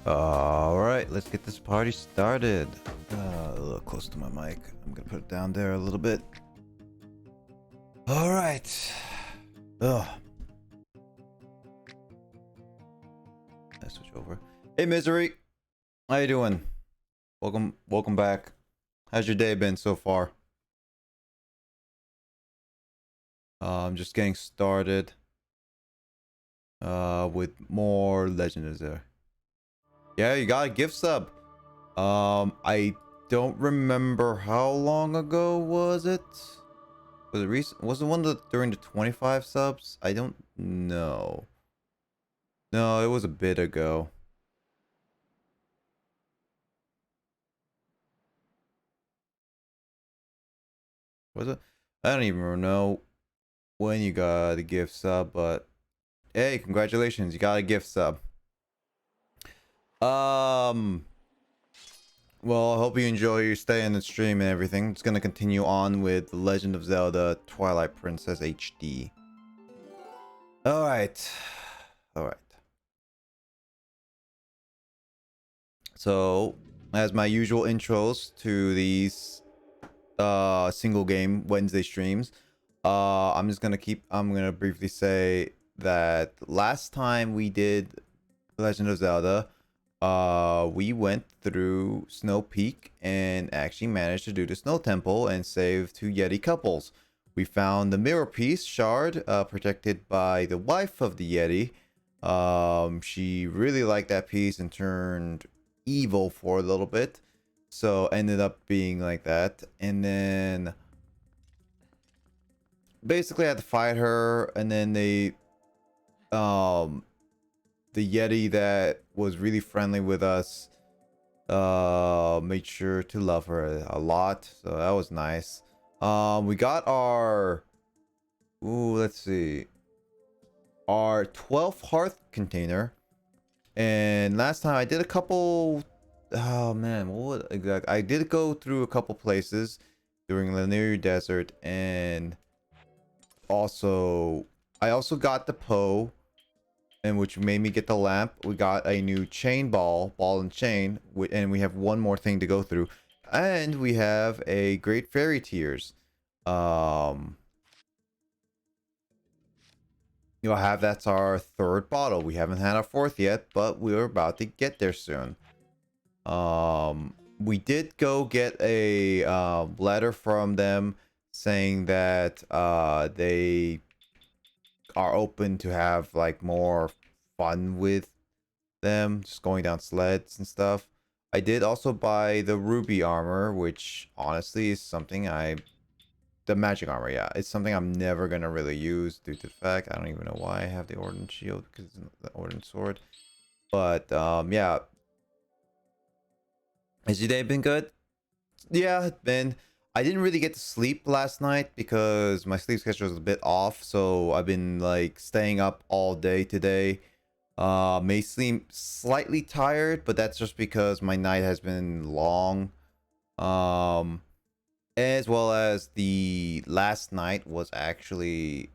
All right, let's get this party started. A little close to my mic. I'm gonna put it down there a little bit. All right. Ugh. Let's switch over. Hey, Misery. How you doing? Welcome back. How's your day been so far? I'm just getting started. With more Legend of Zelda. Yeah, you got a gift sub. I don't remember how long ago was it? Was it recent? Was it one during the 25 subs? I don't know. No, it was a bit ago. Was it? I don't even know when you got a gift sub, but hey, congratulations, you got a gift sub. Well, I hope you enjoy your stay in the stream and everything. It's gonna continue on with The Legend of Zelda Twilight Princess HD. Alright. Alright. So, as my usual intros to these single game Wednesday streams, I'm gonna briefly say that last time we did Legend of Zelda, we went through Snow Peak and actually managed to do the Snow Temple and save 2 Yeti couples. We found the mirror piece shard, protected by the wife of the Yeti. She really liked that piece and turned evil for a little bit, so ended up being like that. And then basically I had to fight her, and then the Yeti that was really friendly with us made sure to love her a lot, so that was nice. We got our let's see, our 12th hearth container. And last time I did a couple, oh man, what exactly? I did go through a couple places during Linear Desert, and also I also got the Poe, and which made me get the lamp. We got a new chain ball and chain, and we have one more thing to go through, and we have a Great Fairy Tears. You'll have That's our 3rd bottle. We haven't had our 4th yet, but we're about to get there soon. We did go get a letter from them saying that they are open to have like more fun with them, just going down sleds and stuff. I did also buy the ruby armor, which honestly is something the magic armor, yeah, it's something I'm never gonna really use due to the fact I don't even know why I have the Ordnance shield, because it's the Ordnance sword. But yeah. Has your day been good? Yeah, it's been. I didn't really get to sleep last night because my sleep schedule was a bit off, so I've been like staying up all day today. May seem slightly tired, but that's just because my night has been long. Um, as well as the last night was actually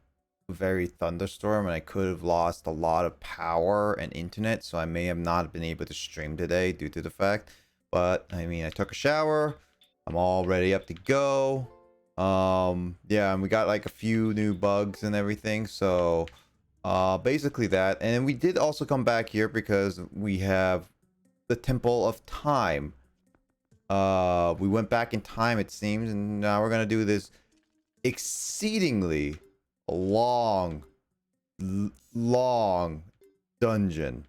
very thunderstorm, and I could have lost a lot of power and internet, so I may have not been able to stream today due to the fact. But I mean, I took a shower, I'm all ready up to go. Yeah, and we got like a few new bugs and everything, so basically that. And we did also come back here because we have the Temple of Time. We went back in time, it seems, and now we're gonna do this exceedingly long dungeon.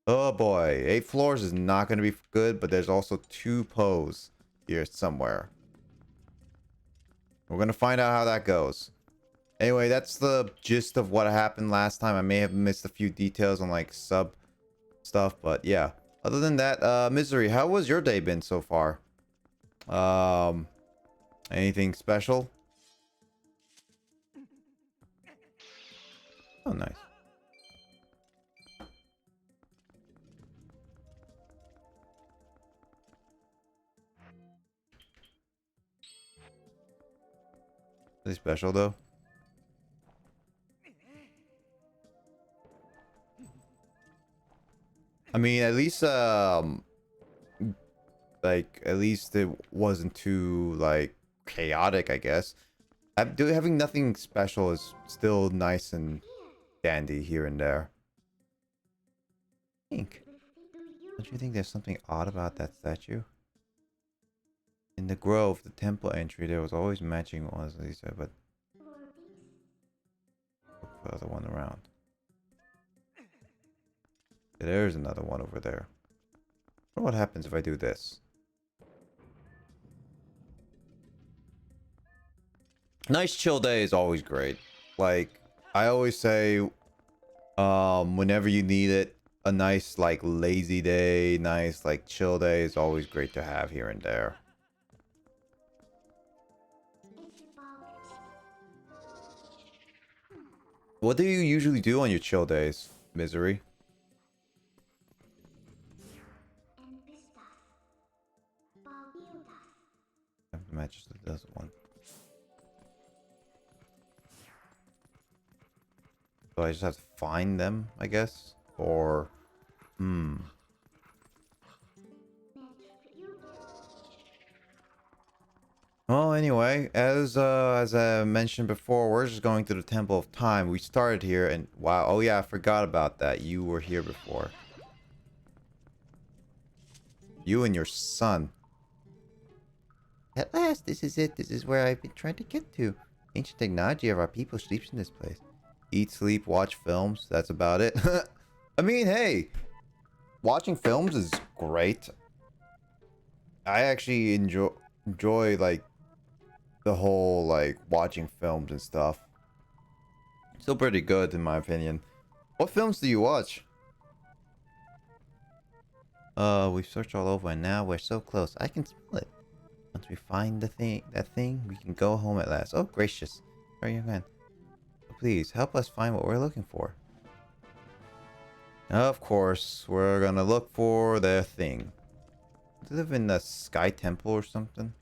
Oh boy, 8 floors is not going to be good, but there's also 2 Poes here somewhere. We're going to find out how that goes. Anyway, that's the gist of what happened last time. I may have missed a few details on like sub stuff, but yeah. Other than that, Misery, how was your day been so far? Anything special? Oh, nice. Anything special though? I mean, at least like at least it wasn't too like chaotic, I guess. Having nothing special is still nice and dandy here and there. Pink. Don't you think there's something odd about that statue? In the grove, the temple entry, there was always matching ones, as he said, but look for the other one around. There's another one over there. I wonder what happens if I do this. Nice chill day is always great. Like I always say, whenever you need it, a nice like lazy day, nice like chill day is always great to have here and there. What do you usually do on your chill days, Misery? Matches the desert one. So I just have to find them, I guess? Or... Well, anyway, as I mentioned before, we're just going to the Temple of Time. We started here and... Wow, oh yeah, I forgot about that. You were here before. You and your son. At last, this is it. This is where I've been trying to get to. Ancient technology of our people sleeps in this place. Eat, sleep, watch films. That's about it. I mean, hey, watching films is great. I actually enjoy like the whole like watching films and stuff. Still pretty good in my opinion. What films do you watch? We've searched all over and now we're so close. I can smell it. Once we find that thing, we can go home at last. Oh, gracious. Very young man. Please, help us find what we're looking for. Of course, we're gonna look for the thing. Do they live in the Sky Temple or something?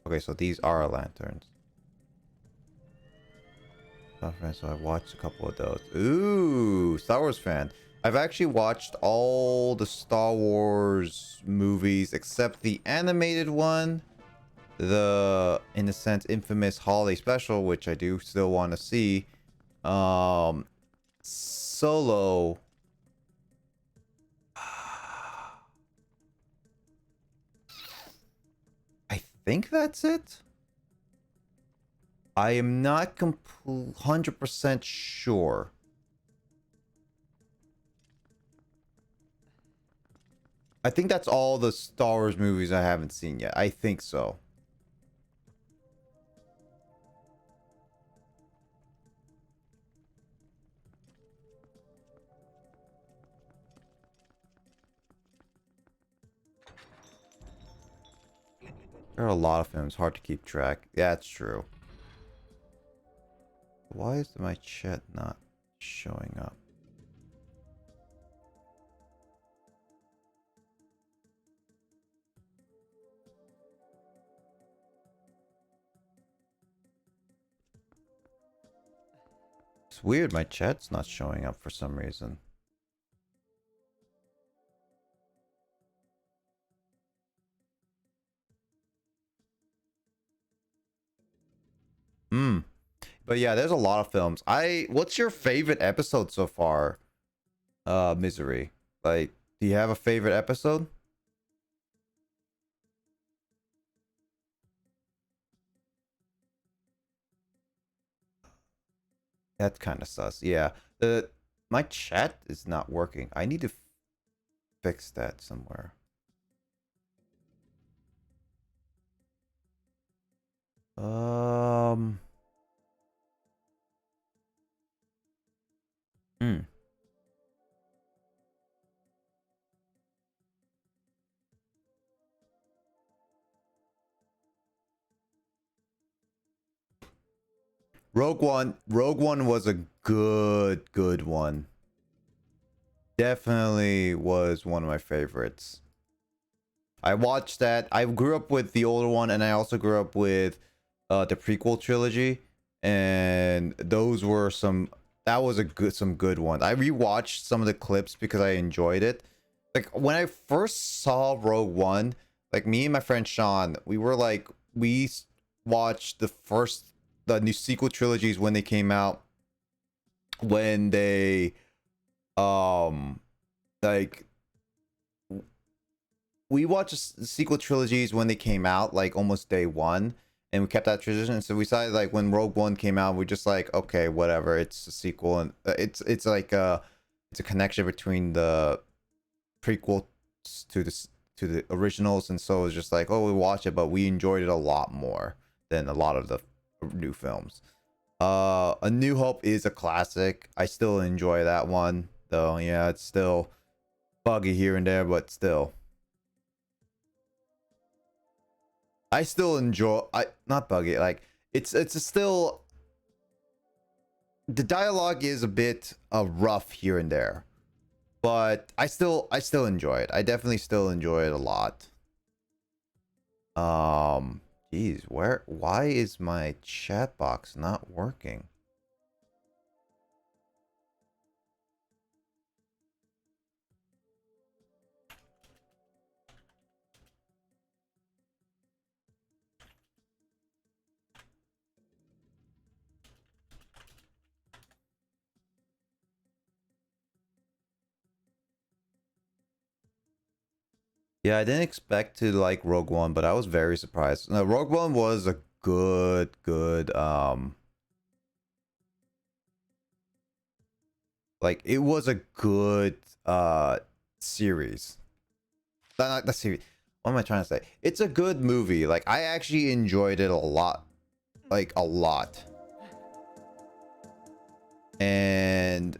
Okay, so these are lanterns. So I watched a couple of those. Ooh, Star Wars fan. I've actually watched all the Star Wars movies except the animated one, the, in a sense, infamous holiday special, which I do still want to see. Solo. I think that's it. I am not 100% sure. I think that's all the Star Wars movies I haven't seen yet. I think so. There are a lot of films, hard to keep track. Yeah, it's true. Why is my chat not showing up? It's weird, my chat's not showing up for some reason. But yeah, there's a lot of films. What's your favorite episode so far? Misery. Like, do you have a favorite episode? That's kind of sus. Yeah. My chat is not working. I need to fix that somewhere. Rogue One was a good one. Definitely was one of my favorites. I watched that. I grew up with the older one, and I also grew up with the prequel trilogy, and those were some that was some good ones. I rewatched some of the clips because I enjoyed it. Like when I first saw Rogue One, like me and my friend Sean, we watched the new sequel trilogies when they came out, when they like we watched the sequel trilogies when they came out, like almost day one, and we kept that tradition. So we decided, like, when Rogue One came out, we're just like, okay, whatever, it's a sequel, and it's like it's a connection between the prequel to the originals, and so it's just like, oh, we watch it, but we enjoyed it a lot more than a lot of the new films. A New Hope is a classic. I still enjoy that one, though. Yeah, it's still buggy here and there, but still. I still enjoy, not buggy, like it's still, the dialogue is a bit rough here and there, but I still enjoy it. I definitely still enjoy it a lot. Geez, why is my chat box not working? Yeah, I didn't expect to like Rogue One, but I was very surprised. No, Rogue One was a good like, it was a good series. Not the series. What am I trying to say? It's a good movie. Like, I actually enjoyed it a lot. Like, a lot. And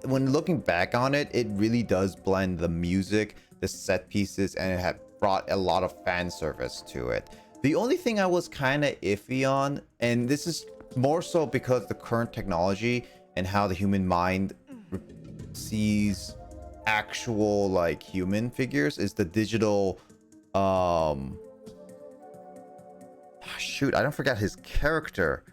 when looking back on it, it really does blend the music, the set pieces, and it had brought a lot of fan service to it. The only thing I was kind of iffy on, and this is more so because the current technology and how the human mind sees actual, like, human figures, is the digital shoot, I don't forget his character.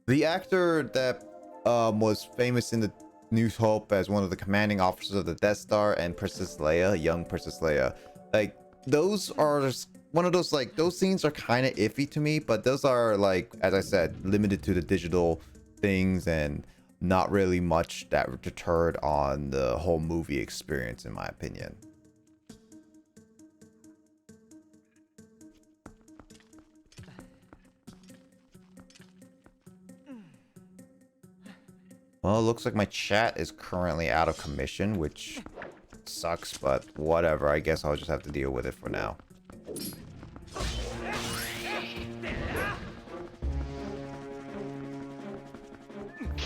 The actor that was famous in the New Hope as one of the commanding officers of the Death Star, and Princess Leia, young Princess Leia. Like, those are just one of those, like, those scenes are kind of iffy to me, but those are, like, as I said, limited to the digital things, and not really much that deterred on the whole movie experience, in my opinion. Well, it looks like my chat is currently out of commission, which sucks, but whatever. I guess I'll just have to deal with it for now.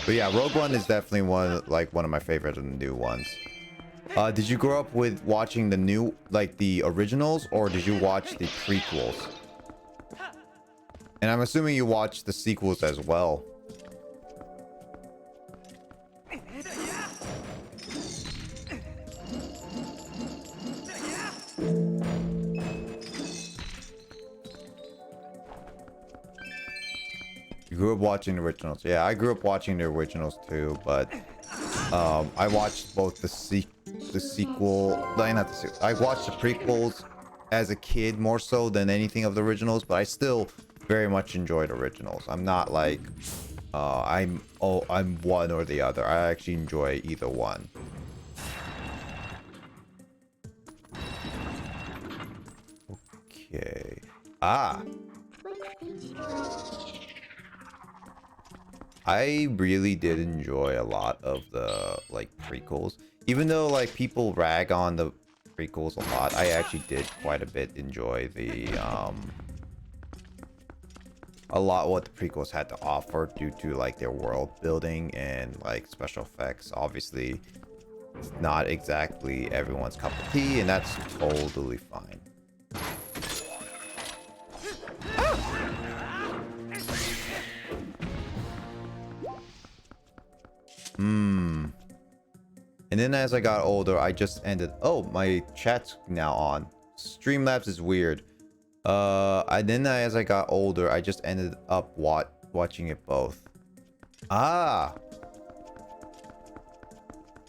But yeah, Rogue One is definitely one of my favorite of the new ones. Did you grow up with watching the new, like, the originals, or did you watch the prequels? And I'm assuming you watched the sequels as well. You grew up watching the originals. Yeah, I grew up watching the originals too, but I watched both the sequel, not the sequel. I watched the prequels as a kid more so than anything of the originals, but I still very much enjoyed originals. I'm not like I'm one or the other. I actually enjoy either one. Okay. I really did enjoy a lot of the, like, prequels. Even though, like, people rag on the prequels a lot, I actually did quite a bit enjoy the a lot what the prequels had to offer, due to, like, their world building and, like, special effects. Obviously, it's not exactly everyone's cup of tea, and that's totally fine. And then as I got older, I just ended... Oh, my chat's now on. Streamlabs is weird. And then as I got older, I just ended up watching it both.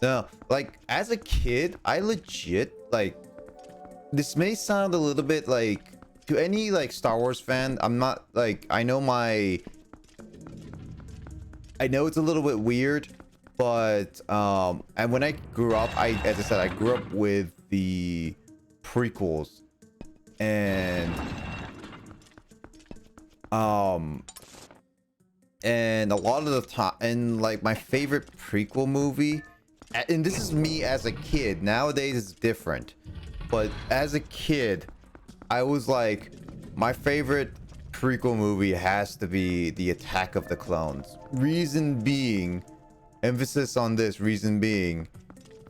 No, like as a kid, I legit like, this may sound a little bit like, to any like Star Wars fan, I'm not like, I know it's a little bit weird, but and when I grew up, as I said, I grew up with the prequels, and and a lot of the time, and like my favorite prequel movie, and this is me as a kid. Nowadays it's different, but as a kid, I was like, my favorite prequel movie has to be the Attack of the Clones. Reason being, emphasis on this, reason being,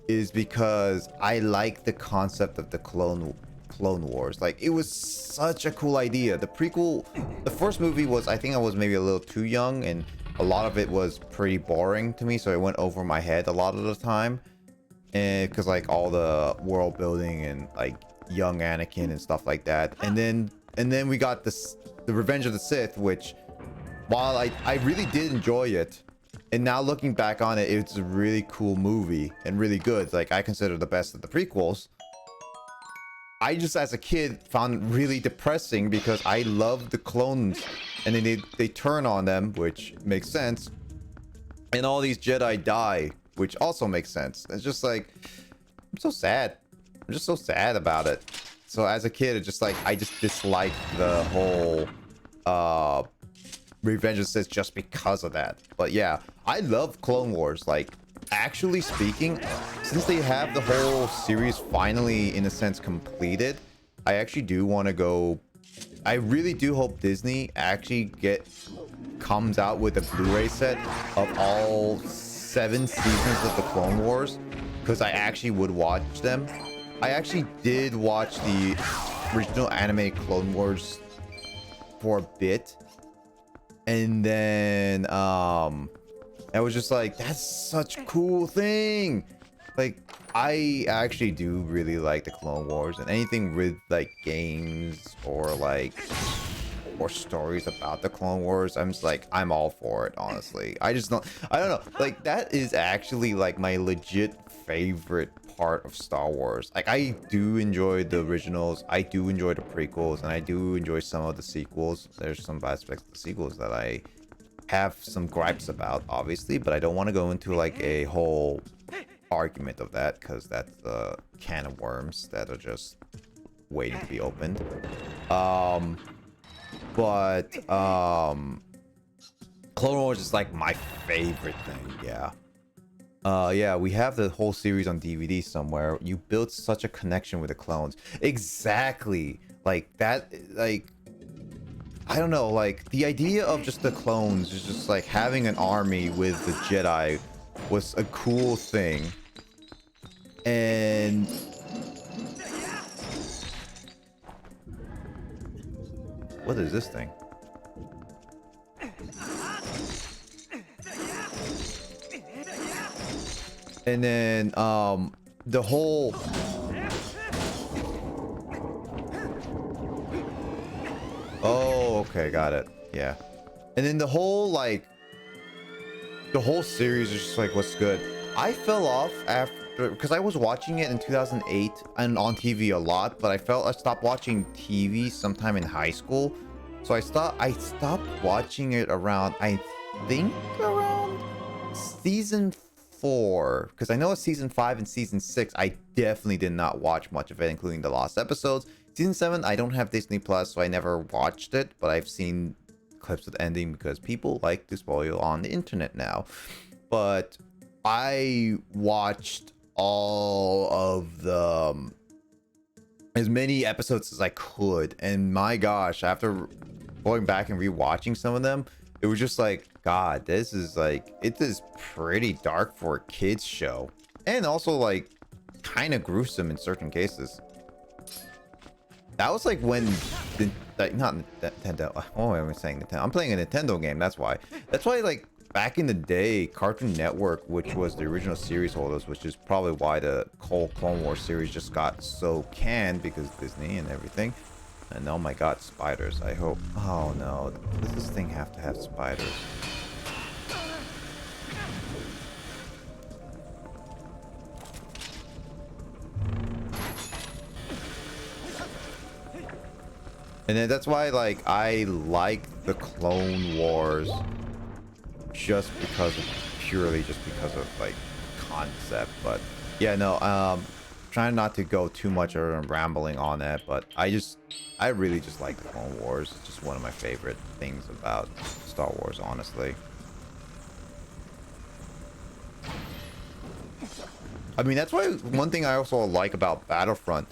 is because I like the concept of the Clone Wars. Like, it was such a cool idea. The prequel, the first movie was, I think I was maybe a little too young, and a lot of it was pretty boring to me, so it went over my head a lot of the time. And because like all the world building and like young Anakin and stuff like that, and then we got this, the Revenge of the Sith, which, while I really did enjoy it, and now looking back on it, it's a really cool movie and really good. Like, I consider the best of the prequels. I just, as a kid, found it really depressing because I love the clones, and then they turn on them, which makes sense, and all these Jedi die, which also makes sense. It's just like, I'm so sad. I'm just so sad about it. So as a kid, it's just like, I just disliked the whole Revenge of the Sith just because of that. But yeah, I love Clone Wars. Like, actually speaking, since they have the whole series finally, in a sense, completed, I actually do want to go. I really do hope Disney actually comes out with a Blu-ray set of all 7 seasons of the Clone Wars, because I actually would watch them. I actually did watch the original animated Clone Wars for a bit, and then I was just like, that's such a cool thing. Like, I actually do really like the Clone Wars, and anything with like games or stories about the Clone Wars, I'm just like, I'm all for it, honestly. I don't know, like, that is actually like my legit favorite part of Star Wars. Like, I do enjoy the originals, I do enjoy the prequels, and I do enjoy some of the sequels. There's some aspects of the sequels that I have some gripes about, obviously, but I don't want to go into like a whole argument of that, because that's a can of worms that are just waiting to be opened. But Clone Wars is like my favorite thing. Yeah. Yeah, we have the whole series on DVD somewhere. You build such a connection with the clones. Exactly. Like that, like, I don't know, like the idea of just the clones is just like having an army with the Jedi was a cool thing. And what is this thing? And then the whole okay, got it. Yeah. And then the whole series is just like, what's good. I fell off after, because I was watching it in 2008 and on TV a lot, but I stopped watching TV sometime in high school. So I stopped watching it around, I think around season 4, because I know it's season 5 and season 6 I definitely did not watch much of it, including the lost episodes. Season 7 I don't have Disney Plus, so I never watched it, but I've seen clips of the ending because people like to spoil on the internet now. But I watched all of the as many episodes as I could, and my gosh, after going back and rewatching some of them, it was just like, God, this is like, it is pretty dark for a kids show, and also like kind of gruesome in certain cases. That was like when not Nintendo. Oh, I'm saying Nintendo. I'm playing a Nintendo game. That's why. Like back in the day, Cartoon Network, which was the original series holders, which is probably why the whole Clone Wars series just got so canned, because Disney and everything. And oh my God, spiders. I hope. Oh no, does this thing have to have spiders? And then that's why, like, I like the Clone Wars just because of purely just because of like concept. But yeah, no, trying not to go too much or rambling on that, but I really just like the Clone Wars. It's just one of my favorite things about Star Wars, honestly. I mean, that's why one thing I also like about Battlefront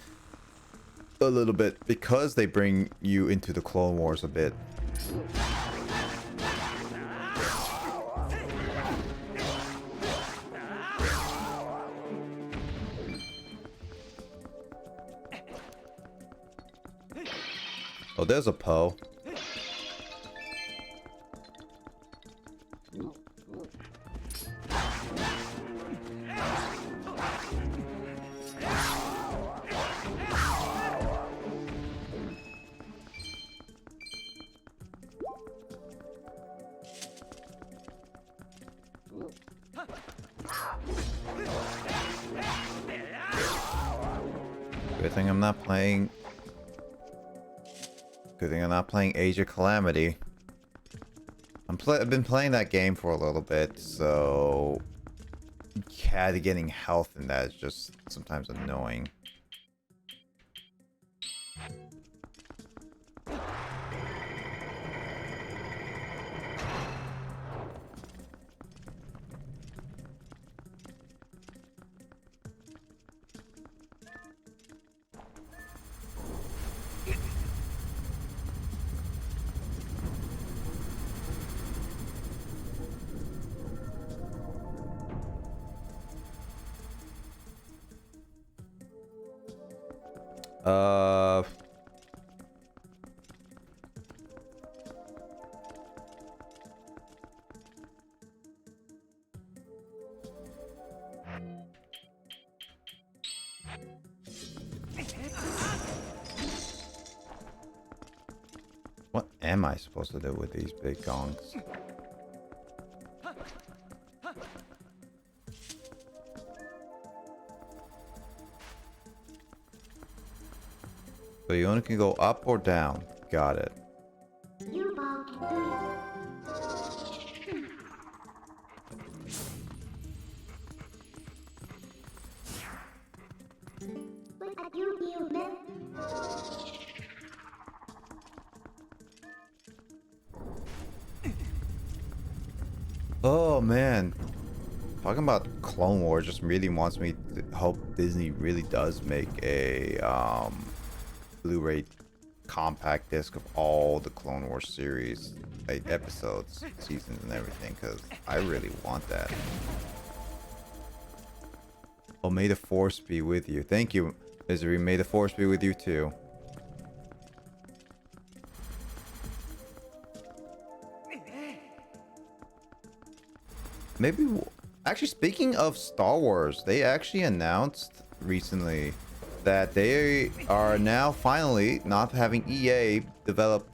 a little bit, because they bring you into the Clone Wars a bit. Oh, there's a Poe. Good thing I'm not playing. Good thing I'm not playing Age of Calamity. I've been playing that game for a little bit, so yeah, getting health in that is just sometimes annoying. Uh, what am I supposed to do with these big gongs? So you only can go up or down. Got it. Oh man, talking about Clone Wars just really wants me to hope Disney really does make a Blu-ray compact disc of all the Clone Wars series, like episodes, seasons, and everything, because I really want that. Oh, may the Force be with you. Thank you, Misery. May the Force be with you too. Maybe, actually, speaking of Star Wars, they actually announced recently that they are now finally not having EA develop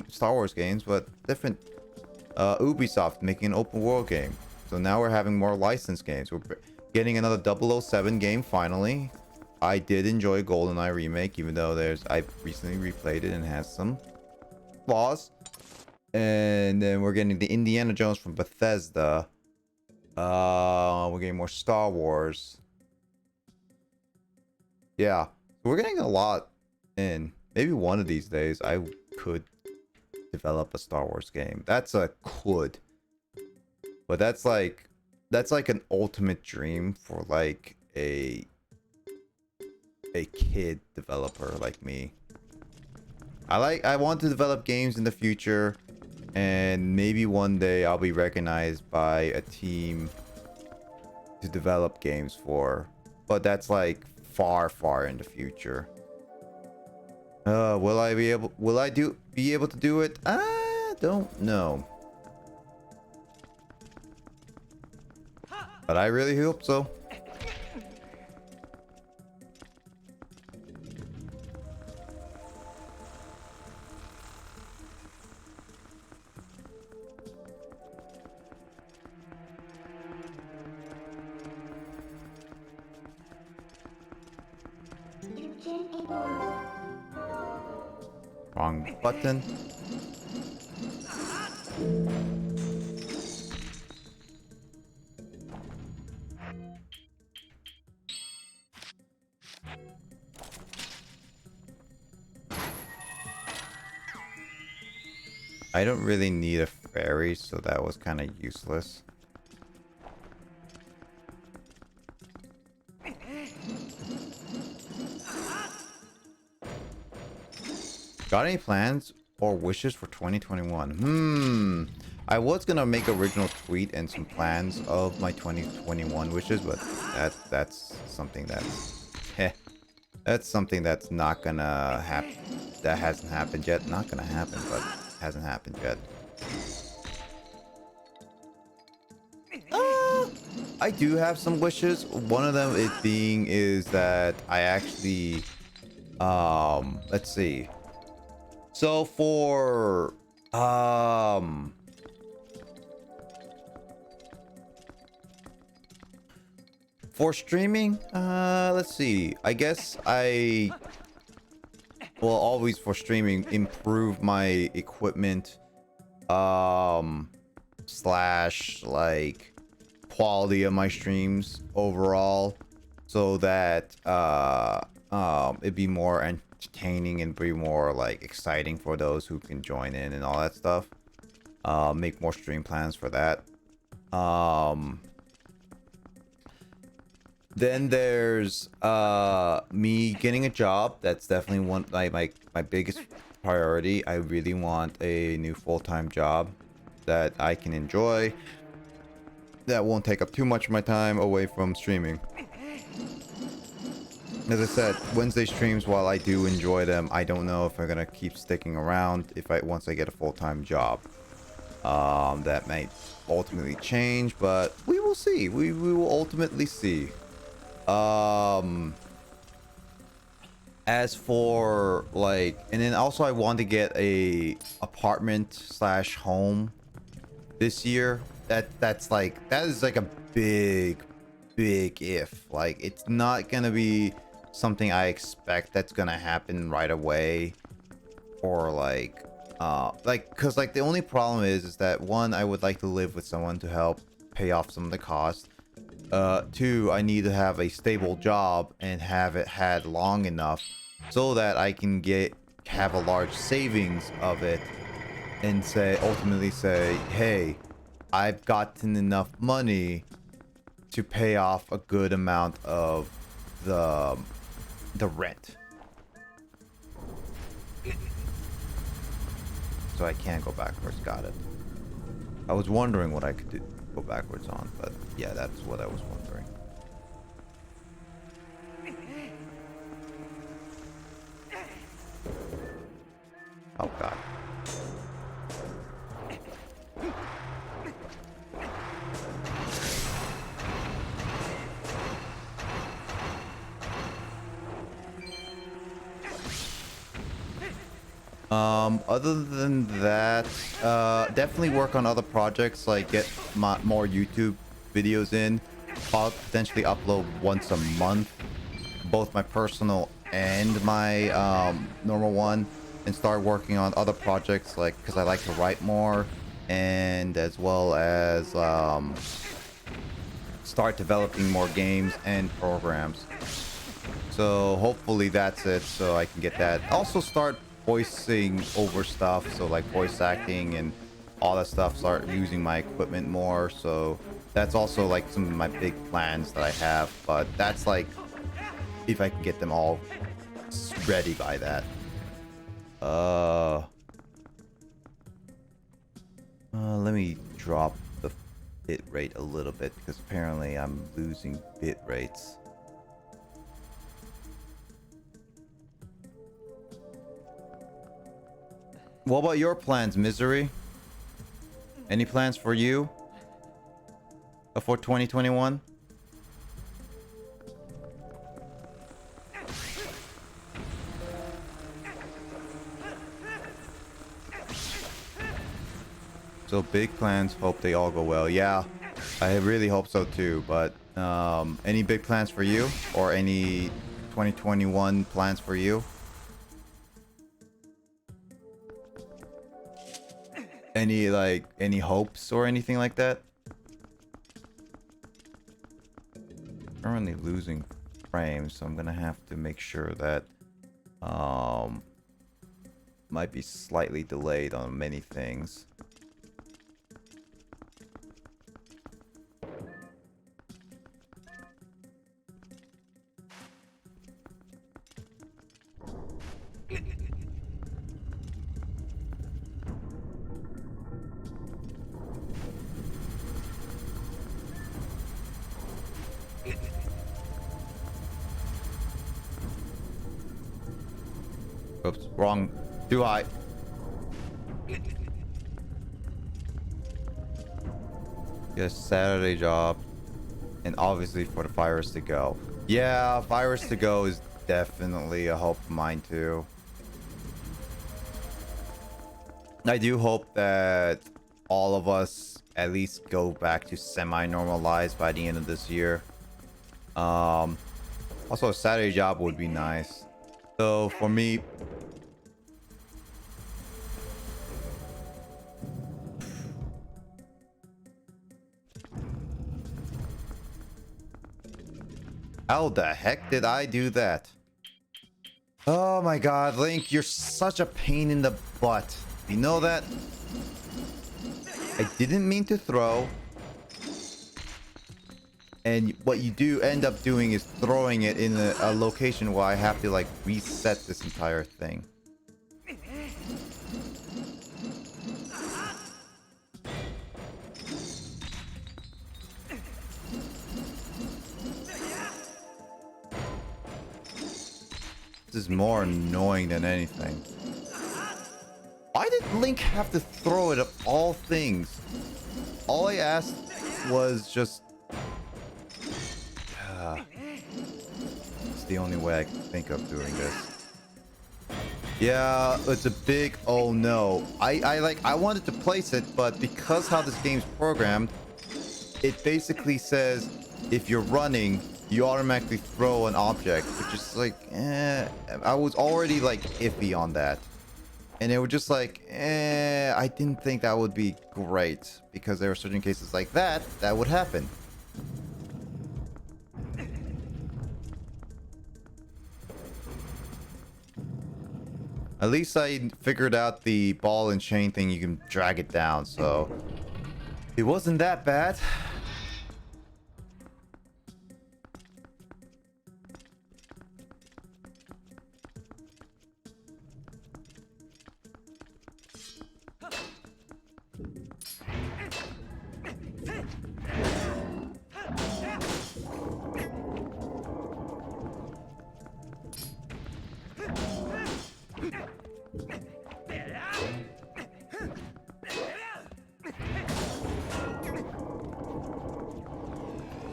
Star Wars games, but different Ubisoft making an open world game. So now we're having more licensed games. We're getting another 007 game finally. I did enjoy GoldenEye Remake, even though I recently replayed it and has some flaws. And then we're getting the Indiana Jones from Bethesda. We're getting more Star Wars. Yeah, we're getting a lot in. Maybe one of these days I could develop a Star Wars game. That's a could. But that's like an ultimate dream for like a kid developer like me. I want to develop games in the future, and maybe one day I'll be recognized by a team to develop games for. But that's like far in the future. Will I be able to do it? I don't know. But I really hope so. Wrong button. I don't really need a fairy, so that was kind of useless. Got any plans or wishes for 2021? I was gonna make an original tweet and some plans of my 2021 wishes, but that's something that's that's something that's not gonna happen. That hasn't happened yet. Not gonna happen, but hasn't happened yet. I do have some wishes. One of them is that I actually let's see. So for streaming, let's see. I guess I will always for streaming improve my equipment slash like quality of my streams overall, so that it'd be more entertaining and be more like exciting for those who can join in and all that stuff. Make more stream plans for that. Then there's me getting a job. That's definitely one my biggest priority. I really want a new full-time job that I can enjoy, that won't take up too much of my time away from streaming. As I said, Wednesday streams, while I do enjoy them, I don't know if I'm gonna keep sticking around once I get a full-time job. That might ultimately change, but we will see. We will ultimately see. As for like, and then also I want to get a apartment slash home this year. That is like a big if. Like, it's not gonna be something I expect that's gonna happen right away, or like because like the only problem is that, one, I would like to live with someone to help pay off some of the costs. Two, I need to have a stable job and have it had long enough so that I can have a large savings of it, and ultimately say, hey, I've gotten enough money to pay off a good amount of the rent. So I can't go backwards. Got it. I was wondering what I could go backwards on, but yeah, that's what I was wondering. Oh god. Other than that, definitely work on other projects, like get more YouTube videos in. I'll potentially upload once a month, both my personal and my normal one, and start working on other projects, like, because I like to write more, and as well as start developing more games and programs. So hopefully that's it, so I can get that. Also start voicing over stuff, so like voice acting and all that stuff, start using my equipment more. So that's also like some of my big plans that I have, but that's like if I can get them all ready by that. Let me drop the bit rate a little bit, because apparently I'm losing bit rates. What about your plans, Misery? Any plans for you for 2021? So big plans, hope they all go well. Yeah, I really hope so too. But any big plans for you, or any 2021 plans for you? any hopes or anything like that? Currently losing frames, so I'm gonna have to make sure that might be slightly delayed on many things. Oops, wrong. Do I? Yes, Saturday job. And obviously for the virus to go. Yeah, virus to go is definitely a hope of mine too. I do hope that all of us at least go back to semi-normal lives by the end of this year. Also a Saturday job would be nice. So for me, how the heck did I do that? Oh my god, Link, you're such a pain in the butt. You know that? I didn't mean to throw. And what you do end up doing is throwing it in a location where I have to like reset this entire thing. This is more annoying than anything. Why did Link have to throw it at all things? All I asked was just... it's the only way I can think of doing this. Yeah, it's a big oh no. I wanted to place it, but because how this game's programmed, it basically says if you're running, you automatically throw an object, which is like, I was already like iffy on that. And they were just like, I didn't think that would be great because there are certain cases like that would happen. At least I figured out the ball and chain thing, you can drag it down, so it wasn't that bad.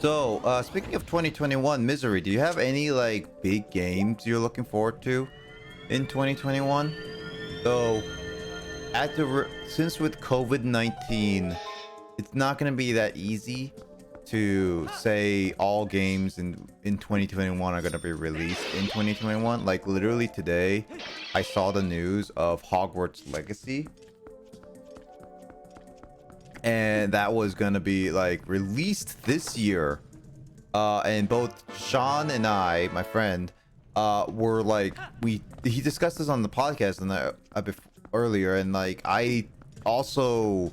So, speaking of 2021, Misery, do you have any, like, big games you're looking forward to in 2021? So, since with COVID-19, it's not going to be that easy to say all games in 2021 are going to be released in 2021. Like, literally today, I saw the news of Hogwarts Legacy. And that was gonna be like released this year, and both Sean and I, my friend, were like, he discussed this on the podcast and earlier, and like I also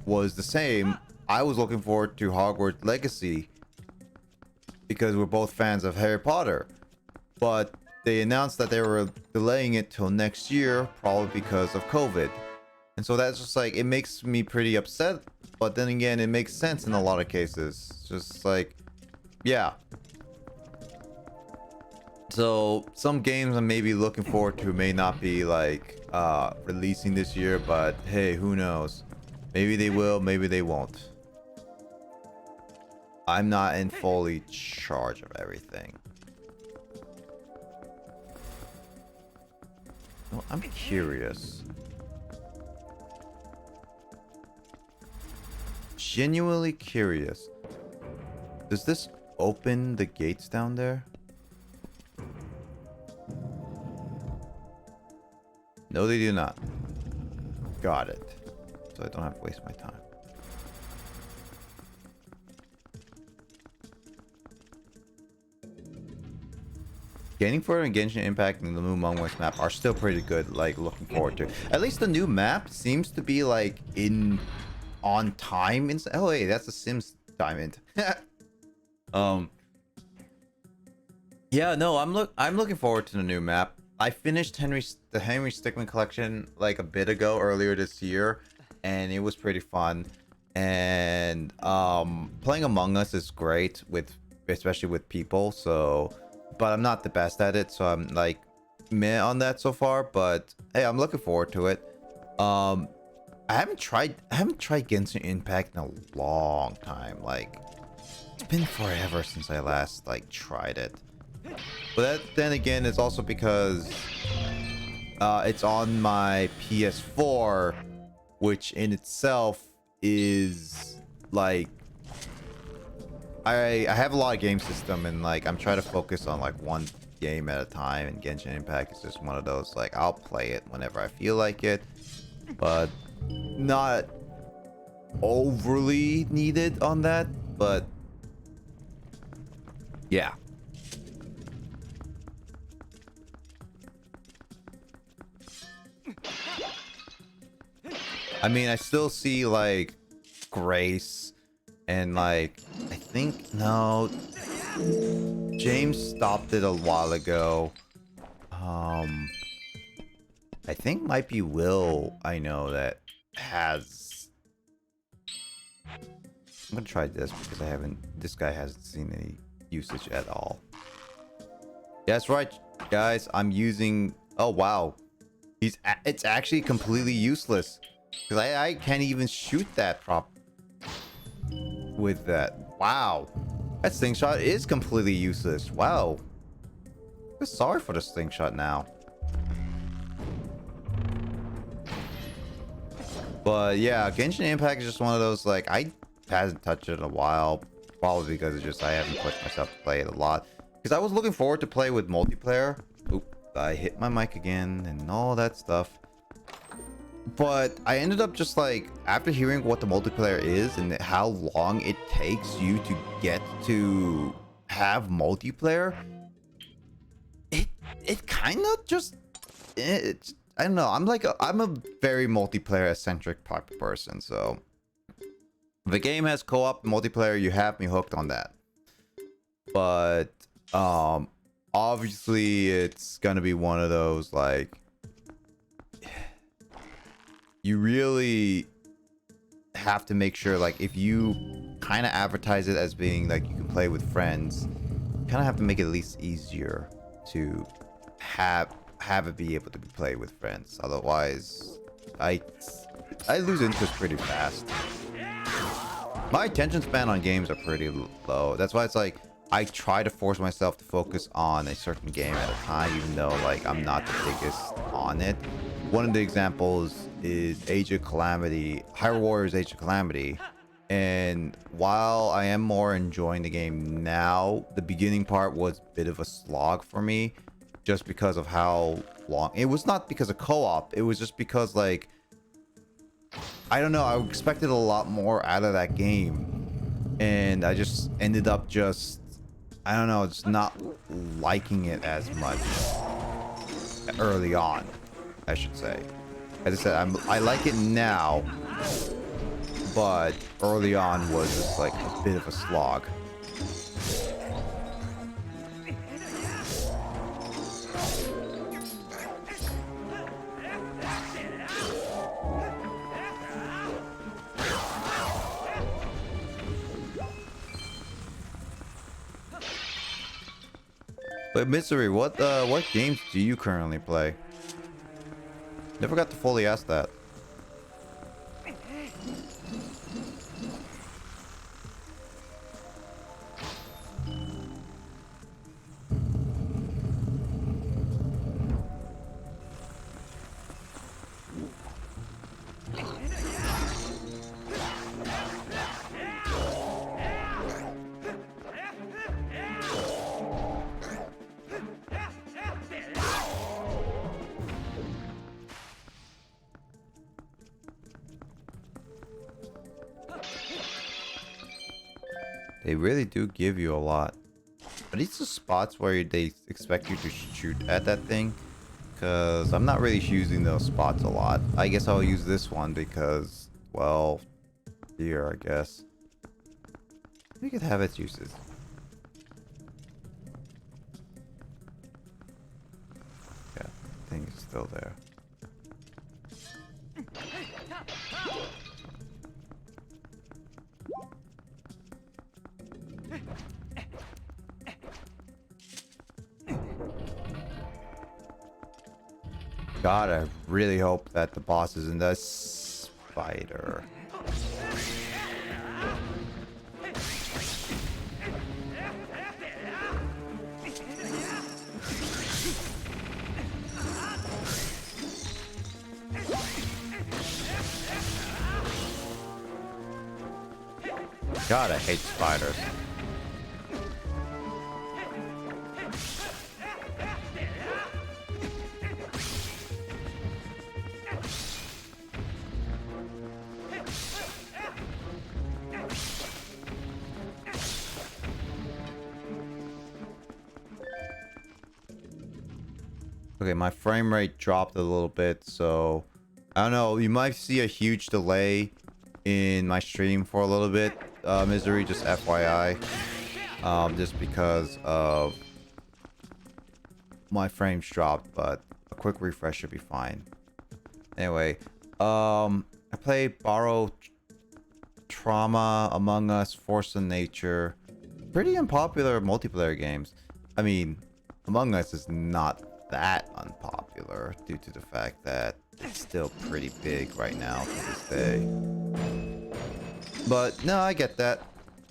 was the same. I was looking forward to Hogwarts Legacy because we're both fans of Harry Potter, but they announced that they were delaying it till next year, probably because of COVID. And so that's just like, it makes me pretty upset, but then again, it makes sense in a lot of cases. It's just like, yeah. So some games I'm maybe looking forward to may not be like releasing this year, but hey, who knows? Maybe they will, maybe they won't. I'm not in fully charge of everything. Well, I'm curious. Genuinely curious. Does this open the gates down there? No, they do not. Got it. so I don't have to waste my time. Gaining further and Genshin Impact and the new Among Us map are still pretty good. Like, looking forward to. At least the new map seems to be like on time. Oh, hey, that's a Sims diamond. Yeah, no, I'm looking forward to the new map. I finished the Henry Stickmin collection like a bit ago, earlier this year, and it was pretty fun. And playing Among Us is great especially with people. So, but I'm not the best at it, so I'm like meh on that so far. But hey, I'm looking forward to it. I haven't tried Genshin Impact in a long time. Like, it's been forever since I last like tried it. But then again, it's also because it's on my PS4, which in itself is like, I have a lot of game system, and like I'm trying to focus on like one game at a time, and Genshin Impact is just one of those, like, I'll play it whenever I feel like it, but not overly needed on that. But yeah. I mean, I still see like Grace and like, I think, no, James stopped it a while ago. I think might be Will. I know that has. I'm gonna try this because this guy hasn't seen any usage at all. Yeah, that's right, guys. I'm using. Oh wow, it's actually completely useless because I can't even shoot that prop with that. Wow, that slingshot is completely useless. Wow, I'm sorry for the slingshot now. But yeah, Genshin Impact is just one of those, like, I hasn't touched it in a while, probably because it's just I haven't pushed myself to play it a lot. Because I was looking forward to play with multiplayer. Oop, I hit my mic again and all that stuff. But I ended up just like, after hearing what the multiplayer is and how long it takes you to get to have multiplayer, it kind of just, I don't know. I'm a very multiplayer centric type of person. So if a game has co-op multiplayer, you have me hooked on that. But obviously it's gonna be one of those, like, you really have to make sure, like, if you kind of advertise it as being like you can play with friends, you kind of have to make it at least easier to have it be able to be played with friends. Otherwise, I lose interest pretty fast. My attention span on games are pretty low. That's why it's like I try to force myself to focus on a certain game at a time, even though like I'm not the biggest on it. One of the examples is Age of Calamity, Hyrule Warriors Age of Calamity. And while I am more enjoying the game now, the beginning part was a bit of a slog for me, just because of how long. It was not because of co-op, it was just because, like, I don't know, I expected a lot more out of that game, and I just ended up just, I don't know, just not liking it as much early on, I should say. As I said, I like it now, but early on was just like a bit of a slog. But Misery, what games do you currently play? Never got to fully ask that. They really do give you a lot. Are these the spots where they expect you to shoot at that thing? Because I'm not really using those spots a lot. I guess I'll use this one because, well, here, I guess. We could have its uses. Yeah, thing is still there. God, I really hope that the boss isn't a spider. God, I hate spiders. Okay, my frame rate dropped a little bit, so I don't know. You might see a huge delay in my stream for a little bit. Misery, just FYI. Just because of my frames dropped, but a quick refresh should be fine. Anyway, I play Borrow Trauma, Among Us, Force of Nature. Pretty unpopular multiplayer games. I mean, Among Us is not that unpopular due to the fact that it's still pretty big right now to this day. But no, I get that.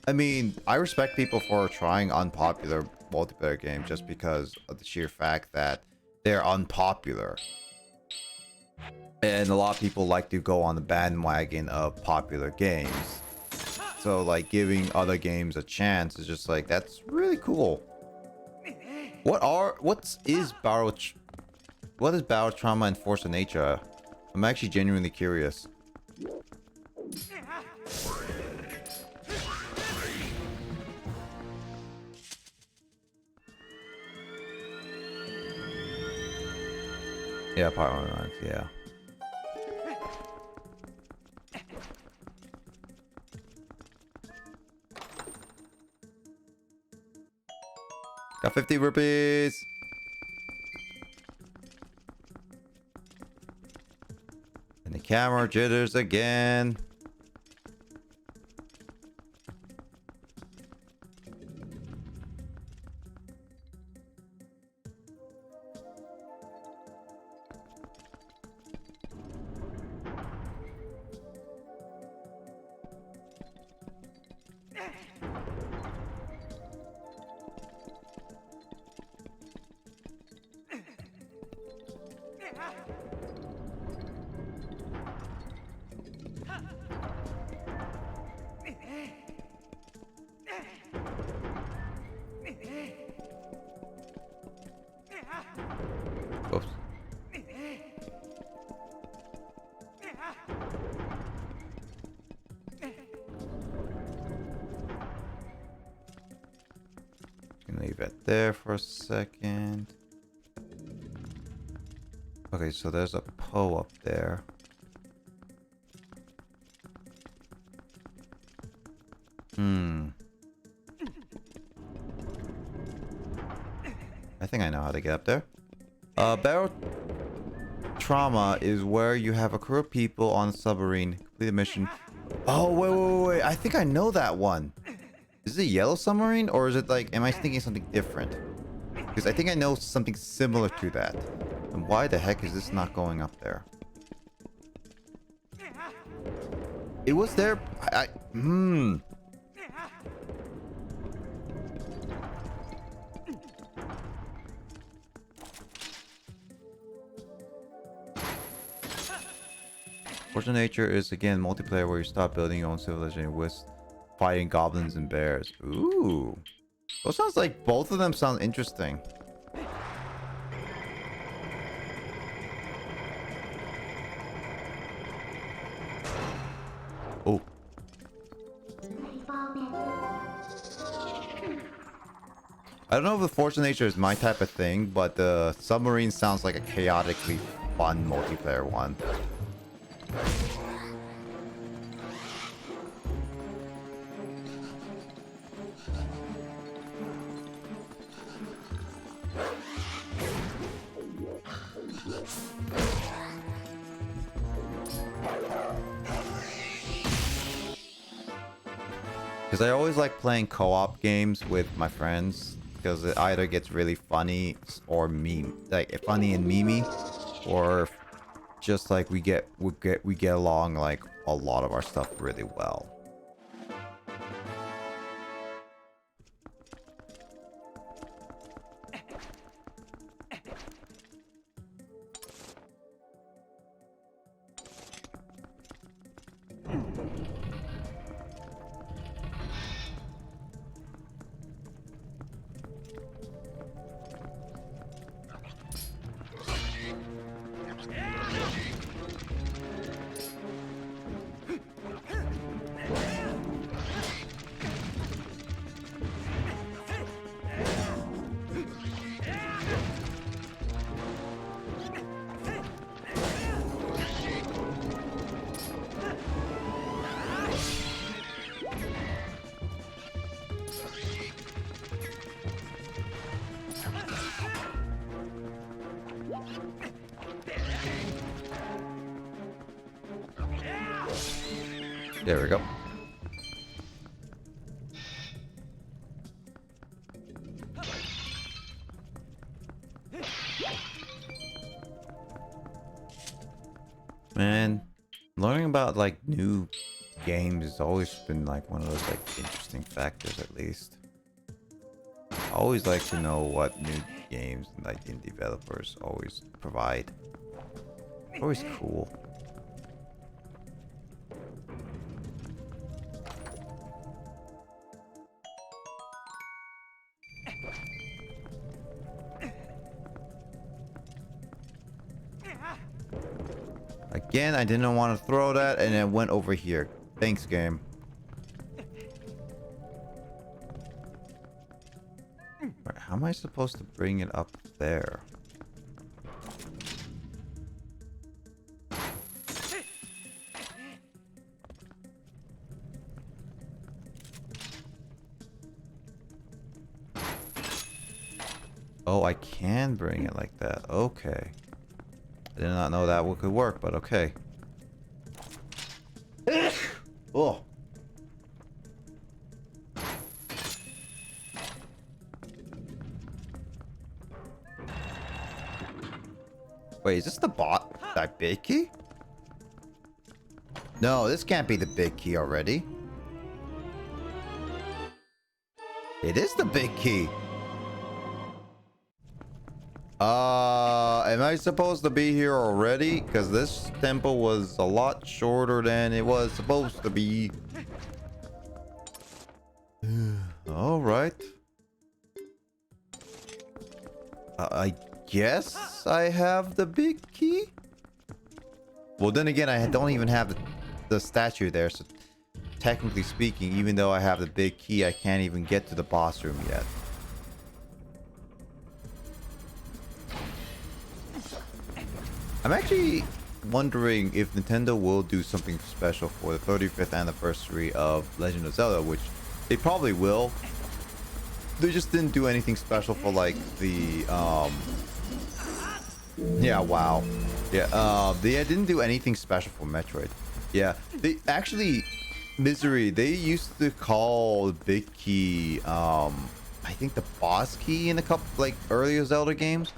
I mean, I respect people for trying unpopular multiplayer games just because of the sheer fact that they're unpopular. And a lot of people like to go on the bandwagon of popular games. So like giving other games a chance is just like, that's really cool. What is Battle Trauma and Force of Nature? I'm actually genuinely curious. Yeah, power lines, yeah. Got 50 rupees. And the camera jitters again. Oops. Gonna leave it there for a second. Okay, so there's a Poe up there. I think I know how to get up there. Barrel Trauma is where you have a crew of people on a submarine. Complete the mission. Oh, wait. I think I know that one. Is it a yellow submarine? Or is it like, am I thinking something different? Because I think I know something similar to that. And why the heck is this not going up there? It was there. Force of Nature is again multiplayer where you start building your own civilization with fighting goblins and bears. Ooh. Those sounds like both of them sound interesting. Oh. I don't know if the Force of Nature is my type of thing, but the submarine sounds like a chaotically fun multiplayer one. Because I always like playing co-op games with my friends, because it either gets really funny or meme, like funny and memey, or just like we get along like a lot of our stuff really well. There we go. Man, learning about like new games has always been like one of those like interesting factors, at least. I always like to know what new games like indie developers always provide. Always cool. Again, I didn't want to throw that, and it went over here. Thanks, game. Right, how am I supposed to bring it up there? Oh, I can bring it like that. Okay. I did not know that could work, but okay. Oh. Wait, is this the that big key? No, this can't be the big key already. It is the big key. Am I supposed to be here already? Because this temple was a lot shorter than it was supposed to be. All right. I guess I have the big key? Well, then again, I don't even have the statue there, so technically speaking, even though I have the big key, I can't even get to the boss room yet. I'm actually wondering if Nintendo will do something special for the 35th anniversary of Legend of Zelda, which they probably will. They just didn't do anything special for like the yeah, wow. Yeah, they didn't do anything special for Metroid. Yeah, they actually Misery, they used to call the big key I think the boss key in a couple like earlier Zelda games.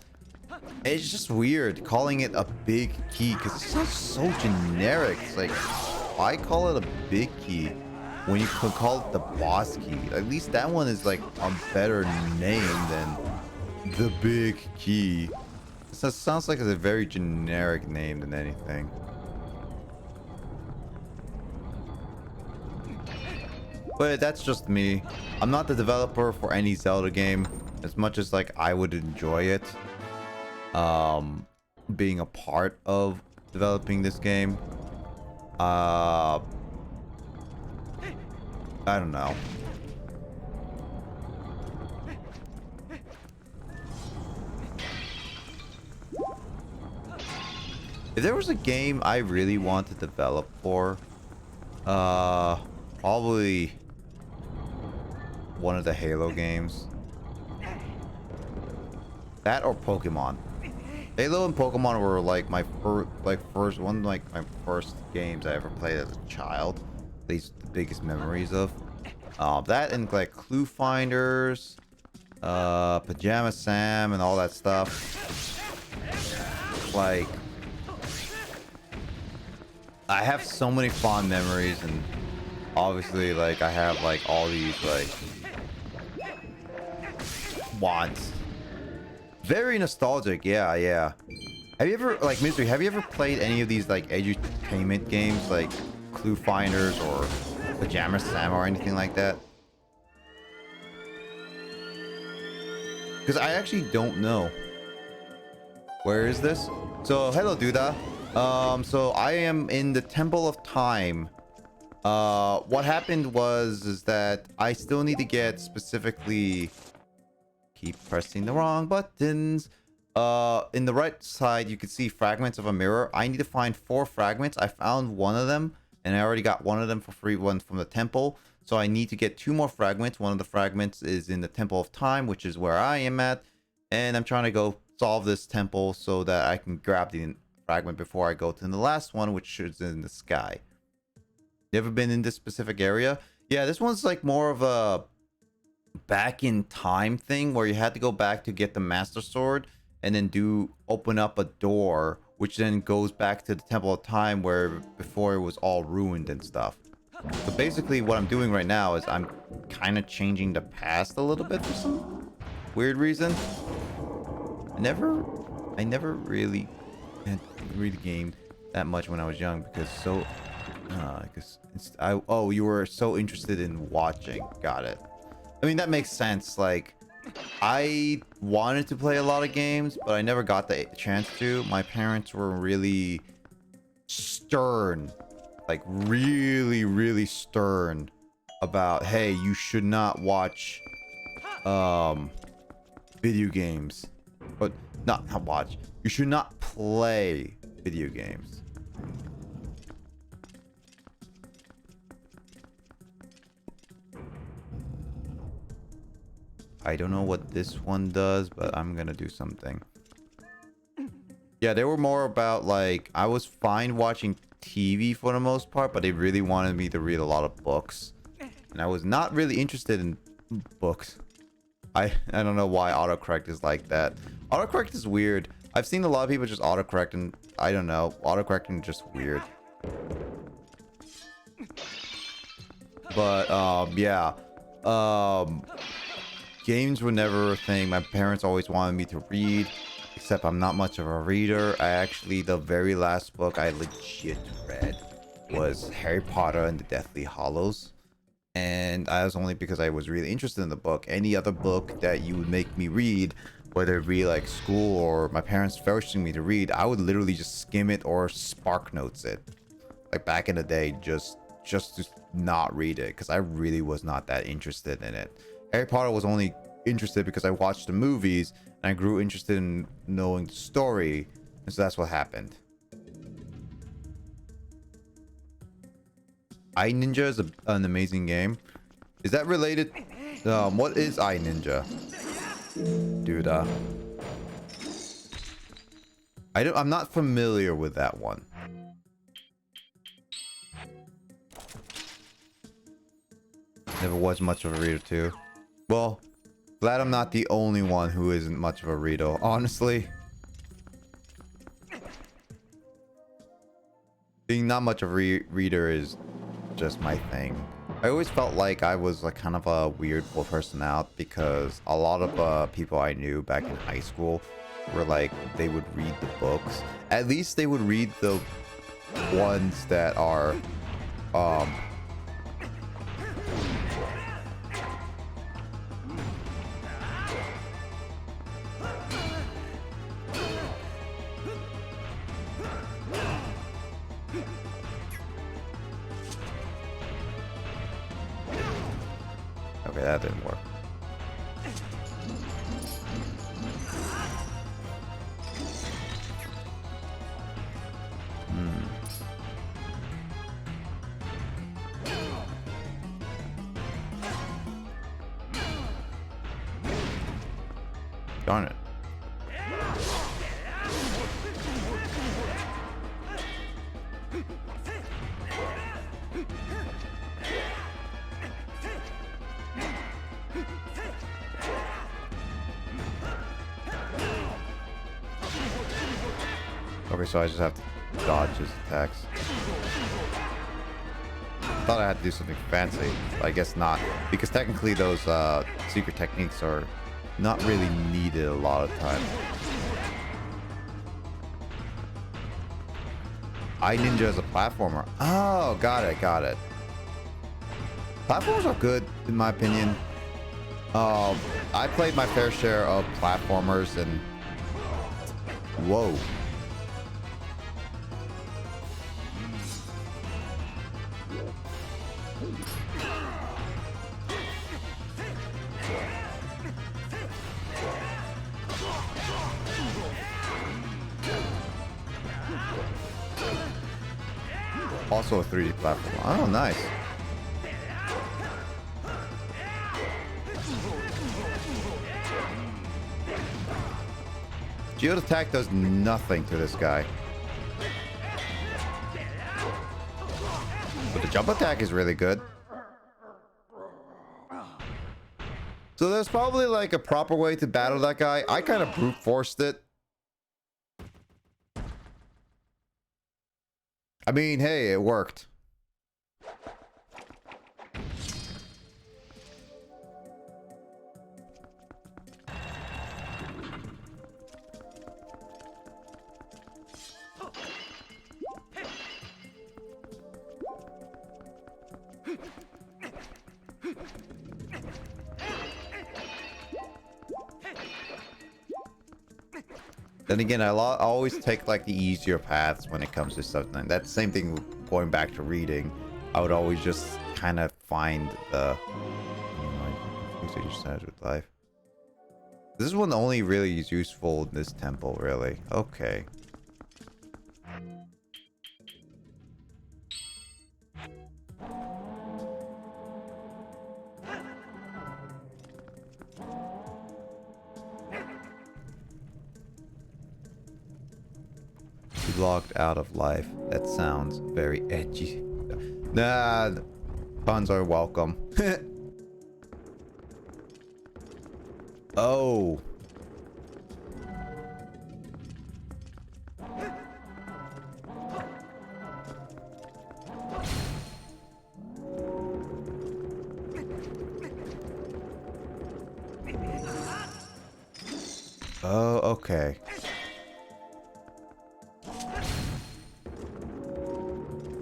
It's just weird calling it a big key because it sounds so generic. It's like, why call it a big key when you could call it the boss key? At least that one is like a better name than the big key. So it sounds like it's a very generic name than anything. But that's just me. I'm not the developer for any Zelda game, as much as like I would enjoy it. Being a part of developing this game. I don't know. If there was a game I really want to develop for, probably one of the Halo games. That or Pokemon. Halo and Pokemon were like my first games I ever played as a child. At least the biggest memories of. That and like Clue Finders, Pajama Sam, and all that stuff. Like, I have so many fond memories, and obviously, like, I have like all these like wants. Very nostalgic, yeah. Have you ever, like, Mystery, have you ever played any of these like edutainment games like Clue Finders or Pajama Sam or anything like that? Because I actually don't know. Where is this? So, hello, Duda. So I am in the Temple of Time. What happened is that I still need to get specifically... Keep pressing the wrong buttons. In the right side, you can see fragments of a mirror. I need to find 4 fragments. I found one of them, and I already got one of them for free, one from the temple. So I need to get 2 more fragments. One of the fragments is in the Temple of Time, which is where I am at. And I'm trying to go solve this temple so that I can grab the fragment before I go to the last one, which is in the sky. You ever been in this specific area? Yeah, this one's like more of a back in time thing where you had to go back to get the Master Sword and then open up a door, which then goes back to the Temple of Time where before it was all ruined and stuff. So basically what I'm doing right now is I'm kind of changing the past a little bit for some weird reason. I never really read the game that much when I was young because you were so interested in watching. Got it. I mean, that makes sense. Like, I wanted to play a lot of games, but I never got the chance to. My parents were really stern, like really stern about, hey, you should not watch video games. But not watch. You should not play video games. I don't know what this one does, but I'm gonna do something. Yeah, they were more about like, I was fine watching TV for the most part, but they really wanted me to read a lot of books. And I was not really interested in books. I don't know why autocorrect is like that. Autocorrect is weird. I've seen a lot of people just autocorrect and I don't know. Autocorrecting is just weird. But yeah. Games were never a thing. My parents always wanted me to read, except I'm not much of a reader. The very last book I legit read was Harry Potter and the Deathly Hallows. And I was only because I was really interested in the book. Any other book that you would make me read, whether it be like school or my parents forcing me to read, I would literally just skim it or spark notes it. Like back in the day, just to not read it, because I really was not that interested in it. Harry Potter was only interested because I watched the movies and I grew interested in knowing the story, and so that's what happened. iNinja is an amazing game. Is that related? What is iNinja? Dude, I'm not familiar with that one. Never was much of a reader too. Well, glad I'm not the only one who isn't much of a reader, honestly. Being not much of a reader is just my thing. I always felt like I was like kind of a weird person out because a lot of people I knew back in high school were like, they would read the books. At least they would read the ones that are okay, that didn't work. Darn it. Okay, so I just have to dodge his attacks. I thought I had to do something fancy, but I guess not. Because technically those secret techniques are not really needed a lot of time. I Ninja as a platformer. Oh, got it, got it. Platformers are good, in my opinion. I played my fair share of platformers and... Whoa. Also a 3D platform. Oh, nice. Geode attack does nothing to this guy. But the jump attack is really good. So there's probably like a proper way to battle that guy. I kind of brute forced it. I mean, hey, it worked. Then again, I always take like the easier paths when it comes to something. That's the same thing going back to reading. I would always just kind of find the... You know, with life. This one only really is useful in this temple, really. Okay. Locked out of life. That sounds very edgy. Nah, puns are welcome. Oh. Oh, okay.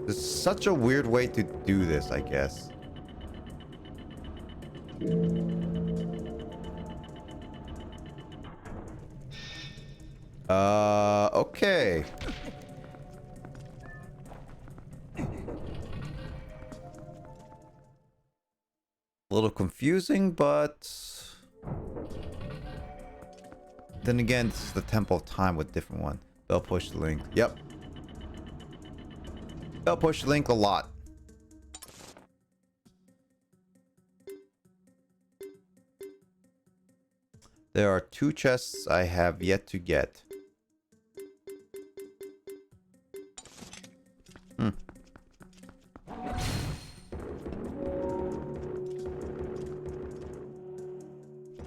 There's such a weird way to do this, I guess. Okay. A little confusing, but... Then again, this is the Temple of Time with different one. They'll push the link. Yep. They'll push the link a lot. There are 2 chests I have yet to get.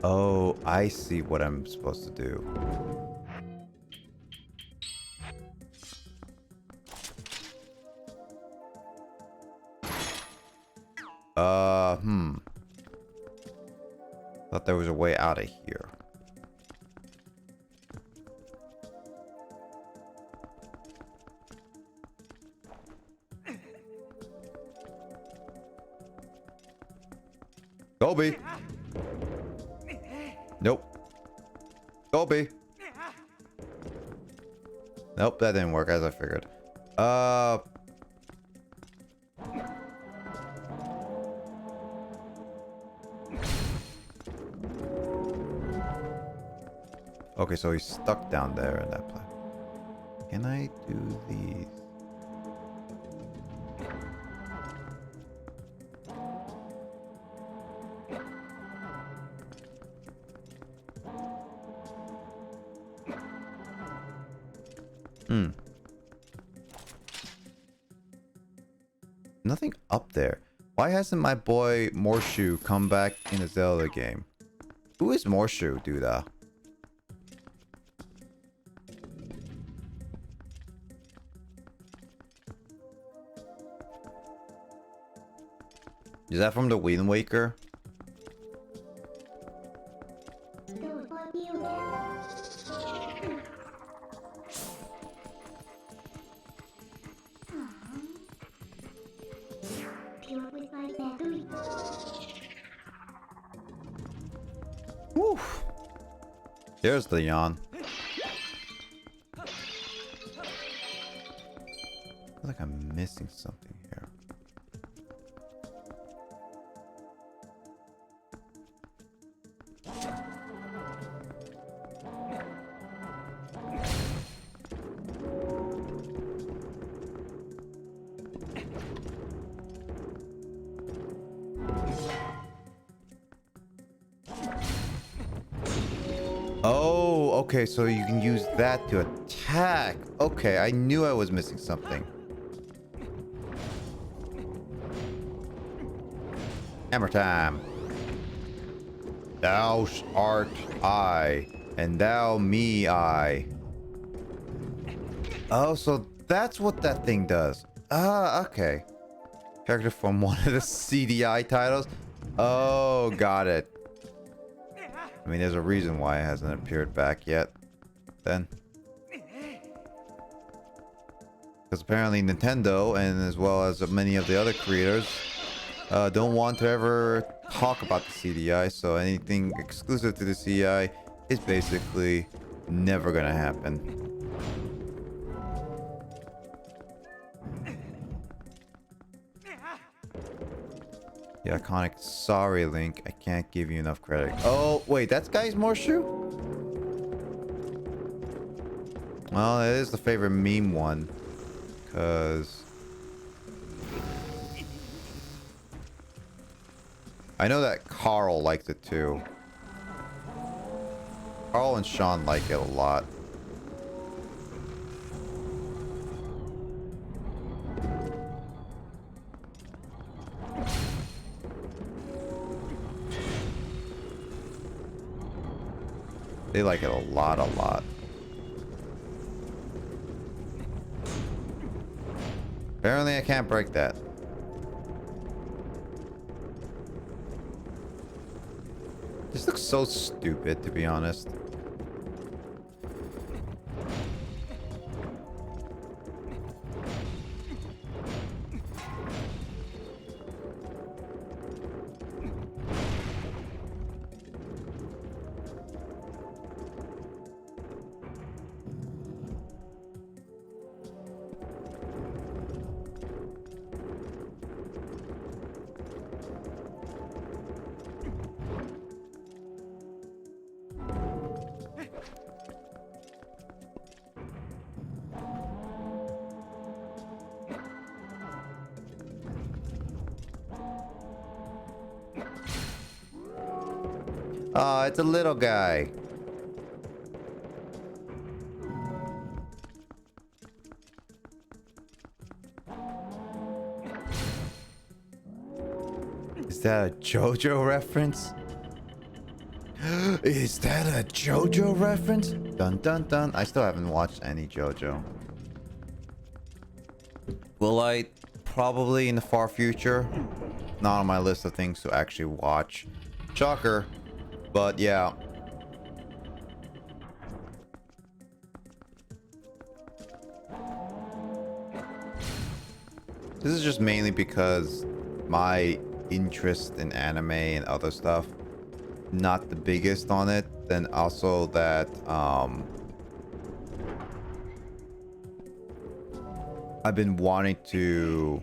Oh, I see what I'm supposed to do. Thought there was a way out of here. Gobi. Nope. Gobi. Nope, that didn't work as I figured. Okay, so he's stuck down there in that place. Can I do these? nothing up there. Why hasn't my boy Morshu come back in a Zelda game? Who is Morshu, dude? Is that from the Wind Waker? Woo. There's the yawn. I feel like I'm missing something here. Oh, okay, so you can use that to attack. Okay, I knew I was missing something. Hammer time. Thou art I, and thou me I. Oh, so that's what that thing does. Ah, okay. Character from one of the CDI titles. Oh, got it. I mean, there's a reason why it hasn't appeared back yet. Then. Because apparently Nintendo, and as well as many of the other creators, don't want to ever talk about the CDI, so anything exclusive to the CDI is basically never gonna happen. The iconic sorry Link, I can't give you enough credit. Oh, wait, that's Guy's Morshu? Well, it is the favorite meme one. Because I know that Carl likes it too. Carl and Sean like it a lot. They like it a lot, a lot. Apparently I can't break that. This looks so stupid, to be honest. Oh, it's a little guy. Is that a JoJo reference? Is that a JoJo reference? Dun dun dun. I still haven't watched any JoJo. Will I? Probably in the far future. Not on my list of things to actually watch. Shocker. But yeah. This is just mainly because my interest in anime and other stuff not the biggest on it. Then also that I've been wanting to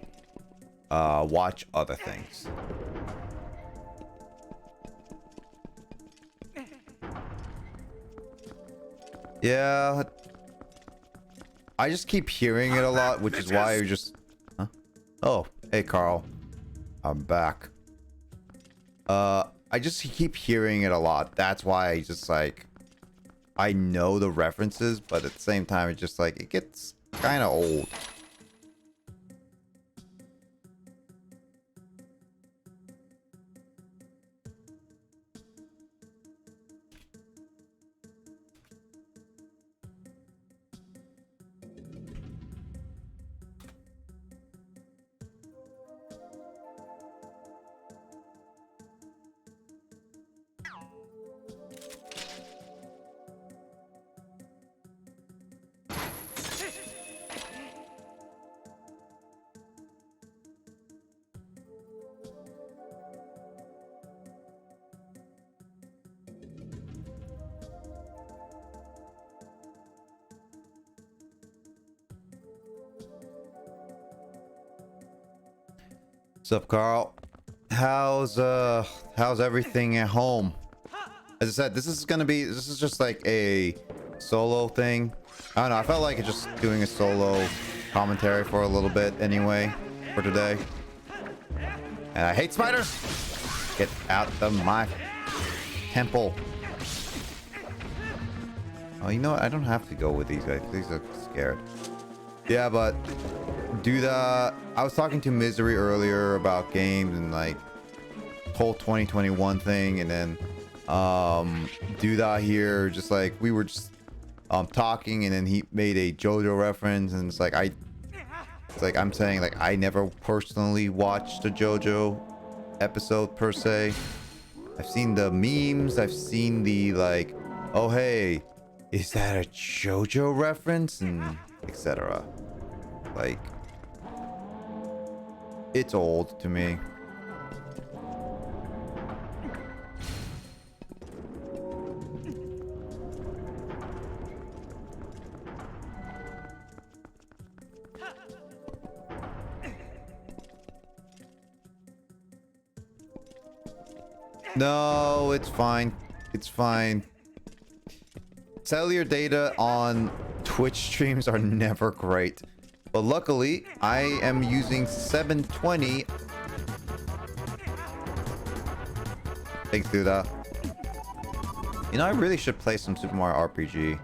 watch other things. Yeah, I just keep hearing it a lot, which is why I just... Huh? Oh, hey Carl. I'm back. I just keep hearing it a lot. That's why I just like... I know the references, but at the same time, it's just like, it gets kind of old. What's up, Carl? How's everything at home? As I said, this is just like a solo thing. I don't know, I felt like just doing a solo commentary for a little bit anyway for today. And I hate spiders! Get out of my temple. Oh, you know what? I don't have to go with these guys. These are scared. Yeah, but I was talking to Misery earlier about games and like whole 2021 thing, and then Duda here, just like we were just talking, and then he made a JoJo reference, and it's like I'm saying like I never personally watched a JoJo episode per se. I've seen the memes, I've seen the like, oh hey, is that a JoJo reference, and etc. Like, it's old to me. No, it's fine. It's fine. Cellular data on Twitch streams are never great. But luckily, I am using 720. Thanks, Duda. You know, I really should play some Super Mario RPG.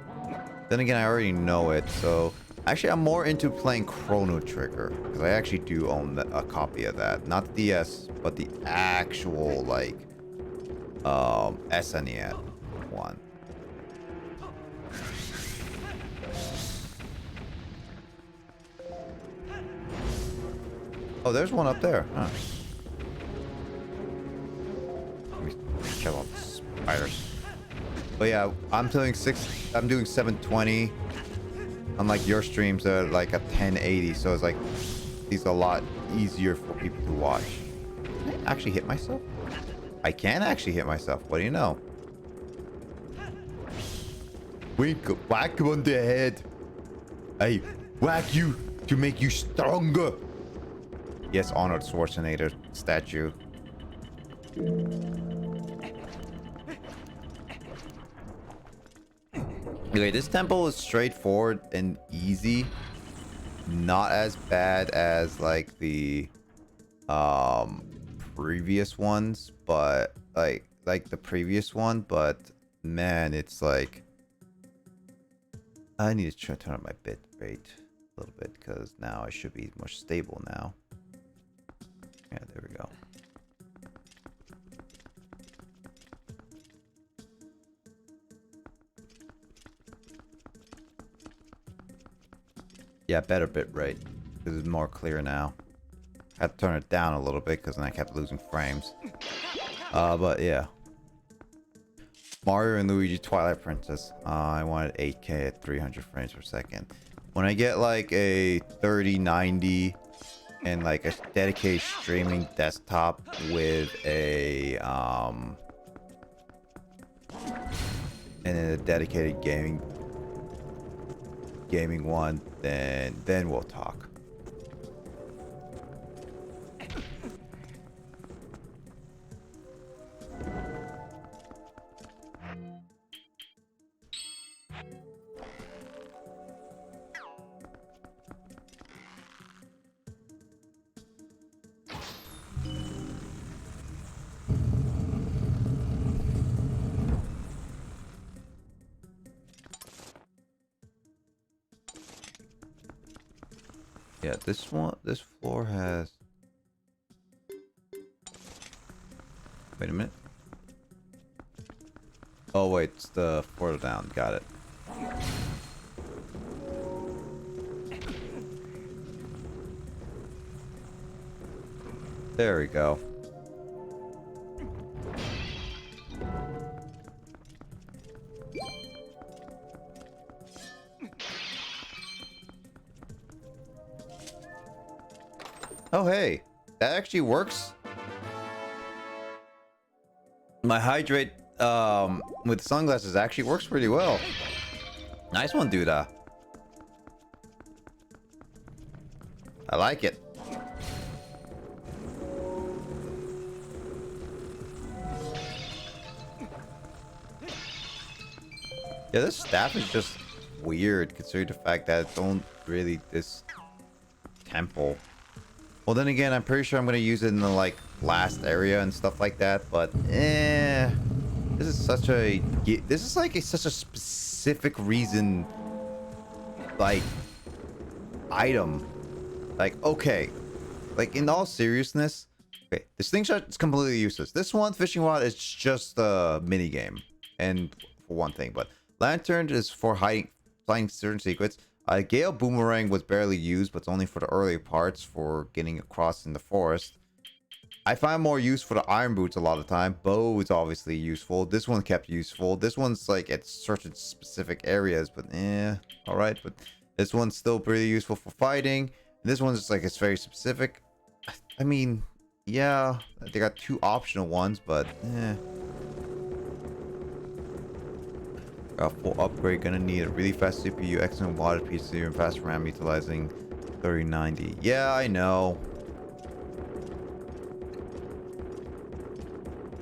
Then again, I already know it, so... Actually, I'm more into playing Chrono Trigger, because I actually do own a copy of that. Not the DS, but the actual, like... SNES one. Oh, there's one up there. Huh. Let me kill all the spiders. But yeah, I'm doing 720. Unlike your streams are like a 1080, so it's like these are a lot easier for people to watch. Can I actually hit myself? I can actually hit myself. What do you know? Whack him on the head. I whack you to make you stronger. Yes, Arnold Schwarzenegger statue. Okay, this temple is straightforward and easy. Not as bad as like the previous ones, but like the previous one, but man, it's like I need to try to turn up my bit rate a little bit, because now I should be more stable now. Yeah, there we go. Yeah, better bit rate. This is more clear now. I had to turn it down a little bit because then I kept losing frames. But yeah. Mario and Luigi Twilight Princess. I wanted 8K at 300 frames per second. When I get like a 3090 and like a dedicated streaming desktop with a and then a dedicated gaming one, then we'll talk. Yeah, this floor has... Wait a minute. Oh wait, it's the further down. Got it. There we go. Oh hey, that actually works. My hydrate with sunglasses actually works pretty well. Nice one, dude. I like it. Yeah, this staff is just weird considering the fact that it's on really this temple. Well, then again, I'm pretty sure I'm gonna use it in the like last area and stuff like that. But this is such a such a specific reason, like item. Like okay, like in all seriousness, okay, this slingshot is completely useless. This one fishing rod is just a mini game, and for one thing, but lantern is for finding certain secrets. Gale boomerang was barely used, but it's only for the early parts for getting across in the forest. I find more use for the iron boots a lot of the time. Bow is obviously useful. This one kept useful. This one's like at certain specific areas, but all right. But this one's still pretty useful for fighting. And this one's just like it's very specific. I mean, yeah, they got two optional ones, but Got full upgrade, gonna need a really fast CPU, excellent water PC, and fast RAM utilizing 3090. Yeah, I know.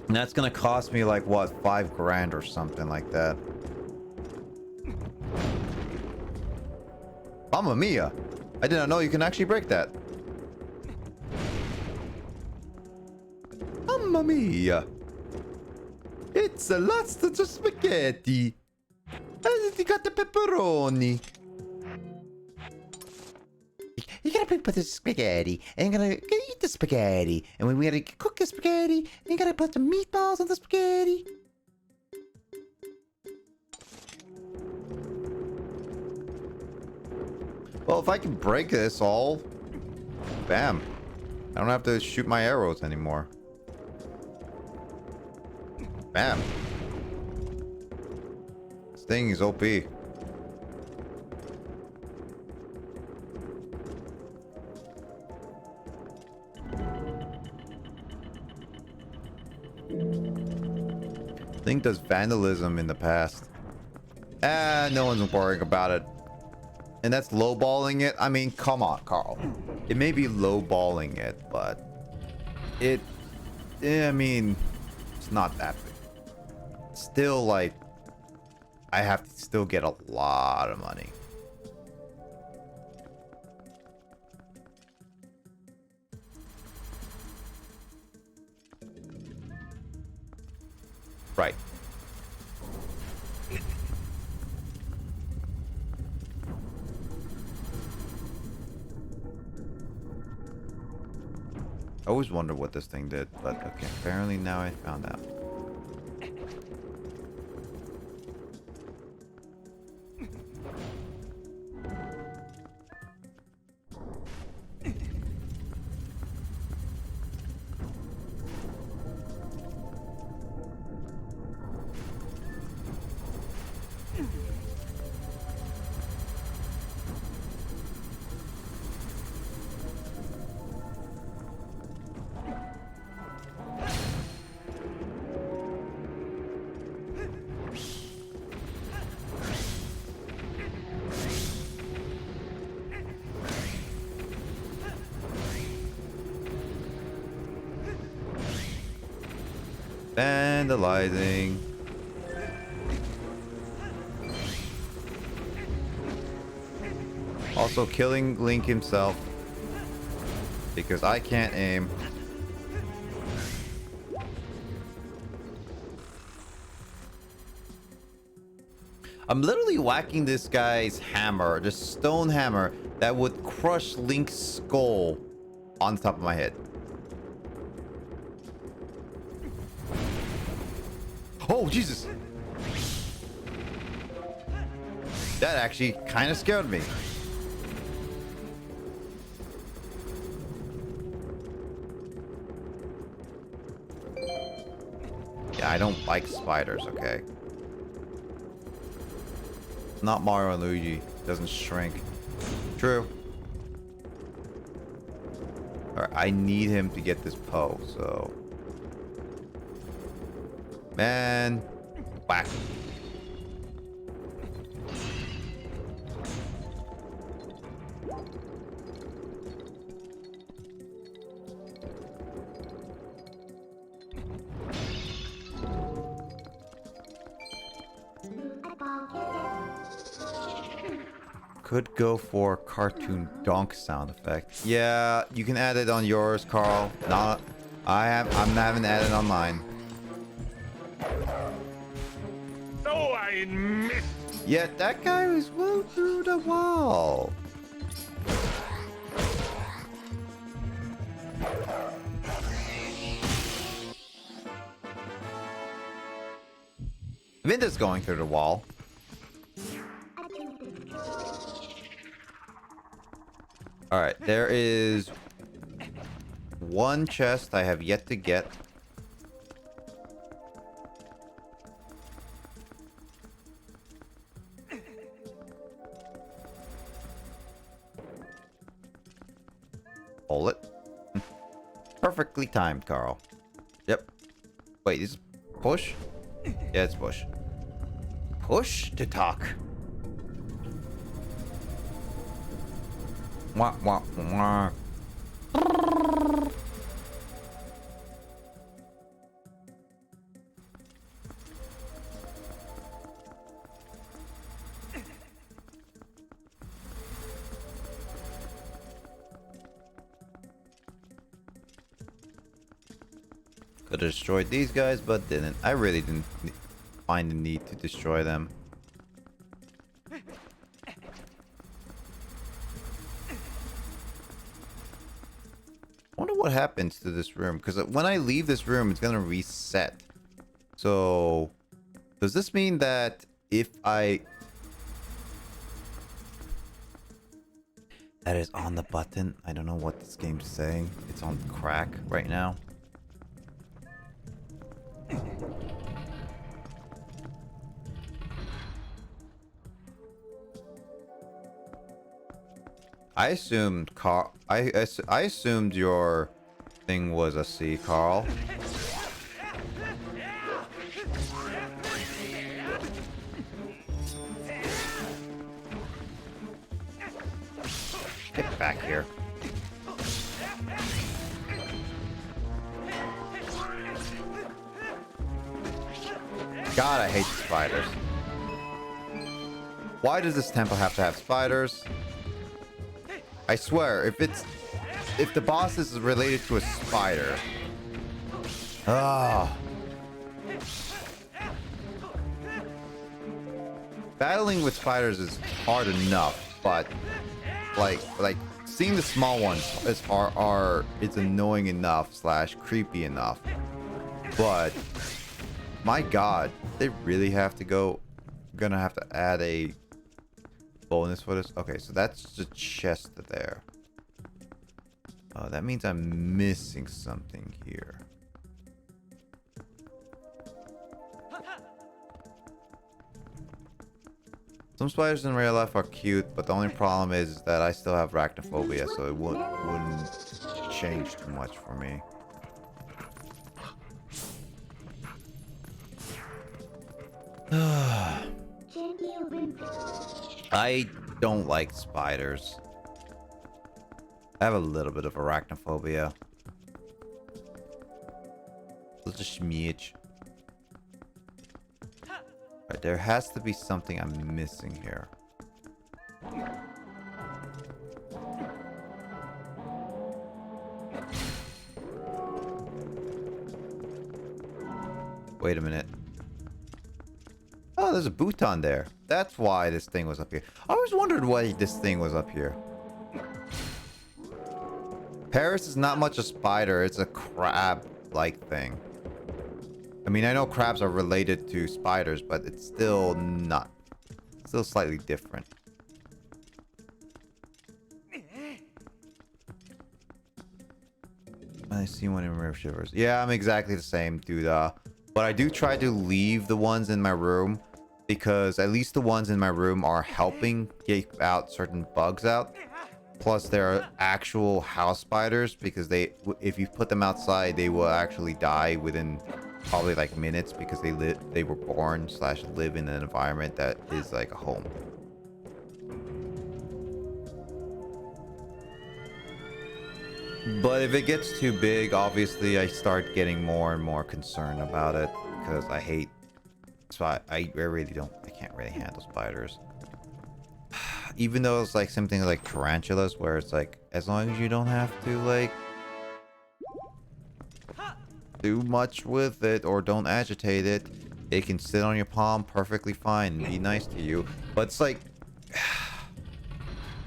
And that's gonna cost me like what, 5 grand or something like that. Mamma mia! I didn't know you can actually break that. Mamma mia! It's a lot of spaghetti. And you got the pepperoni. You gotta put the spaghetti, and you're gonna eat the spaghetti, and when we gotta cook the spaghetti, and you gotta put the meatballs on the spaghetti. Well, if I can break this all, bam, I don't have to shoot my arrows anymore. Bam. This thing is OP. Thing does vandalism in the past. No one's worrying about it. And that's lowballing it. I mean, come on, Carl. It may be lowballing it, but I mean, it's not that big. Still, like, I have to still get a lot of money. Right. I always wonder what this thing did, but okay, apparently now I found out. Vandalizing. Also killing Link himself because I can't aim. I'm literally whacking this guy's hammer, this stone hammer that would crush Link's skull on top of my head. Oh, Jesus. That actually kind of scared me. Yeah, I don't like spiders, okay? Not Mario and Luigi. It doesn't shrink. True. Alright, I need him to get this Poe, so... Man. Whack. Could go for cartoon donk sound effect. Yeah, you can add it on yours, Carl. Not, I'm haven't added on mine. Oh, I missed. Yeah, that guy was well through the wall. Vinda's going through the wall. Alright, there is one chest I have yet to get. Hold it. Perfectly timed, Carl. Yep. Wait, this is push? Yeah, it's push. Push to talk. Wah, wah, wah. Could have destroyed these guys, but didn't. I really didn't find the need to destroy them. I wonder what happens to this room, because when I leave this room, it's gonna reset. So, does this mean that if I... That is on the button. I don't know what this game's saying. It's on crack right now. I assumed Carl. I assumed your thing was a C, Carl. Get back here. God, I hate the spiders. Why does this temple have to have spiders? I swear, if the boss is related to a spider. Ah. Battling with spiders is hard enough, but like seeing the small ones it's annoying enough / creepy enough. But my God, they really have to go. I'm gonna have to add a bonus for this. Okay, so that's the chest there. That means I'm missing something here. Some spiders in real life are cute, but the only problem is that I still have arachnophobia, so it wouldn't change too much for me. I don't like spiders. I have a little bit of arachnophobia. Just a smidge. Right, there has to be something I'm missing here. Wait a minute. Oh, there's a bouton there. That's why this thing was up here. I always wondered why this thing was up here. Paris is not much a spider. It's a crab-like thing. I mean, I know crabs are related to spiders, but it's still not. Still slightly different. I see one in River Shivers. Yeah, I'm exactly the same, dude. But I do try to leave the ones in my room, because at least the ones in my room are helping get out certain bugs out. Plus, there are actual house spiders, because if you put them outside, they will actually die within probably like minutes, because they were born / live in an environment that is like a home. But if it gets too big, obviously I start getting more and more concerned about it, because I hate. So I really don't. I can't really handle spiders. even though it's like something like tarantulas, where it's like, as long as you don't have to like do much with it or don't agitate it, it can sit on your palm perfectly fine and be nice to you. But it's like,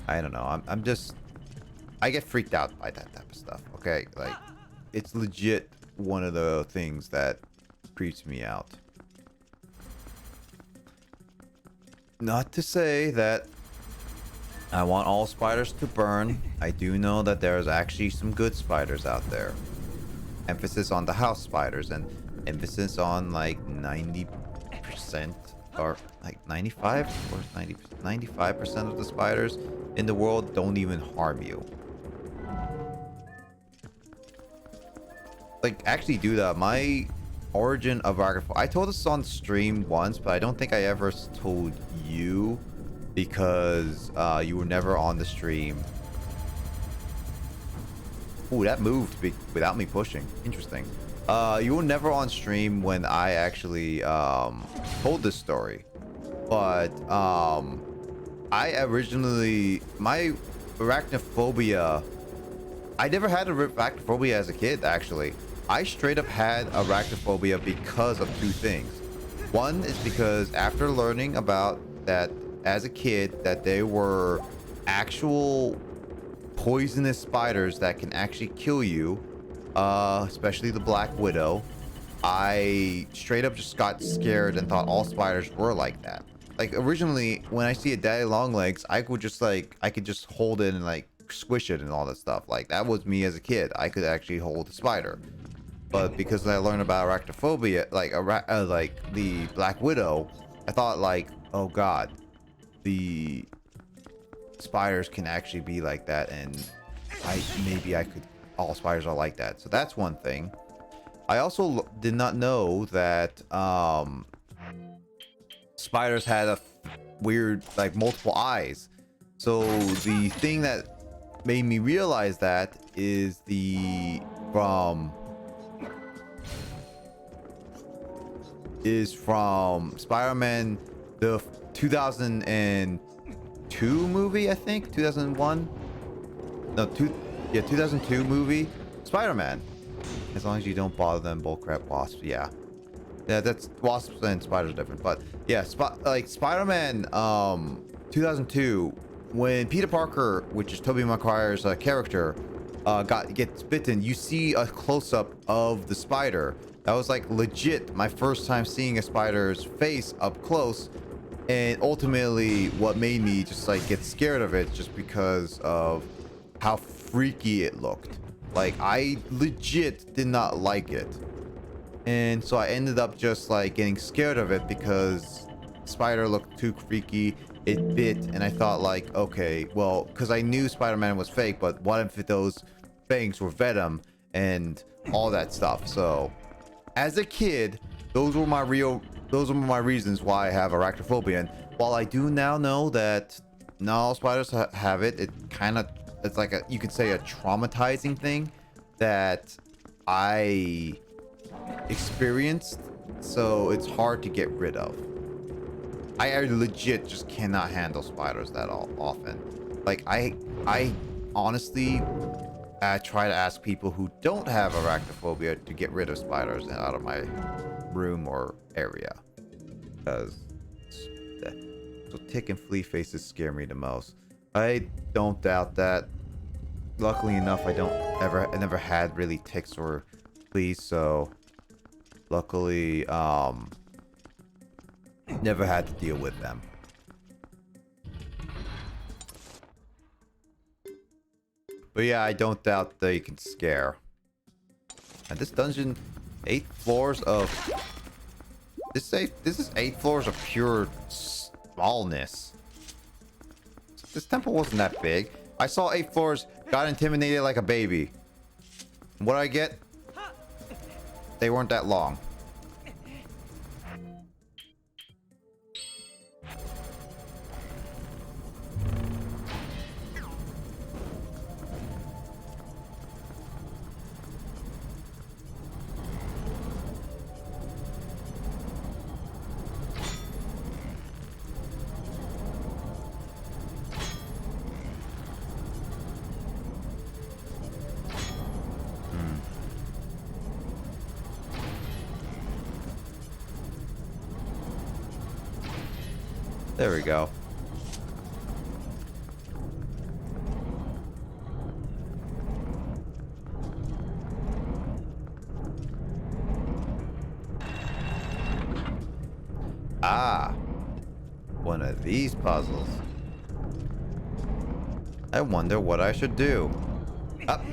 I don't know. I'm just, I get freaked out by that type of stuff. Okay, like it's legit one of the things that creeps me out. Not to say that I want all spiders to burn. I do know that there's actually some good spiders out there. Emphasis on the house spiders and emphasis on like 90% or like 95 or 95% of the spiders in the world don't even harm you. Like, actually do that. My origin of arachnophobia, I told this on stream once, but I don't think I ever told you because you were never on the stream. Ooh, that moved without me pushing. Interesting. You were never on stream when I actually told this story, but I originally, my arachnophobia, I never had arachnophobia as a kid. Actually, I straight up had arachnophobia because of two things. One is because after learning about that as a kid, that there were actual poisonous spiders that can actually kill you, especially the Black Widow, I straight up just got scared and thought all spiders were like that. Like, originally when I see a daddy long legs, I could just like, I could just hold it and like squish it and all that stuff. Like, that was me as a kid. I could actually hold a spider. But because I learned about arachnophobia, like the Black Widow, I thought like, oh god, the spiders can actually be like that, and maybe I could, all spiders are like that. So that's one thing. I also did not know that spiders had a weird, like, multiple eyes. So the thing that made me realize that is from Spider-Man, the 2002 movie, I think 2001. No, 2002 movie, Spider-Man. As long as you don't bother them, bullcrap wasps. Yeah, that's wasps and spiders are different. But yeah, like Spider-Man 2002, when Peter Parker, which is Tobey Maguire's character, gets bitten, you see a close-up of the spider. That was like legit my first time seeing a spider's face up close, and ultimately what made me just like get scared of it, just because of how freaky it looked. Like, I legit did not like it, and so I ended up just like getting scared of it because spider looked too freaky. It bit, and I thought like, okay, well, because I knew Spider-Man was fake, but what if those fangs were venom and all that stuff? So as a kid, those were my reasons why I have arachnophobia. And while I do now know that not all spiders have it, it's like you could say a traumatizing thing that I experienced, so it's hard to get rid of. I legit just cannot handle spiders that often. Like, I honestly try to ask people who don't have arachnophobia to get rid of spiders out of my room or area, because so tick and flea faces scare me the most. I don't doubt that. Luckily enough, I never had really ticks or fleas, so luckily never had to deal with them. But yeah, I don't doubt they can scare. And this dungeon, 8 floors of this is 8 floors of pure smallness. This temple wasn't that big. I saw 8 floors, got intimidated like a baby. What did I get? They weren't that long. There we go. Ah, one of these puzzles. I wonder what I should do. Up.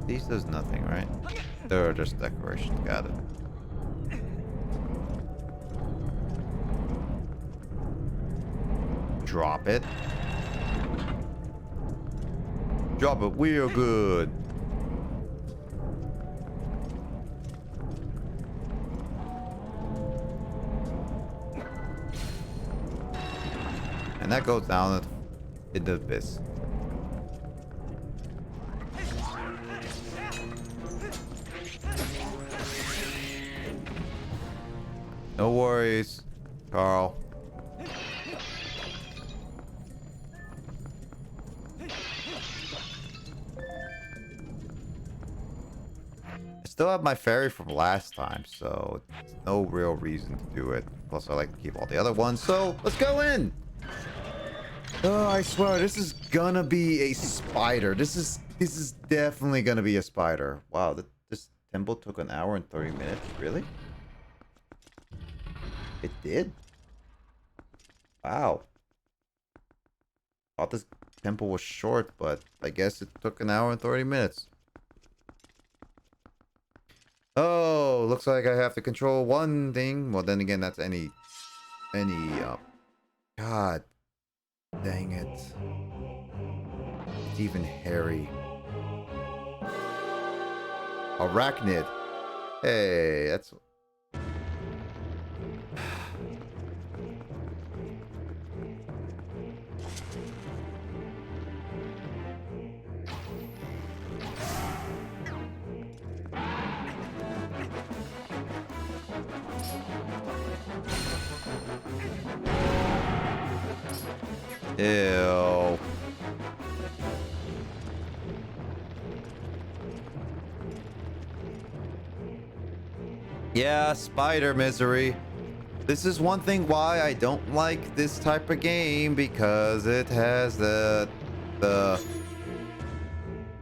These does nothing, right? They're just decoration. Got it. Drop it. Drop it real good. And that goes down into the abyss. No worries, Carl. I still have my fairy from last time, so there's no real reason to do it. Plus, I like to keep all the other ones, so let's go in! Oh, I swear, this is gonna be a spider. This is definitely gonna be a spider. Wow, this temple took 1 hour and 30 minutes? Really? It did? Wow. Thought this temple was short, but I guess it took 1 hour and 30 minutes. Oh, looks like I have to control one thing. Well, then again, that's any, God dang it. It's even hairy. Arachnid. Hey, that's... Ew. Yeah, spider misery. This is one thing why I don't like this type of game, because it has the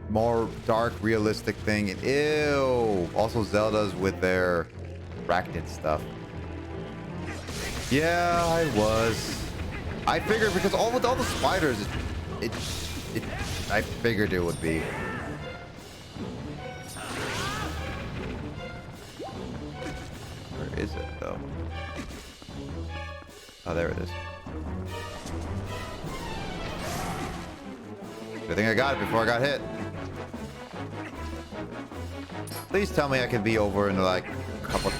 more dark, realistic thing. And ew. Also Zelda's with their arachnid stuff. Yeah, I figured, because with all the spiders, I figured it would be. Where is it though? Oh, there it is. Good thing I got it before I got hit. Please tell me I can be over in like a couple,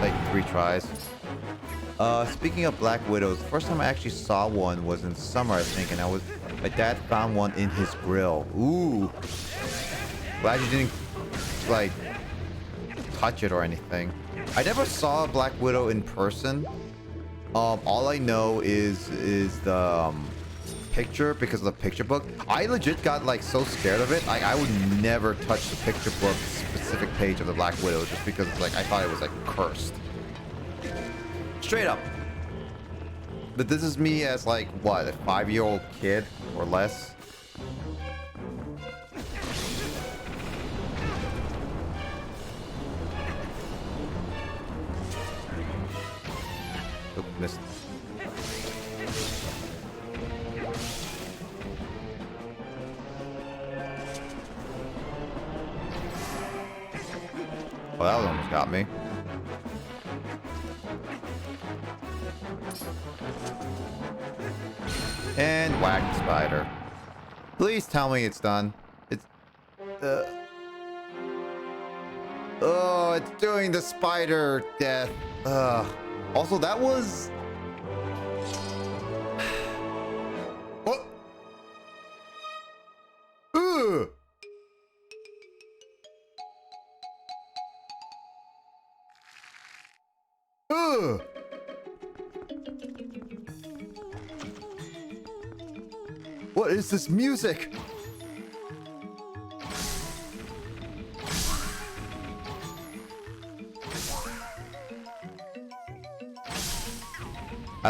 like 3 tries. Speaking of Black Widows, the first time I actually saw one was in summer, I think, and my dad found one in his grill. Ooh. Glad you didn't, like, touch it or anything. I never saw a Black Widow in person. All I know is the picture, because of the picture book. I legit got, like, so scared of it. I would never touch the picture book specific page of the Black Widow, just because it's like, I thought it was, like, cursed. Straight up. But this is me as like, what, a 5-year-old kid or less? Oop, missed. Well, that almost got me. And whack spider. Please tell me it's done. It's... Oh, it's doing the spider death. Also, that was... What? Ugh. Ugh. What is this music?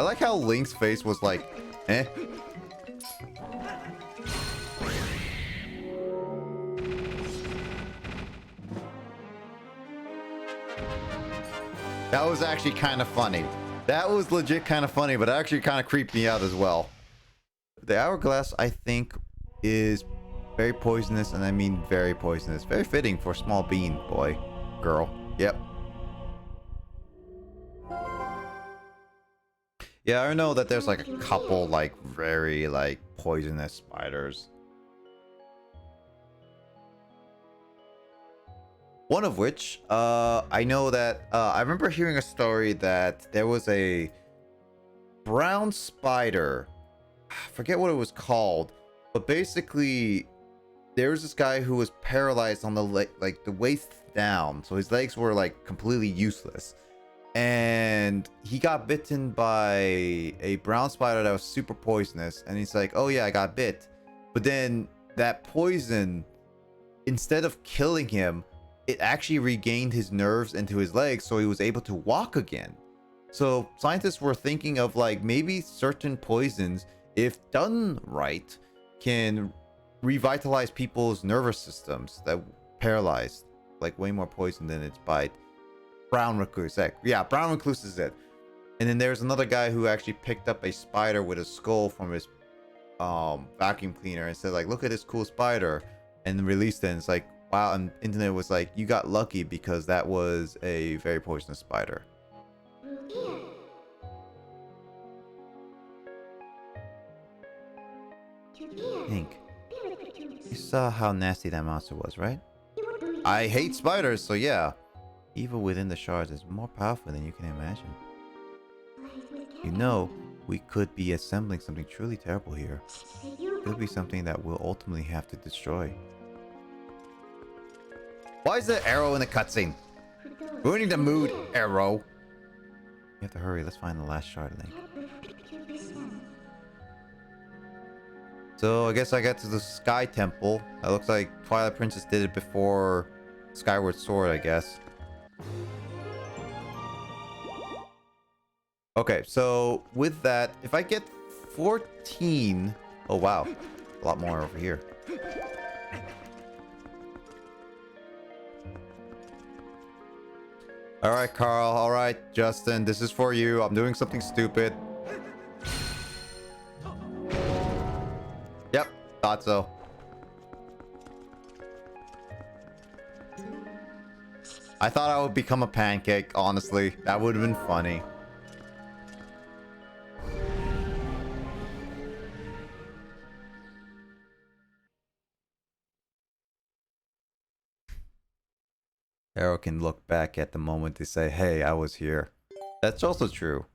I like how Link's face was like, eh. That was actually kind of funny. That was legit kind of funny, but it actually kind of creeped me out as well. The hourglass, I think, is very poisonous, and I mean very poisonous. Very fitting for a small bean, boy. Girl. Yep. Yeah, I know that there's like a couple like very like poisonous spiders. One of which, I know that, I remember hearing a story that there was a brown spider. I forget what it was called, but basically there was this guy who was paralyzed on the like the waist down, so his legs were like completely useless. And he got bitten by a brown spider that was super poisonous, and he's like, oh yeah, I got bit. But then that poison, instead of killing him, it actually regained his nerves into his legs, so he was able to walk again. So scientists were thinking of like maybe certain poisons, if done right, can revitalize people's nervous systems that paralyzed, like way more poison than its bite. Brown recluse. Yeah, brown recluse is it. And then there's another guy who actually picked up a spider with a skull from his vacuum cleaner and said like, look at this cool spider, and released it. And it's like, wow. And internet was like, you got lucky because that was a very poisonous spider. Pink, you saw how nasty that monster was, right? I hate spiders, so yeah. Evil within the shards is more powerful than you can imagine. You know, we could be assembling something truly terrible here. It could be something that we'll ultimately have to destroy. Why is the arrow in the cutscene? Ruining the mood, arrow. You have to hurry. Let's find the last shard, Link. So I guess I got to the Sky Temple. That looks like Twilight Princess did it before Skyward Sword, I guess. Okay, so with that, if I get 14... Oh, wow. A lot more over here. Alright, Carl. Alright, Justin. This is for you. I'm doing something stupid. Yep, thought so. I thought I would become a pancake, honestly. That would have been funny. Arrow can look back at the moment to say, hey, I was here. That's also true.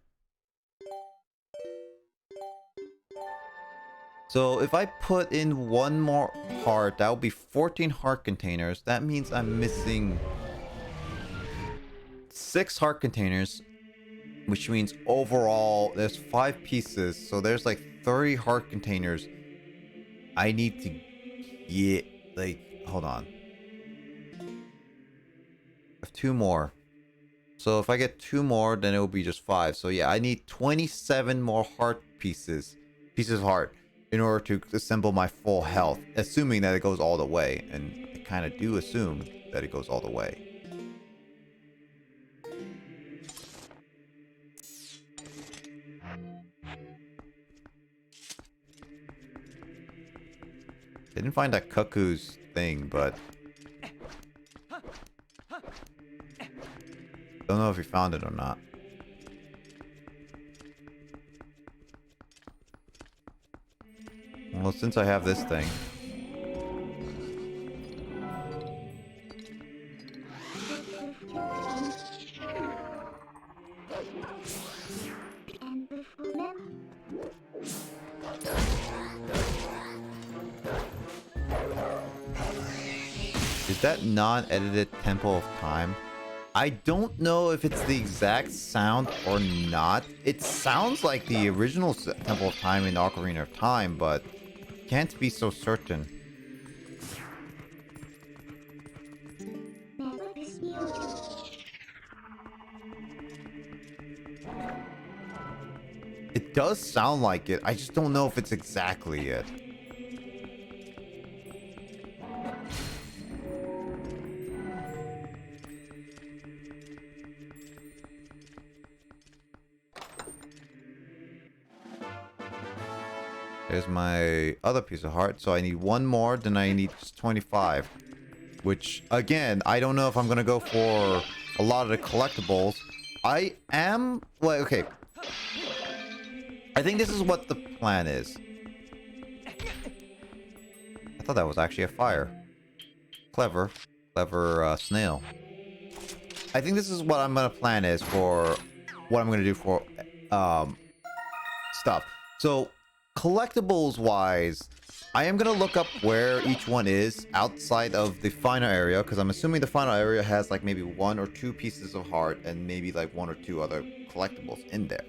So if I put in one more heart, that would be 14 heart containers. That means I'm missing 6 heart containers, which means overall there's 5 pieces. So there's like 30 heart containers. I need to get, like, hold on. I have 2 more. So if I get 2 more, then it will be just 5. So yeah, I need 27 more heart pieces of heart, in order to assemble my full health, assuming that it goes all the way. And I kind of do assume that it goes all the way. Didn't find that Cuckoo's thing, but don't know if he found it or not. Well, since I have this thing. Is that non-edited Temple of Time? I don't know if it's the exact sound or not. It sounds like the original Temple of Time in Ocarina of Time, but can't be so certain. does sound like it. I just don't know if it's exactly it. There's my other piece of heart. So I need one more, then I need 25. Which, again, I don't know if I'm going to go for a lot of the collectibles. I am... Well, okay. I think this is what the plan is. I thought that was actually a fire. Clever. Clever snail. I think this is what I'm going to plan is for what I'm going to do for stuff. So, collectibles wise, I am going to look up where each one is outside of the final area, because I'm assuming the final area has like maybe 1 or 2 pieces of heart and maybe like 1 or 2 other collectibles in there.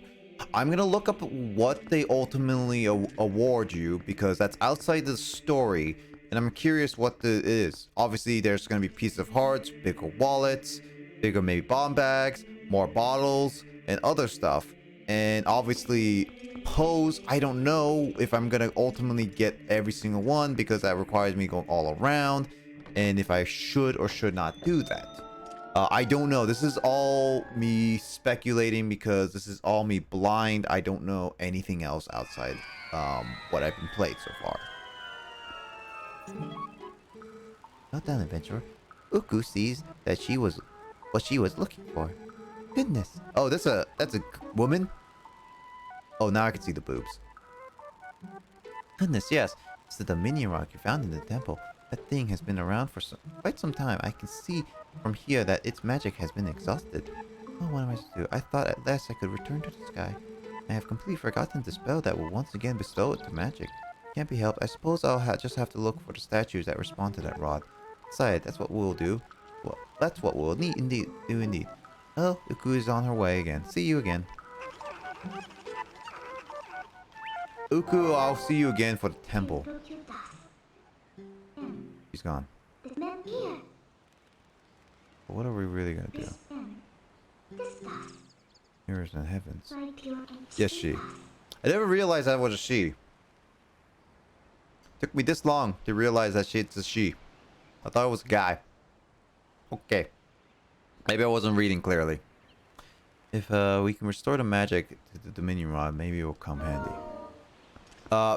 I'm going to look up what they ultimately award you, because that's outside the story, and I'm curious what it is. Obviously, there's going to be pieces of hearts, bigger wallets, bigger maybe bomb bags, more bottles, and other stuff. And obviously, pose, I don't know if I'm gonna ultimately get every single one, because that requires me going all around, and if I should or should not do that. I don't know. This is all me speculating, because this is all me blind. I don't know anything else outside what I've been played so far. Well done, adventurer. Uku sees that she was what she was looking for. Goodness. Oh, that's a woman? Oh, now I can see the boobs. Goodness, yes. It's the Dominion rock you found in the temple. That thing has been around for quite some time. I can see from here that its magic has been exhausted. Oh, what am I supposed to do? I thought at last I could return to the sky. I have completely forgotten the spell that will once again bestow it to magic. Can't be helped. I suppose I'll just have to look for the statues that respond to that rod. Besides, that's what we'll do. Well, that's what we'll do indeed. Oh, Uku is on her way again. See you again. Uku, I'll see you again for the temple. She's gone. But what are we really gonna do? Mirrors in the heavens. Yes, she. I never realized that was a she. Took me this long to realize that it's a she. I thought it was a guy. Okay. Maybe I wasn't reading clearly. If we can restore the magic to the Dominion Rod, maybe it will come handy.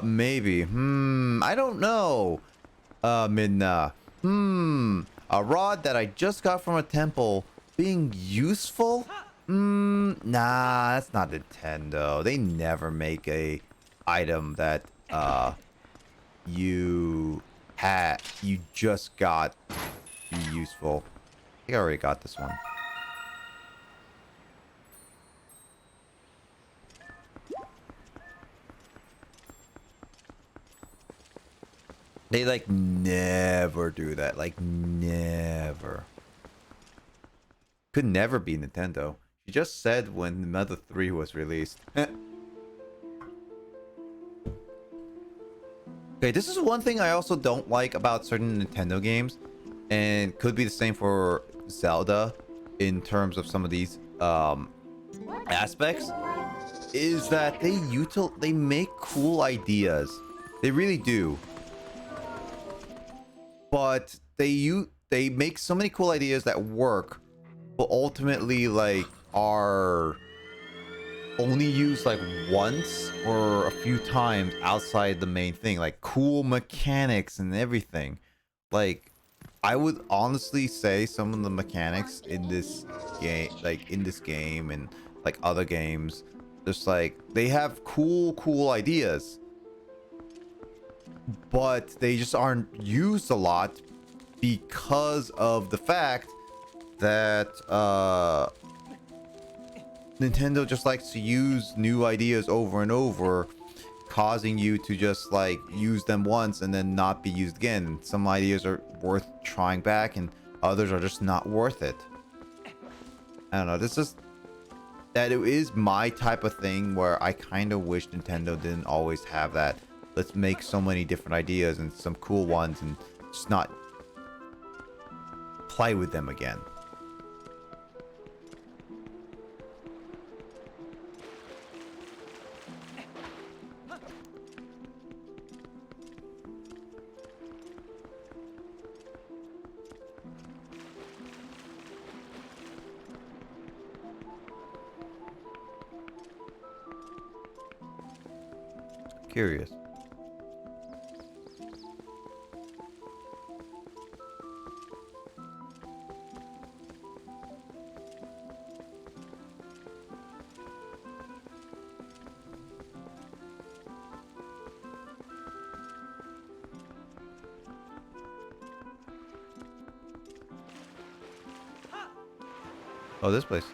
Maybe. I don't know. Midna. A rod that I just got from a temple being useful? Nah, that's not Nintendo. They never make a item that, you just got be useful. I think I already got this one. They like never do that. Like never. Could never be Nintendo. She just said when Mother 3 was released. Okay, this is one thing I also don't like about certain Nintendo games, and could be the same for Zelda in terms of some of these aspects, is that they make cool ideas. They really do. But they make so many cool ideas that work, but ultimately like are only used like once or a few times outside the main thing, like cool mechanics and everything. Like I would honestly say some of the mechanics in this game and like other games, just like they have cool ideas, but they just aren't used a lot because of the fact that Nintendo just likes to use new ideas over and over, causing you to just like use them once and then not be used again. Some ideas are worth trying back and others are just not worth it. I don't know, this is that it is my type of thing where I kind of wish Nintendo didn't always have that. Let's make so many different ideas and some cool ones and just not play with them again. Curious. Oh, this place.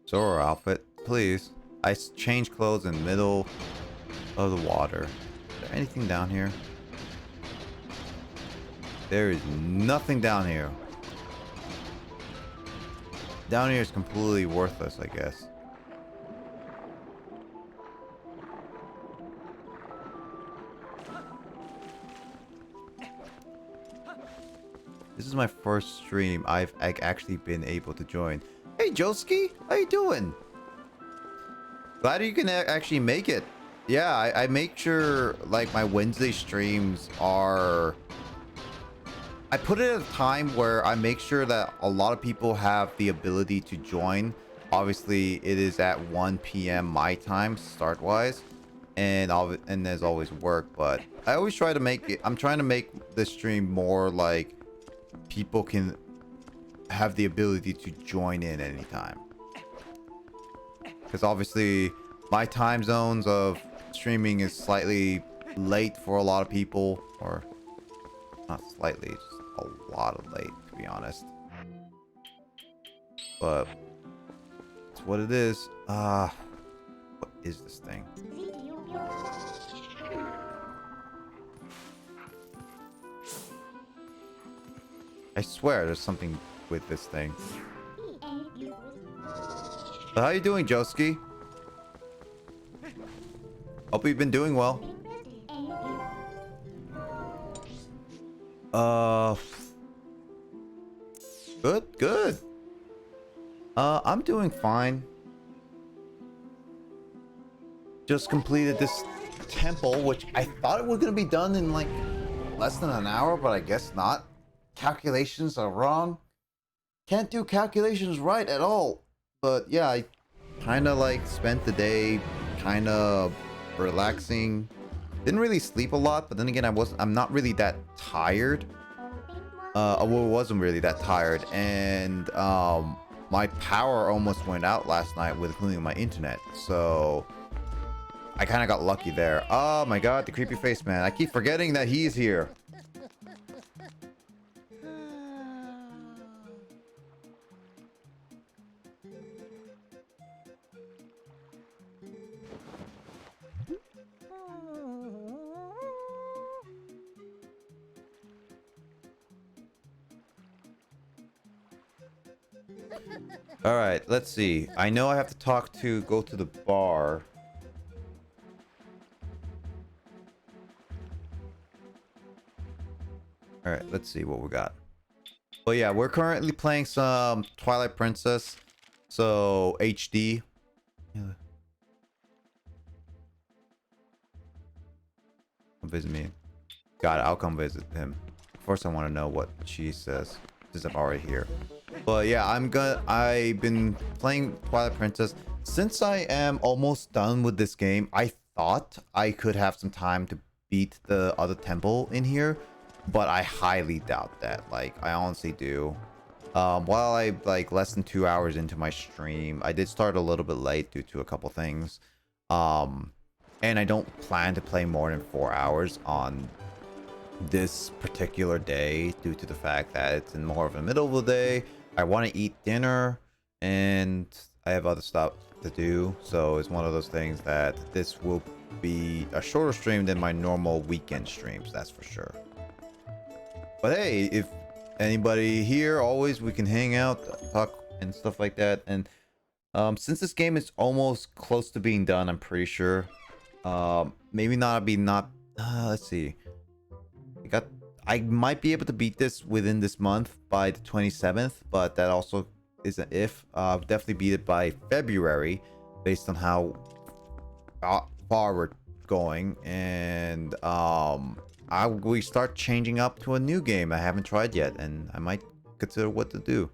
Zoro outfit, please. I change clothes in the middle of the water. Is there anything down here? There is nothing down here. Down here is completely worthless, I guess. This is my first stream I've actually been able to join. Hey Joski, how you doing? Glad you can actually make it. Yeah, I make sure like my Wednesday streams are... I put it at a time where I make sure that a lot of people have the ability to join. Obviously, it is at 1 p.m. my time, start-wise. And there's always work, but I always try to make it... I'm trying to make the stream more like... people can have the ability to join in anytime. Because obviously, my time zones of streaming is slightly late for a lot of people. Or, not slightly, just a lot of late, to be honest. But, it's what it is. What is this thing? I swear there's something with this thing. So how you doing, Joski? Hope you've been doing well. Good. I'm doing fine. Just completed this temple, which I thought it was gonna be done in like less than an hour, but I guess not. Calculations are wrong. Can't do calculations right at all. But yeah, I kind of like spent the day kind of relaxing. Didn't really sleep a lot, but then again, I'm not really that tired. Wasn't really that tired, and my power almost went out last night with including my internet, so I kind of got lucky there. Oh my god, the creepy face man. I keep forgetting that he's here. All right, let's see. I know I have to go to the bar. All right, let's see what we got. Well, yeah, we're currently playing some Twilight Princess, so HD. Yeah. Come visit me. Got it. I'll come visit him. First, I want to know what she says since I'm already here. But yeah, I've been playing Twilight Princess since I am almost done with this game. I thought I could have some time to beat the other temple in here, but I highly doubt that. Like, I honestly do. While I like less than 2 hours into my stream, I did start a little bit late due to a couple things. And I don't plan to play more than 4 hours on this particular day due to the fact that it's in more of the middle of the day. I want to eat dinner and I have other stuff to do, so it's one of those things that this will be a shorter stream than my normal weekend streams, that's for sure. But hey, if anybody here, always we can hang out, talk and stuff like that. And since this game is almost close to being done, I'm pretty sure maybe not let's see, I might be able to beat this within this month by the 27th, but that also is an if. Definitely beat it by February based on how far we're going. And we start changing up to a new game I haven't tried yet, and I might consider what to do.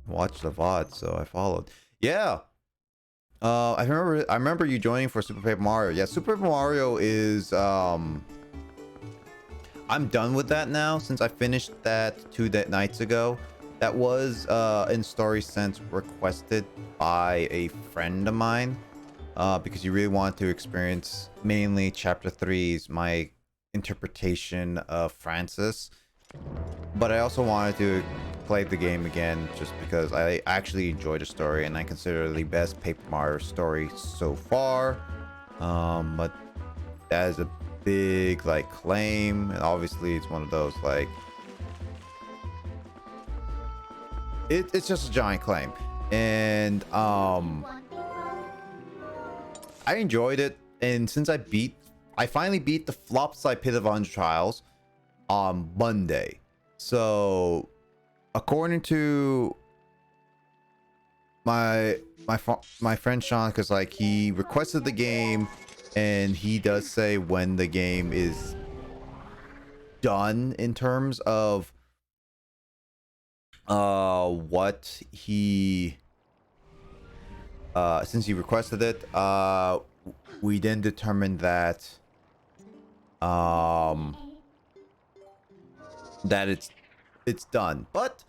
Watch the VOD, so I followed. Yeah. I remember you joining for Super Paper Mario. Yeah, Super Paper Mario is I'm done with that now since I finished that 2 nights ago. That was in Story Sense requested by a friend of mine because you really want to experience mainly Chapter 3's my interpretation of Francis. But I also wanted to play the game again just because I actually enjoyed the story and I consider it the best Paper Mario story so far. But that is a big like claim, and obviously it's one of those like it's just a giant claim, and I enjoyed it. And since I finally beat the Flopside Pit of 100 Trials on Monday. So according to my friend Sean, because like he requested the game and he does say when the game is done in terms of what he since he requested it, we then determined that that it's done. But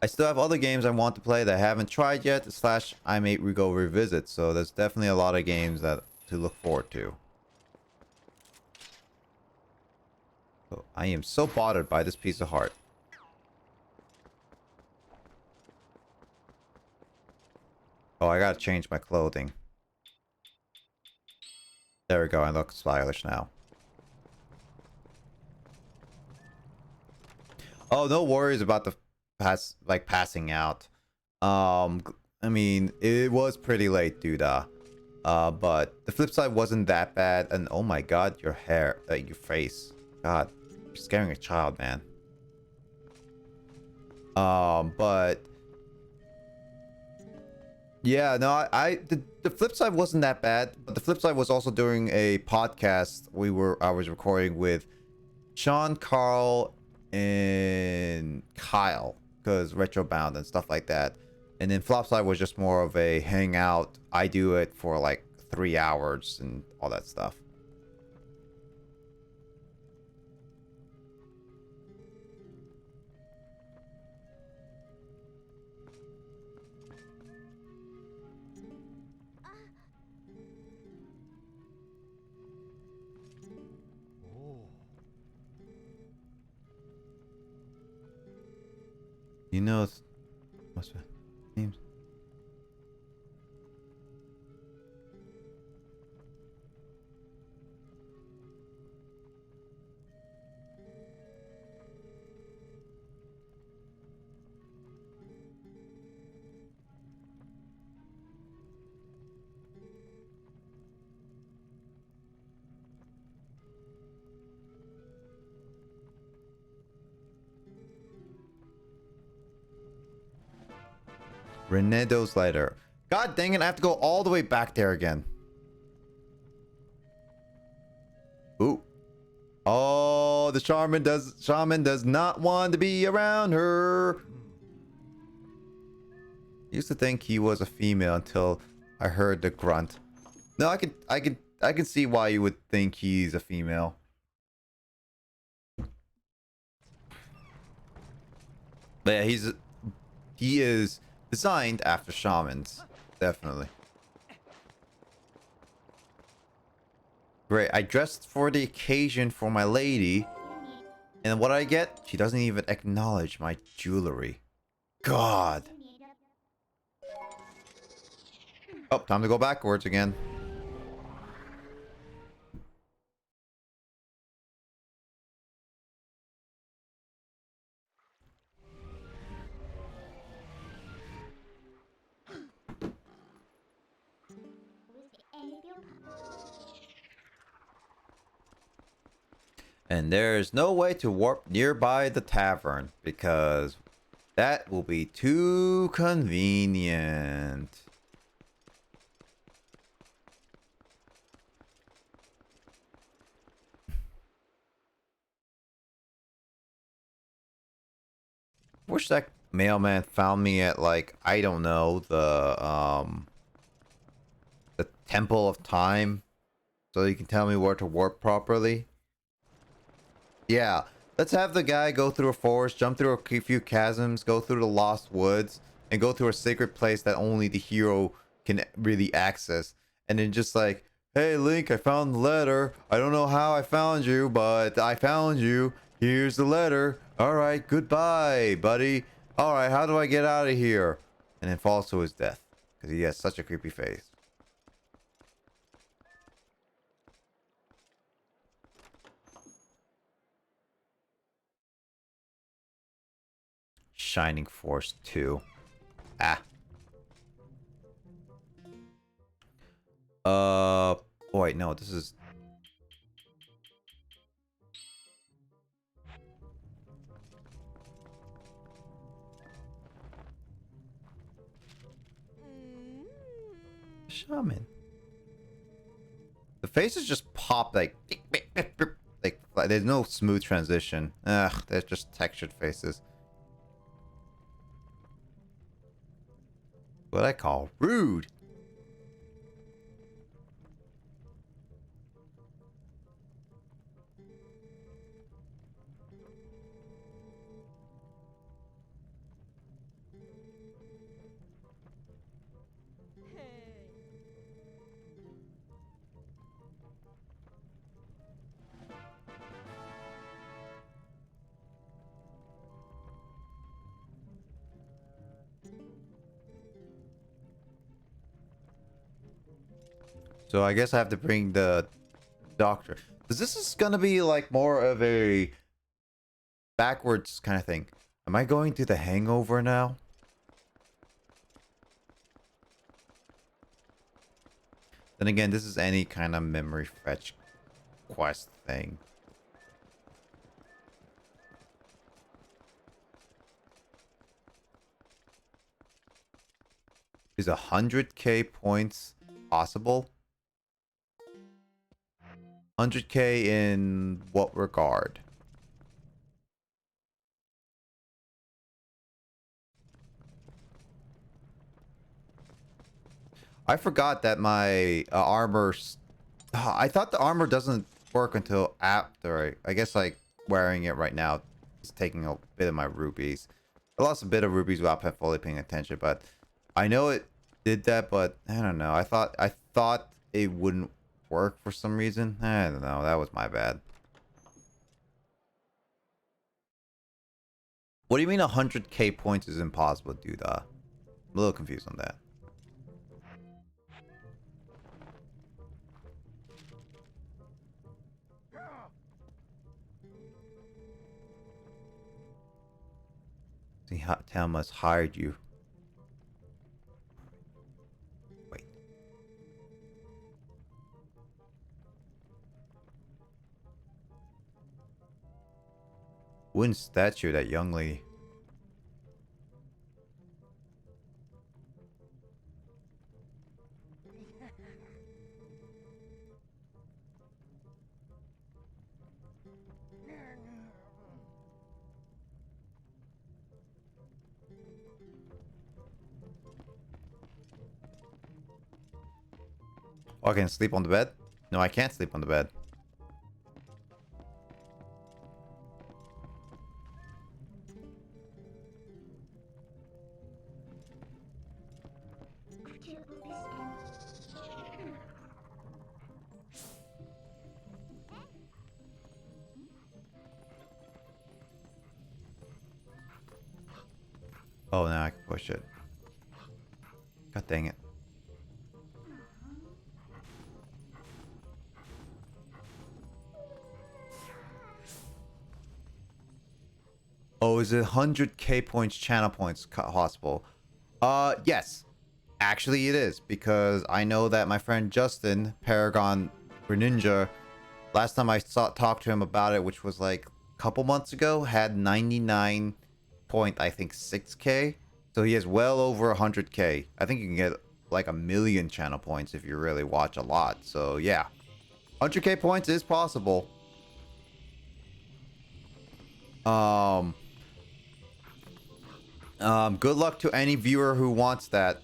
I still have other games I want to play that I haven't tried yet, slash I may go revisit. So there's definitely a lot of games that to look forward to. So I am so bothered by this piece of heart. Oh, I gotta change my clothing. There we go, I look stylish now. Oh, no worries about the passing out. I mean, it was pretty late, dude. But the flip side wasn't that bad. And oh my god, your hair, your face. God, you're scaring a child, man. But yeah, no, the flip side wasn't that bad. But the flip side was also during a podcast I was recording with Sean, Carl, and Kyle, because Retrobound and stuff like that. And then Flopside was just more of a hangout. I do it for like 3 hours and all that stuff. You know, what's the names? Renedo's later. God dang it, I have to go all the way back there again. Ooh. Oh, the shaman does not want to be around her. Used to think he was a female until I heard the grunt. No, I can see why you would think he's a female. But yeah, he is designed after shamans, definitely. Great, I dressed for the occasion for my lady, and what I get? She doesn't even acknowledge my jewelry. God. Oh, time to go backwards again. And there's no way to warp nearby the tavern because That will be too convenient. Wish that mailman found me at, like, I don't know, the Temple of Time, so he can tell me where to warp properly. Yeah, let's have the guy go through a forest, jump through a few chasms, go through the lost woods, and go through a sacred place that only the hero can really access. And then just like, hey Link, I found the letter. I don't know how I found you, but I found you. Here's the letter. Alright, goodbye, buddy. Alright, how do I get out of here? And then falls to his death. Because he has such a creepy face. Shining Force 2. Ah. Oh, wait, no, this is... Shaman. The faces just pop like there's no smooth transition. Ugh, they're just textured faces. What I call rude. So I guess I have to bring the doctor. Because this is gonna be like more of a backwards kind of thing. Am I going to the Hangover now? Then again, this is any kind of memory fetch quest thing. Is 100k points possible? 100k in what regard? I forgot that my armor... I thought the armor doesn't work until after. I guess like wearing it right now is taking a bit of my rubies. I lost a bit of rubies without fully paying attention, but I know it did that, but I don't know. I thought it wouldn't work for some reason. I don't know. That was my bad. What do you mean 100k points is impossible to do that? I'm a little confused on that. See, Thelma's hired you. Wait. Wooden statue, that young lady. Oh, I can sleep on the bed? No, I can't sleep on the bed. Oh, now I can push it. God dang it. Oh, is it 100k points, channel points possible? Yes. Actually, it is. Because I know that my friend Justin, Paragon Greninja, last time I talked to him about it, which was like a couple months ago, had 99 point, I think 6K. So he has well over 100K. I think you can get like 1,000,000 channel points if you really watch a lot. So yeah, 100K points is possible. Good luck to any viewer who wants to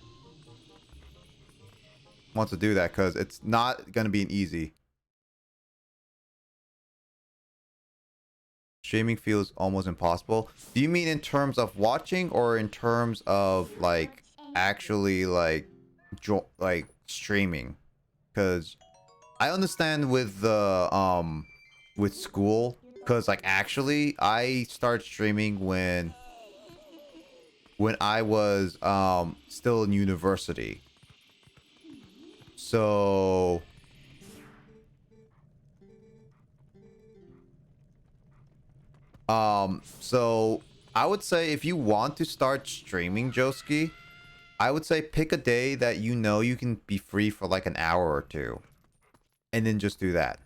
do that, because it's not gonna be an easy. Streaming feels almost impossible. Do you mean in terms of watching, or in terms of like actually like streaming? Because I understand with the with school, because like actually I started streaming when I was still in university. So so I would say if you want to start streaming, Joski, I would say pick a day that you know you can be free for like an hour or two, and then just do that.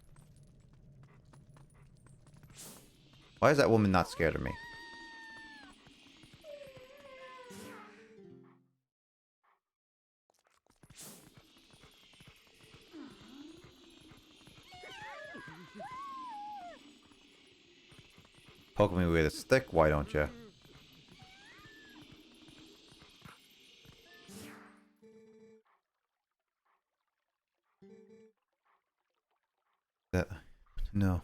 Why is that woman not scared of me? Poke me with a stick, why don't you? That no.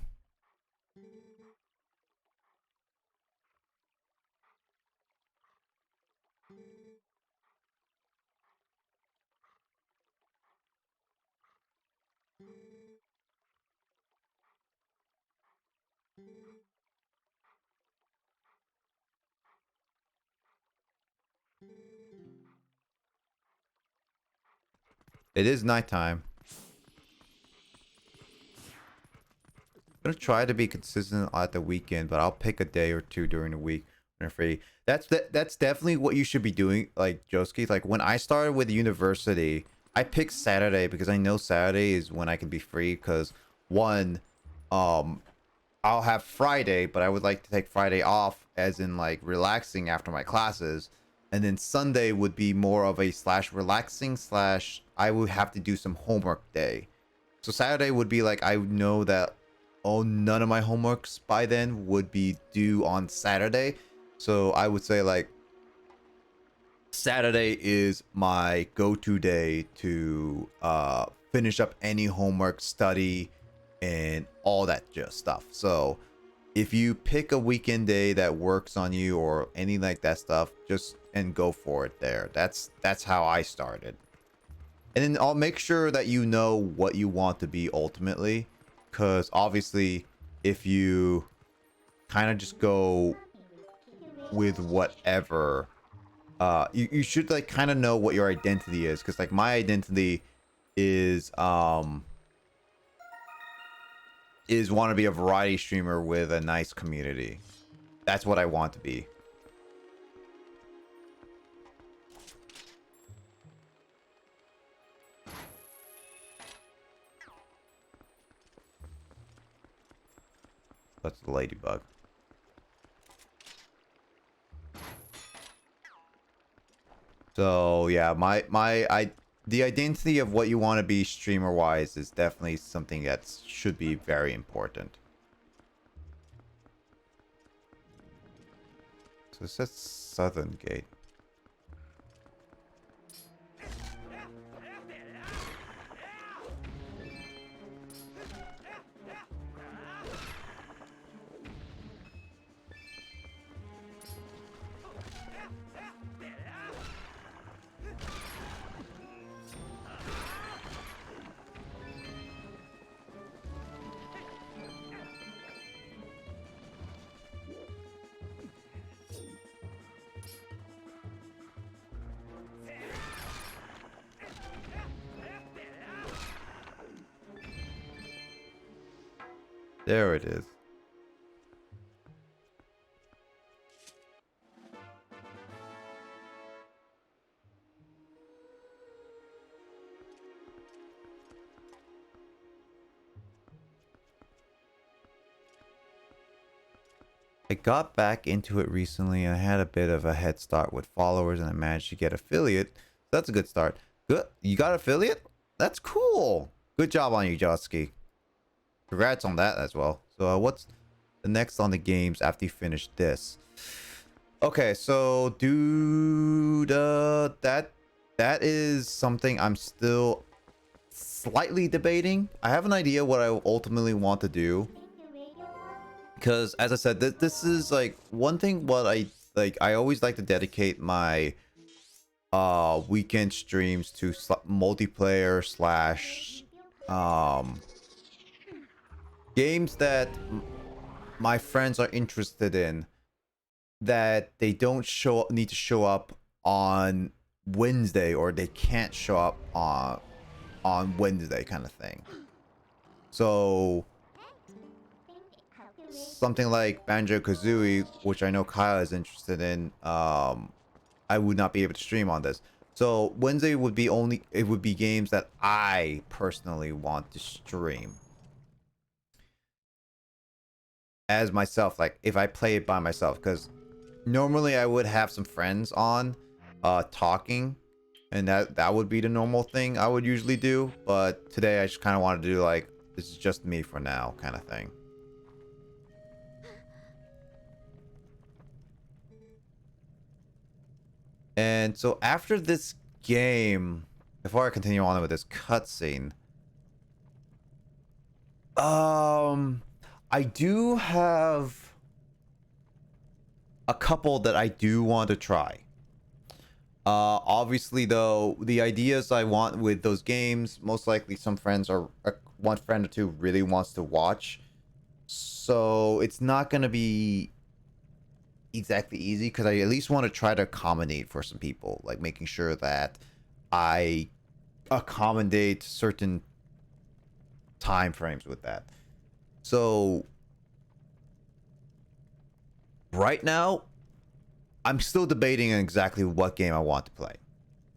It is nighttime. I'm gonna try to be consistent at the weekend, but I'll pick a day or two during the week when I'm free. That's definitely what you should be doing, like Joski. Like when I started with university, I picked Saturday because I know Saturday is when I can be free. Because one, I'll have Friday, but I would like to take Friday off, as in like relaxing after my classes, and then Sunday would be more of a slash relaxing slash I would have to do some homework day. So Saturday would be like I know that none of my homeworks by then would be due on Saturday. So I would say like Saturday is my go-to day to finish up any homework, study, and all that just stuff. So if you pick a weekend day that works on you or any like that stuff, just and go for it there. That's how I started. And then I'll make sure that you know what you want to be ultimately, because obviously if you kind of just go with whatever, you should like kind of know what your identity is, because like my identity is want to be a variety streamer with a nice community. That's what I want to be. That's the ladybug. So yeah, the identity of what you want to be streamer wise is definitely something that should be very important. So it says Southern Gate. There it is. I got back into it recently. I had a bit of a head start with followers and I managed to get affiliate. That's a good start. Good. You got affiliate? That's cool. Good job on you, Jotsky. Congrats on that as well. So what's the next on the games after you finish this? Okay, so dude, that is something I'm still slightly debating. I have an idea what I ultimately want to do. Because as I said, this is like one thing what I like. I always like to dedicate my weekend streams to multiplayer slash games that my friends are interested in, that they don't need to show up on Wednesday, or they can't show up on Wednesday kind of thing. So something like Banjo-Kazooie, which I know Kyle is interested in, I would not be able to stream on this. So Wednesday would be it would be games that I personally want to stream as myself, like if I play it by myself, because normally I would have some friends on talking, and that would be the normal thing I would usually do, but today I just kind of wanted to do like, this is just me for now kind of thing. And so after this game, before I continue on with this cutscene, I do have a couple that I do want to try. Obviously though, the ideas I want with those games, most likely some friends are one friend or two really wants to watch, so it's not gonna be exactly easy, because I at least want to try to accommodate for some people, like making sure that I accommodate certain time frames with that. So right now I'm still debating on exactly what game I want to play,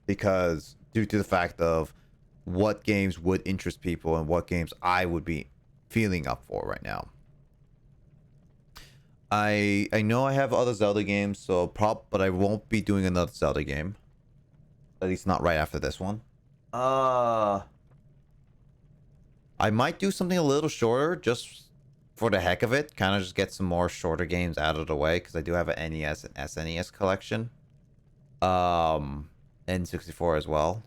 because due to the fact of what games would interest people and what games I would be feeling up for right now. I know I have other Zelda games, so but I won't be doing another Zelda game. At least not right after this one. I might do something a little shorter just for the heck of it. Kind of just get some more shorter games out of the way, because I do have an NES and SNES collection. N64 as well.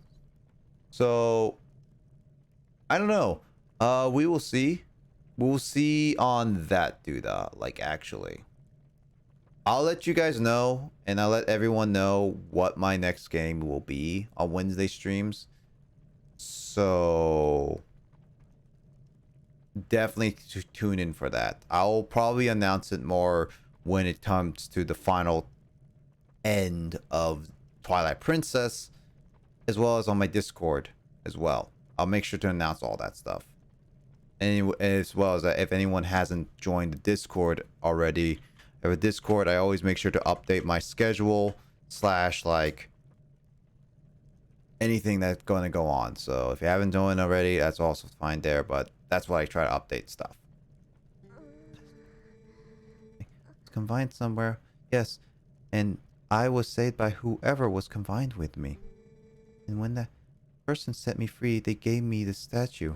So I don't know. We will see. We'll see on that, dude. Like, actually, I'll let you guys know, and I'll let everyone know what my next game will be on Wednesday streams. So definitely tune in for that. I'll probably announce it more when it comes to the final end of Twilight Princess, as well as on my Discord as well. I'll make sure to announce all that stuff. And as well as if anyone hasn't joined the Discord already, I have a Discord. I always make sure to update my schedule slash like anything that's going to go on. So if you haven't joined already, that's also fine there, but that's why I try to update stuff. It's confined somewhere. Yes. And I was saved by whoever was confined with me. And when that person set me free, they gave me the statue.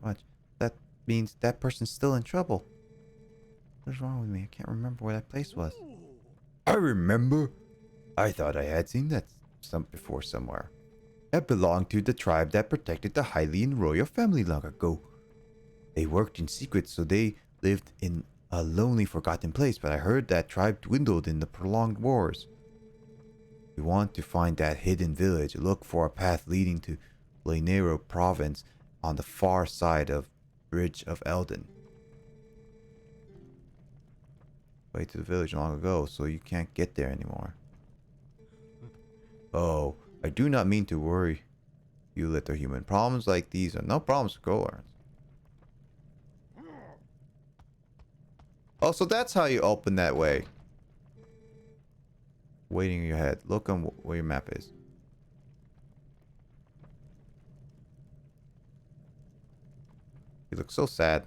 What? That means that person's still in trouble. What's wrong with me? I can't remember where that place was. I remember. I thought I had seen that before somewhere. That belonged to the tribe that protected the Hylian royal family long ago. They worked in secret, so they lived in a lonely, forgotten place, but I heard that tribe dwindled in the prolonged wars. We want to find that hidden village. Look for a path leading to Llanero province on the far side of Bridge of Eldon. Way to the village long ago, so you can't get there anymore. Oh, I do not mean to worry you, little human. Problems like these are no problems to goers. Oh, so that's how you open that way. Waiting in your head. Look on where your map is. You look so sad.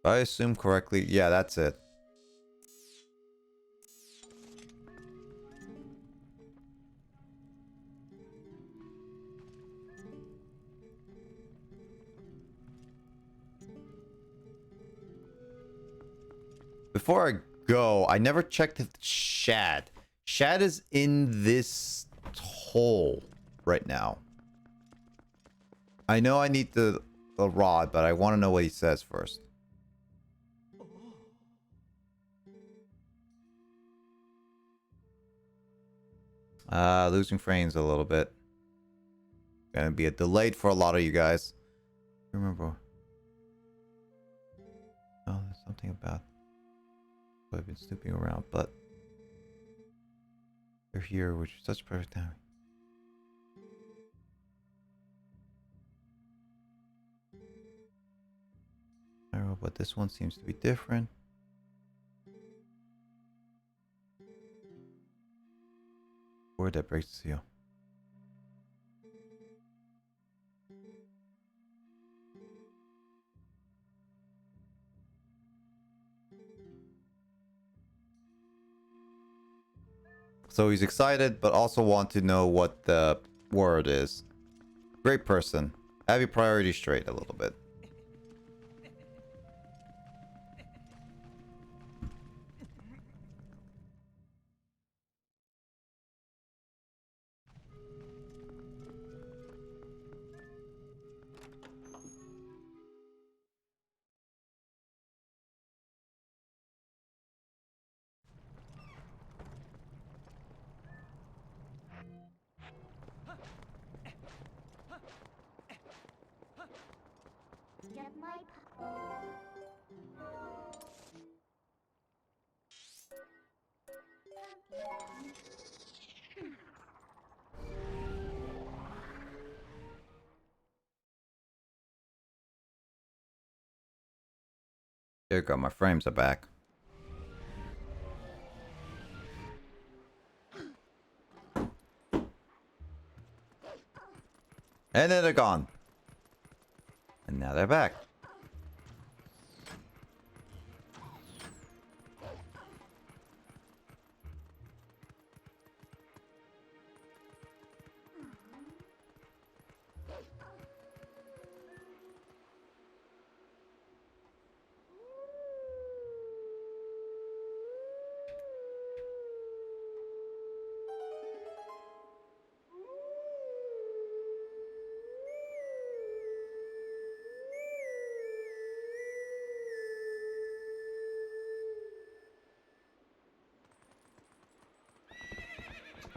I assume correctly. Yeah, that's it. Before I go, I never checked if Shad. Shad is in this hole right now. I know I need the rod, but I want to know what he says first. Losing frames a little bit. Gonna be a delayed for a lot of you guys. Remember. Oh, there's something about. I've been snooping around, but they're here, which is such perfect timing. I don't know, but this one seems to be different. Word that breaks the seal. So he's excited, but also want to know what the word is. Great person. Have your priorities straight a little bit. There you go, my frames are back. And then they're gone. And now they're back.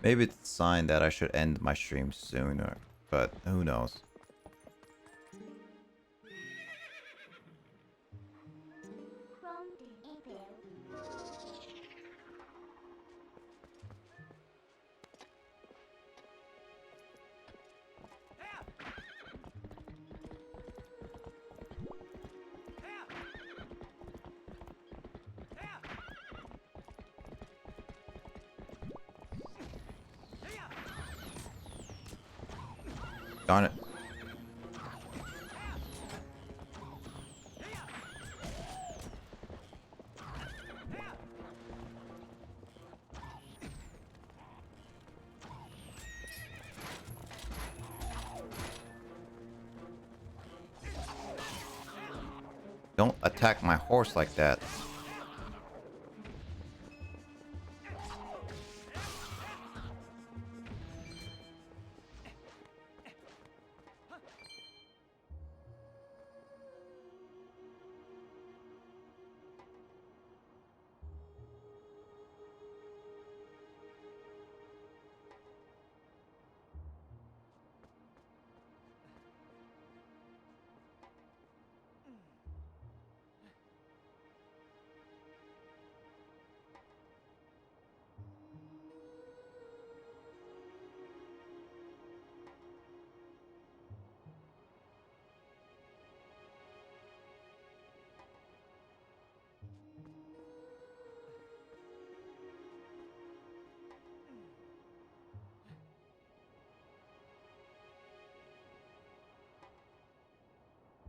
Maybe it's a sign that I should end my stream sooner, but who knows. Darn it. Don't attack my horse like that.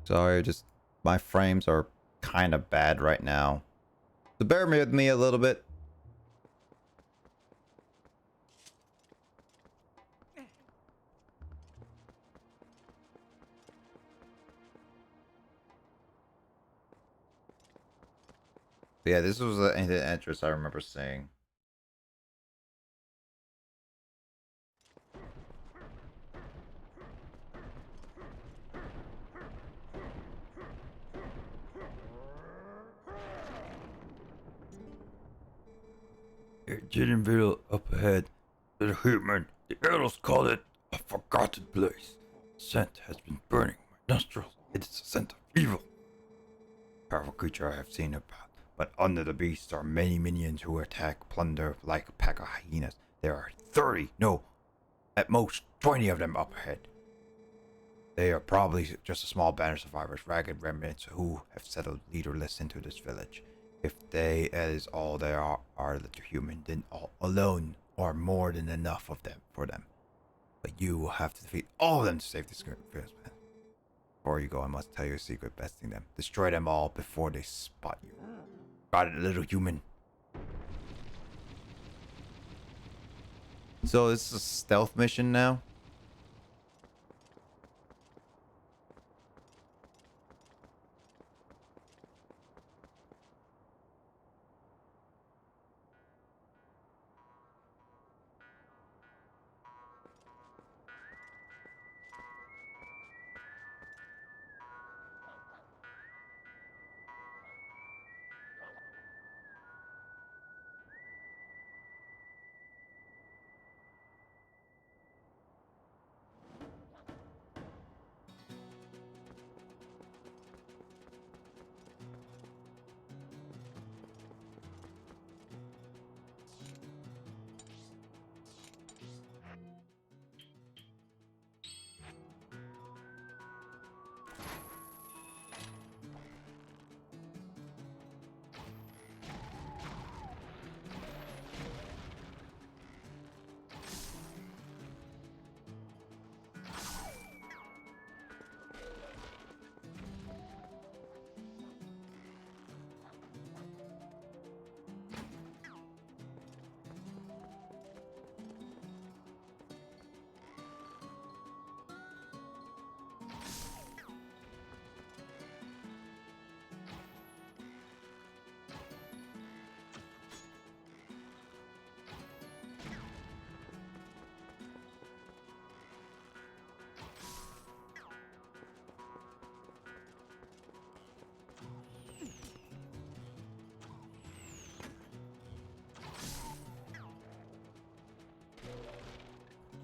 Sorry, just my frames are kind of bad right now. So bear with me a little bit. But yeah, this was the entrance I remember seeing. Jidenville up ahead. The human. The elves call it a forgotten place. Scent has been burning my nostrils. It is a scent of evil. Powerful creature I have seen about. But under the beast are many minions who attack, plunder like a pack of hyenas. There are 30, no, at most 20 of them up ahead. They are probably just a small band of survivors, ragged remnants who have settled leaderless into this village. If they is all there are that are human, then all alone are more than enough of them for them. But you will have to defeat all of them to save this village, man. Before you go, I must tell you a secret besting them. Destroy them all before they spot you. Got it, little human. So this is a stealth mission now.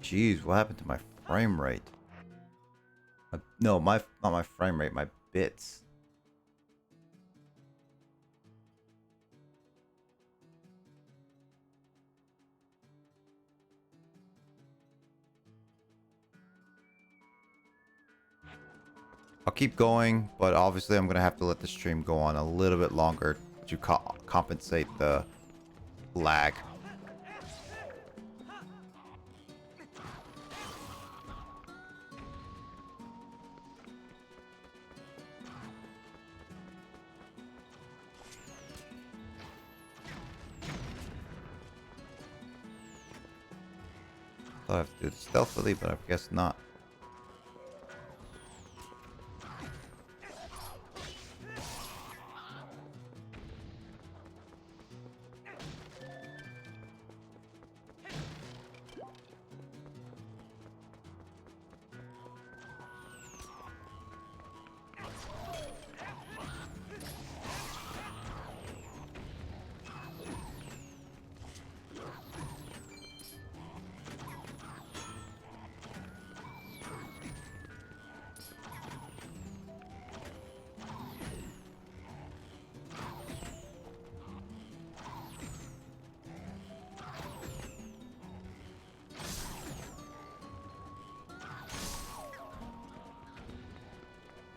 Jeez, what happened to my frame rate? No, not my frame rate, my bits. I'll keep going, but obviously I'm gonna have to let the stream go on a little bit longer to compensate the lag. Thought I have to do this stealthily, but I guess not.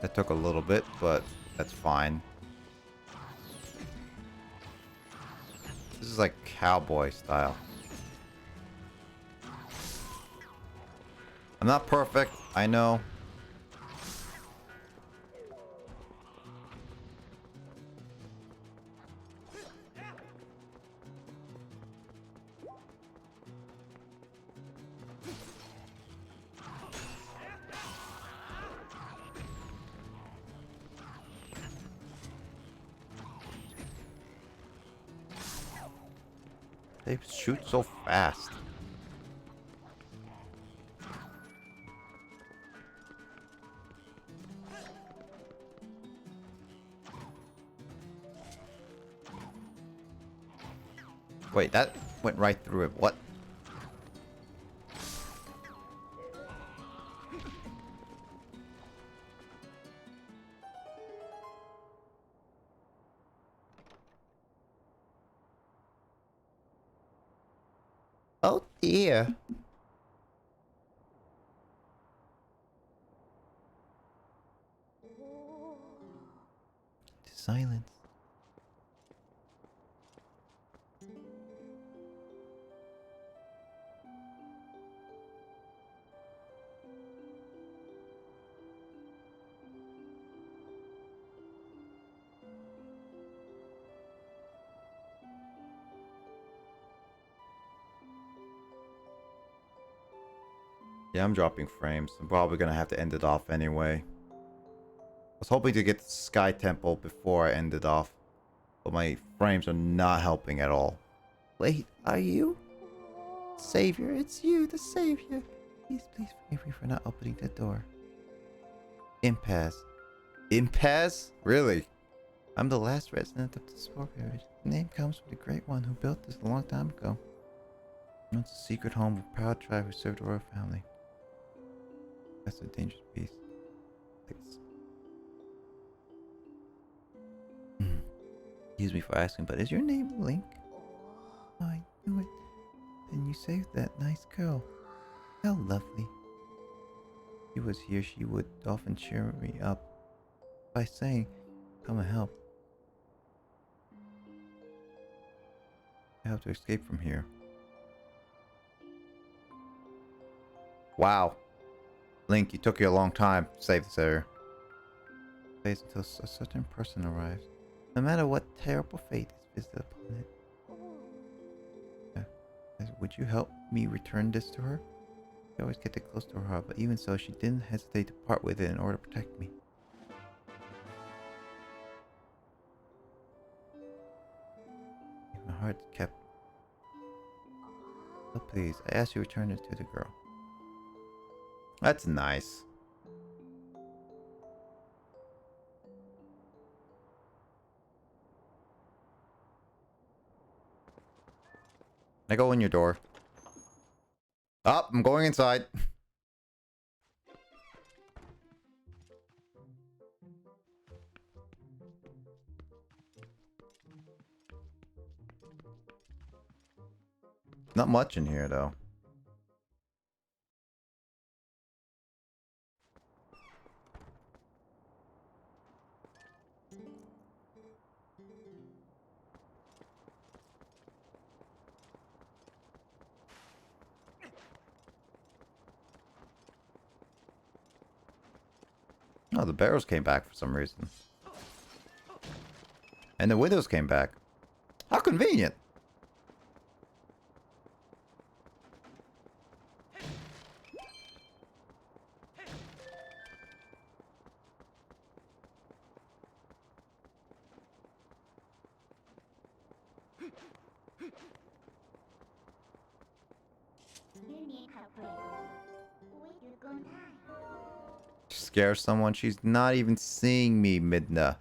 That took a little bit, but that's fine. This is like cowboy style. I'm not perfect, I know. They shoot so fast. Wait, that went right through it. What? Oh dear. Silence. Yeah, I'm dropping frames. I'm probably gonna have to end it off anyway. I was hoping to get the Sky Temple before I end it off, but my frames are not helping at all. Wait, are you? Savior, it's you, the Savior. Please forgive me for not opening the door. Impasse. Impasse? Really? I'm the last resident of the Spore Village. The name comes from the great one who built this a long time ago. Once a secret home of a proud tribe who served the royal family. That's a dangerous beast. Excuse me for asking, but is your name Link? Oh, I knew it. Then you saved that nice girl. How lovely. If she was here, she would often cheer me up by saying, "Come and help." I have to escape from here. Wow. Link, you took you a long time to save this area. Waits until a certain person arrives. No matter what terrible fate is visited upon it. Would you help me return this to her? I always kept it close to her heart, but even so, she didn't hesitate to part with it in order to protect me. My heart kept. So please, I ask you to return it to the girl. That's nice. I go in your door. Oh, I'm going inside. Not much in here, though. Oh, the barrels came back for some reason. And the windows came back. How convenient. Scare someone? She's not even seeing me, Midna.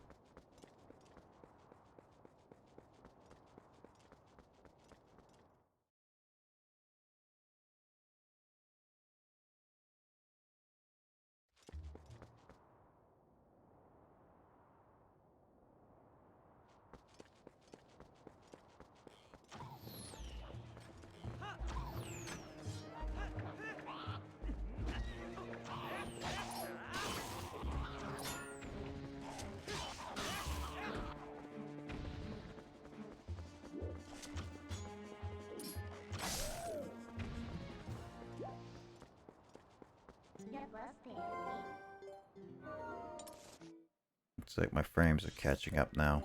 Looks like my frames are catching up now.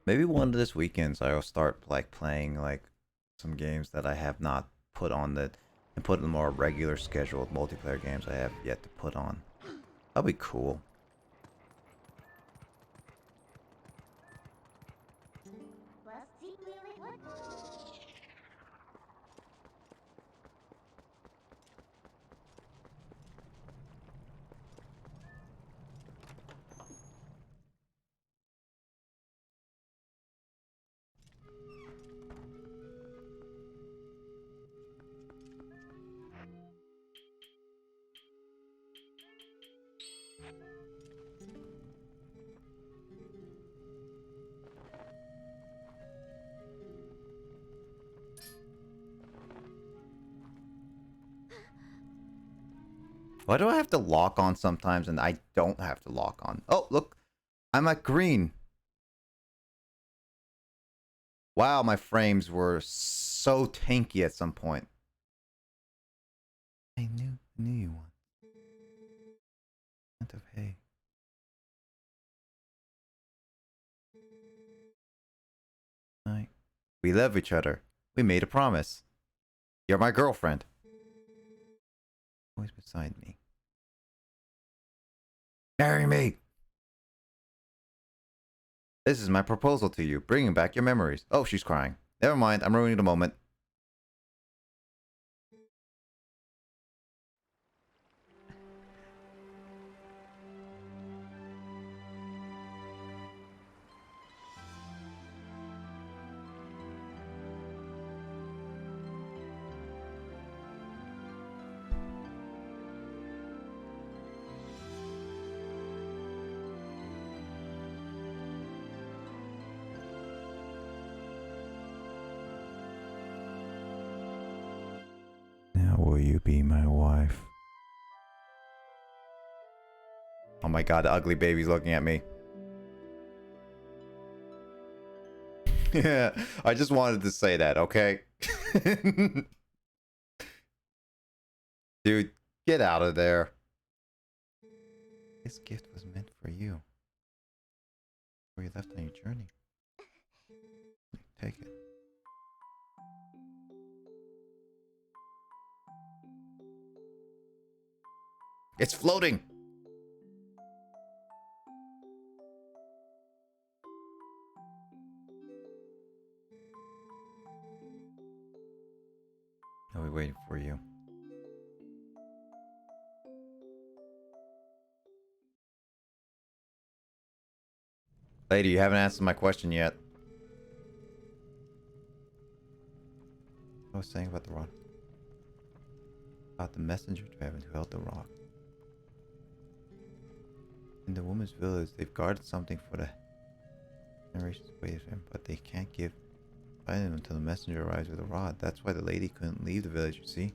Maybe one of this weekends I'll start playing some games that I have not put on and put in more regular scheduled multiplayer games I have yet to put on. That'll be cool. Why do I have to lock on sometimes and I don't have to lock on? Oh, look. I'm at green. Wow, my frames were so tanky at some point. I knew you won. Scent of hay. Right. We love each other. We made a promise. You're my girlfriend. Always beside me. Marry me! This is my proposal to you, bringing back your memories. Oh, she's crying. Never mind, I'm ruining the moment. Now will you be my wife? Oh my god, the ugly baby's looking at me. Yeah, I just wanted to say that, okay? Dude, get out of there. This gift was meant for you. Before you left on your journey. Take it. It's floating! I'll be waiting for you. Lady, you haven't answered my question yet. I was saying about the rock. About the messenger dragon who held the rock. In the woman's village, they've guarded something for the generations away from him, but they can't give him until the messenger arrives with a rod. That's why the lady couldn't leave the village, you see?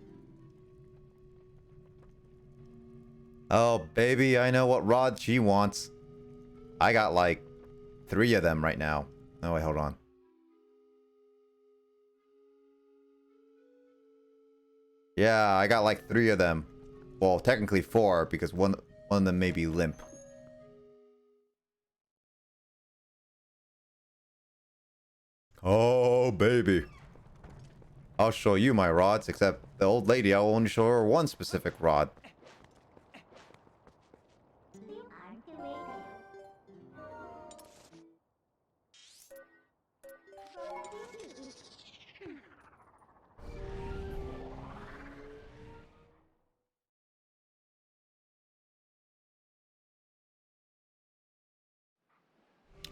Oh, baby, I know what rod she wants. I got like 3 of them right now. Oh, wait, hold on. Yeah, I got like 3 of them. Well, technically 4 because one of them may be limp. Oh, baby. I'll show you my rods, except the old lady, I'll only show her one specific rod.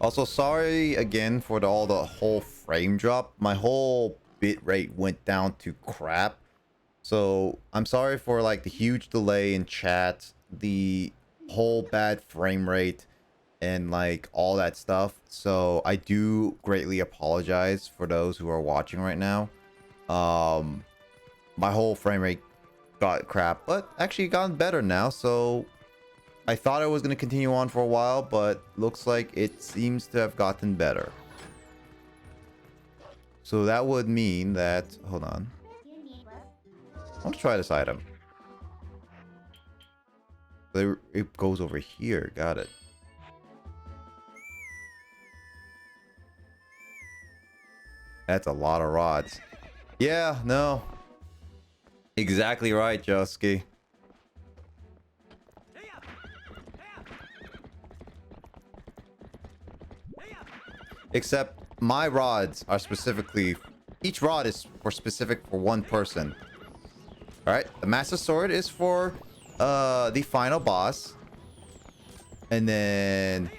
Also, sorry again for all the whole frame drop. My whole bitrate went down to crap. So, I'm sorry for like the huge delay in chat, the whole bad frame rate, and like all that stuff. So, I do greatly apologize for those who are watching right now. My whole frame rate got crap, but actually gotten better now, so I thought I was going to continue on for a while, but looks like it seems to have gotten better. So that would mean that... Hold on. I want to try this item. It goes over here. Got it. That's a lot of rods. Yeah, no. Exactly right, Joski. Except my rods are specifically... Each rod is specific for one person. Alright, the Master Sword is for the final boss. And then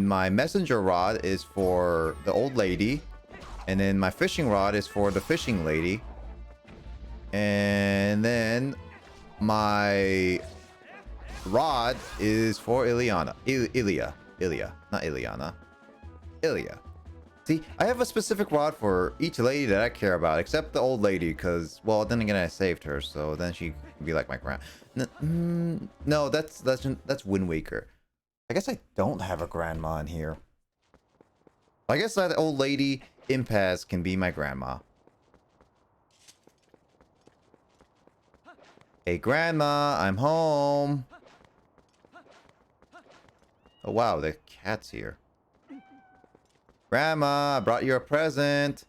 my messenger rod is for the old lady. And then my fishing rod is for the fishing lady. And And then my rod is for Ileana. Ilya. Not Ileana. Ilya. See, I have a specific rod for each lady that I care about, except the old lady, because, well, then again, I saved her, so then she can be like my grand. No, that's Wind Waker. I guess I don't have a grandma in here. I guess that old lady Impaz can be my grandma. Hey, grandma, I'm home. Oh, wow, the cat's here. Grandma, I brought you a present.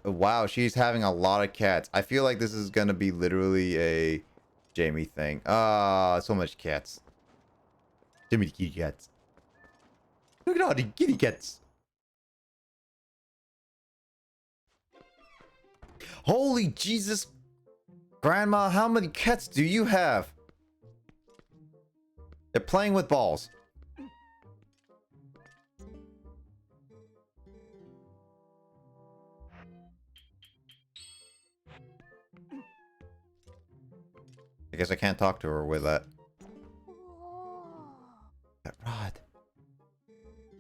Wow, she's having a lot of cats. I feel like this is gonna be literally a Jamie thing. Ah, so much cats. Too many kitty cats. Look at all the kitty cats. Holy Jesus. Grandma, how many cats do you have? They're playing with balls. I guess I can't talk to her with that. That rod.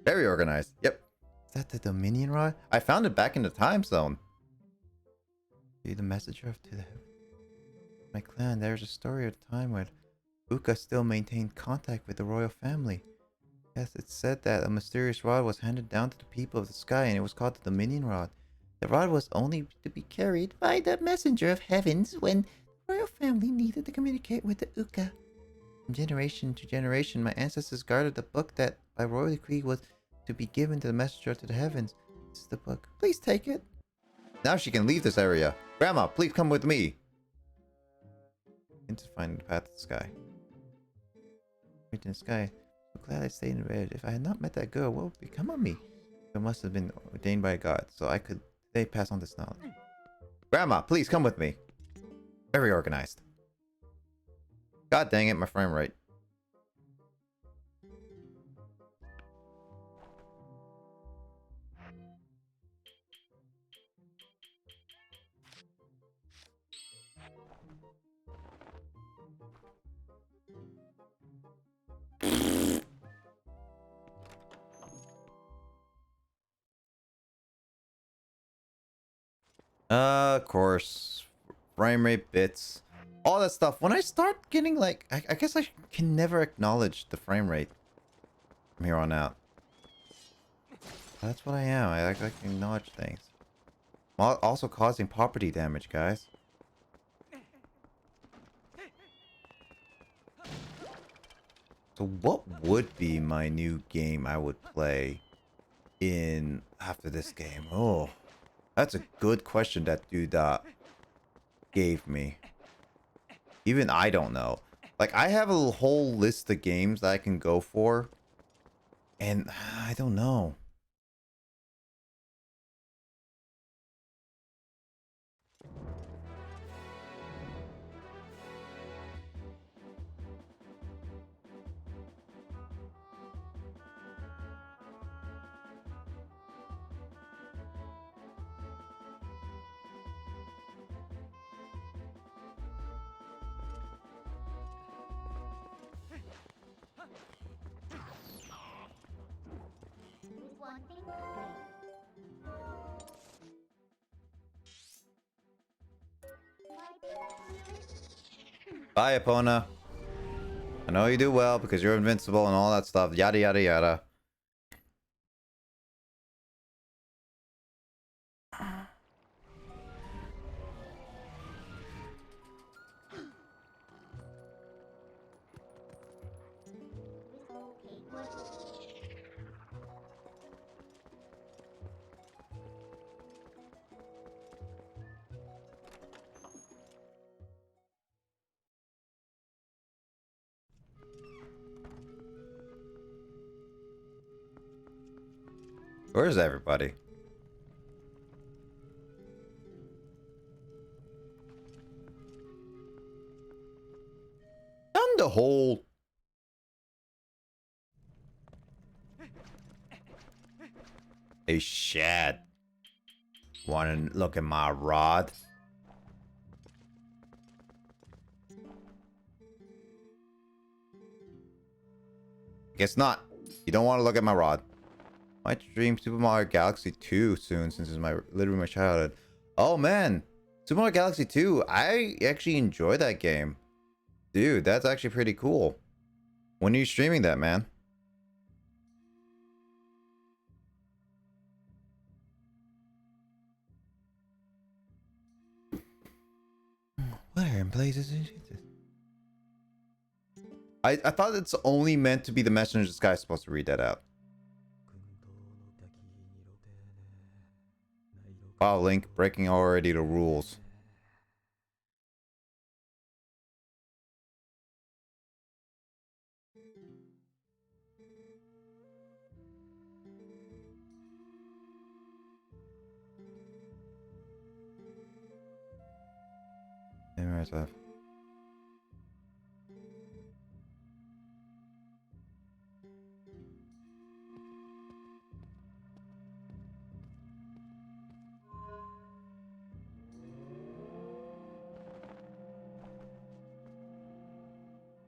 Very organized. Yep. Is that the Dominion rod? I found it back in the time zone. Be the messenger of to the my clan. There's a story of a time when Uka still maintained contact with the royal family. Yes, it's said that a mysterious rod was handed down to the people of the sky, and it was called the Dominion rod. The rod was only to be carried by the messenger of heavens when the royal family needed to communicate with the Uka. From generation to generation, my ancestors guarded the book that, by royal decree, was to be given to the messenger to the heavens. This is the book. Please take it. Now she can leave this area. Grandma, please come with me. Into finding the path to the sky. In the sky. So glad I stayed in bed. If I had not met that girl, what would become of me? It must have been ordained by God, so I could today pass on this knowledge. Grandma, please come with me. Very organized. God dang it, my frame rate. Of course. Frame rate bits. All that stuff. When I start getting like... I guess I can never acknowledge the frame rate from here on out. That's what I am. I like to acknowledge things. While also causing property damage, guys. So what would be my new game I would play in after this game? Oh, that's a good question that dude gave me. Even I don't know. Like, I have a whole list of games that I can go for, and I don't know. Bye, Epona. I know you do well because you're invincible and all that stuff. Yada, yada, yada. Where's everybody? Down the hole. Hey, Shad. Wanna look at my rod? Guess not. You don't want to look at my rod. Might stream Super Mario Galaxy 2 soon, since it's literally my childhood. Oh man, Super Mario Galaxy 2. I actually enjoy that game. Dude, that's actually pretty cool. When are you streaming that, man? Where in places is this? I thought it's only meant to be the messenger. This guy's supposed to read that out. Wow, Link breaking already the rules.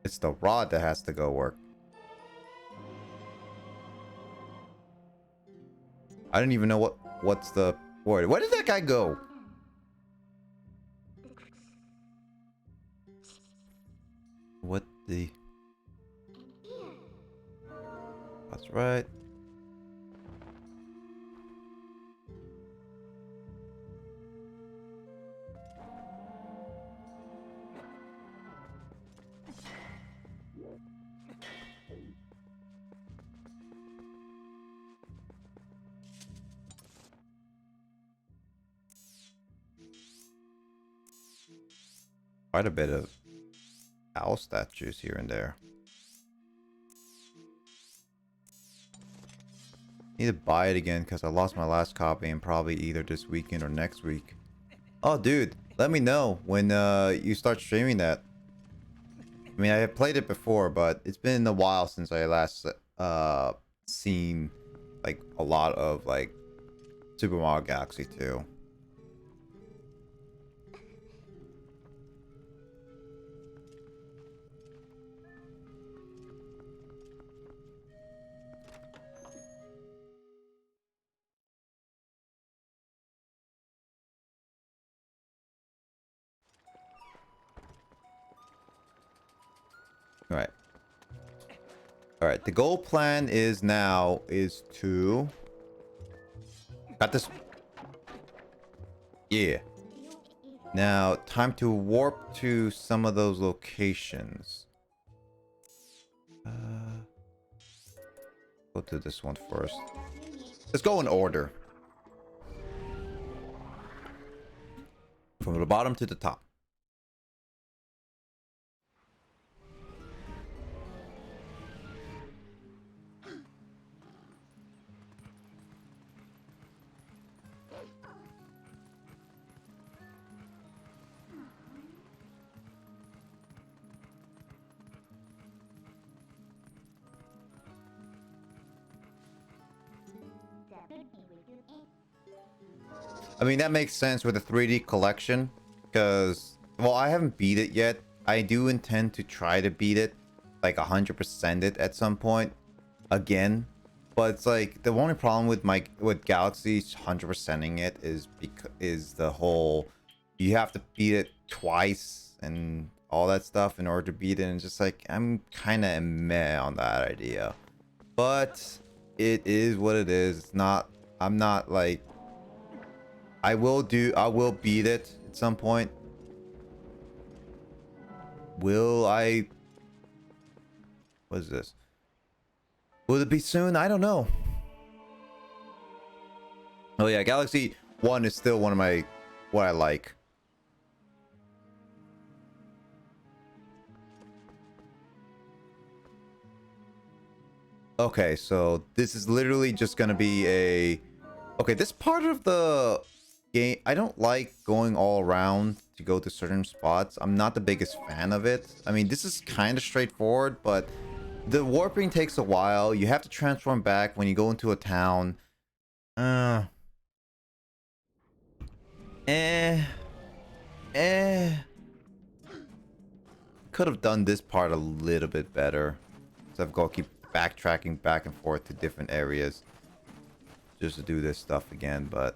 It's the rod that has to go work. I don't even know what's the word. Where did that guy go? What the? That's right. Quite a bit of owl statues here and there. Need to buy it again because I lost my last copy and probably either this weekend or next week. Oh, dude, let me know when you start streaming that. I mean, I have played it before, but it's been a while since I last seen like a lot of like Super Mario Galaxy 2. All right, the goal plan is to got this. Yeah. Now, time to warp to some of those locations. Go to this one first. Let's go in order. From the bottom to the top. I mean, that makes sense with the 3D collection, because, well, I haven't beat it yet. I do intend to try to beat it, like 100% it at some point, again. But it's like, the only problem with Galaxy 100%ing it is the whole, you have to beat it twice and all that stuff in order to beat it. And just like, I'm kind of meh on that idea. But it is what it is. It's not, I'm not like, I will beat it at some point. Will I? What is this? Will it be soon? I don't know. Oh yeah, Galaxy 1 is still one of my, what I like. Okay, so this is literally just gonna be a... Okay, this part of the game, I don't like going all around to go to certain spots. I'm not the biggest fan of it. I mean, this is kind of straightforward, but the warping takes a while. You have to transform back when you go into a town. Could have done this part a little bit better. So I've got to keep backtracking back and forth to different areas just to do this stuff again, but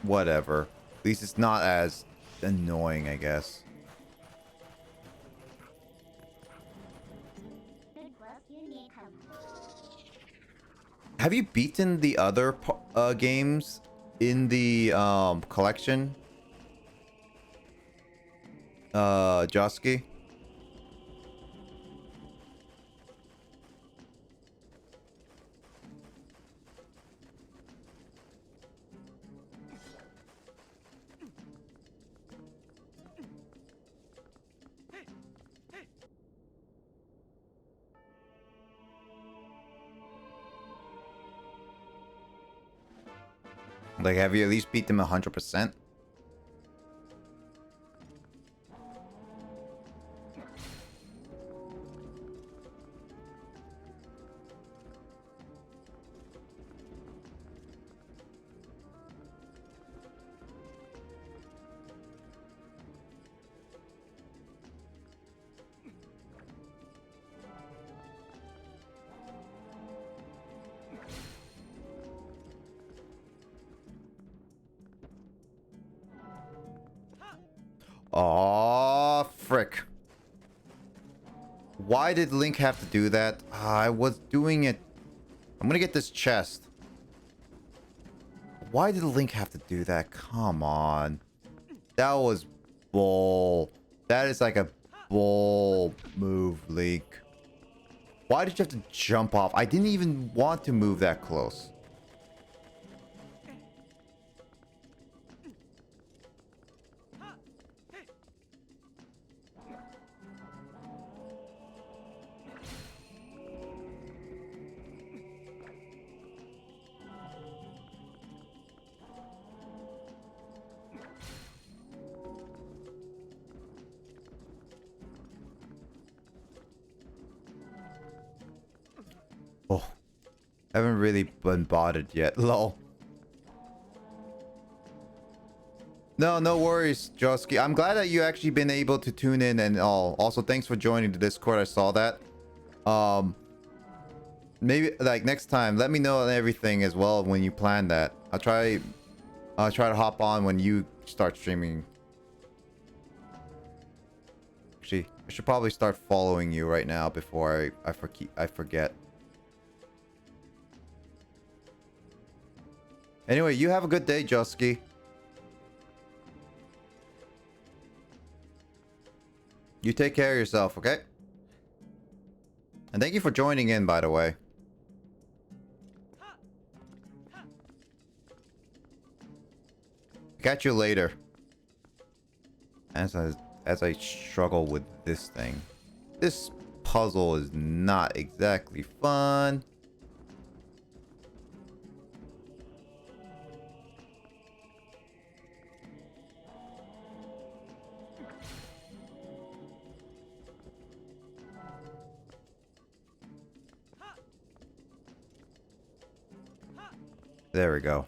whatever. At least it's not as annoying, I guess. Have you beaten the other games in the collection, Joski? Like, have you at least beat them 100%? Aw, frick. Why did Link have to do that? I was doing it. I'm gonna get this chest. Why did Link have to do that? Come on. That was bull. That is like a bull move, Link. Why did you have to jump off? I didn't even want to move that close. Oh, haven't really been botted yet. Lol. No worries, Joski. I'm glad that you actually been able to tune in and all. Also, thanks for joining the Discord. I saw that. Maybe like next time, let me know everything as well when you plan that. I'll try to hop on when you start streaming. Actually, I should probably start following you right now before I forget. Anyway, you have a good day, Joski. You take care of yourself, okay? And thank you for joining in, by the way. Catch you later. As I struggle with this thing. This puzzle is not exactly fun. There we go.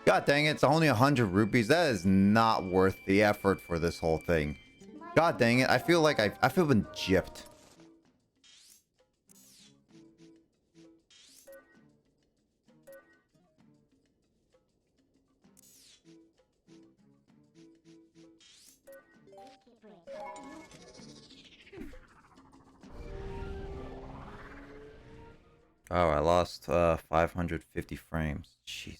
God dang it, it's only 100 rupees. That is not worth the effort for this whole thing. God dang it, I feel like I feel been gypped. Oh, I lost 550 frames. Jesus.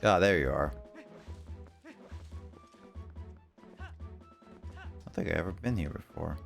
Ah, there you are. I don't think I've ever been here before.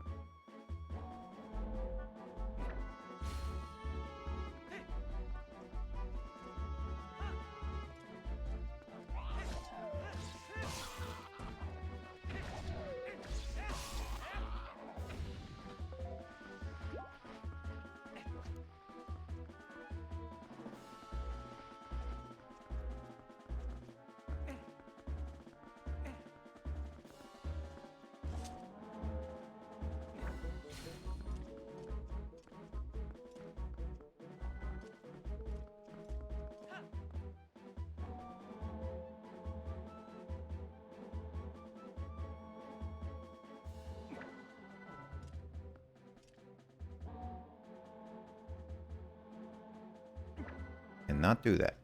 Cannot do that.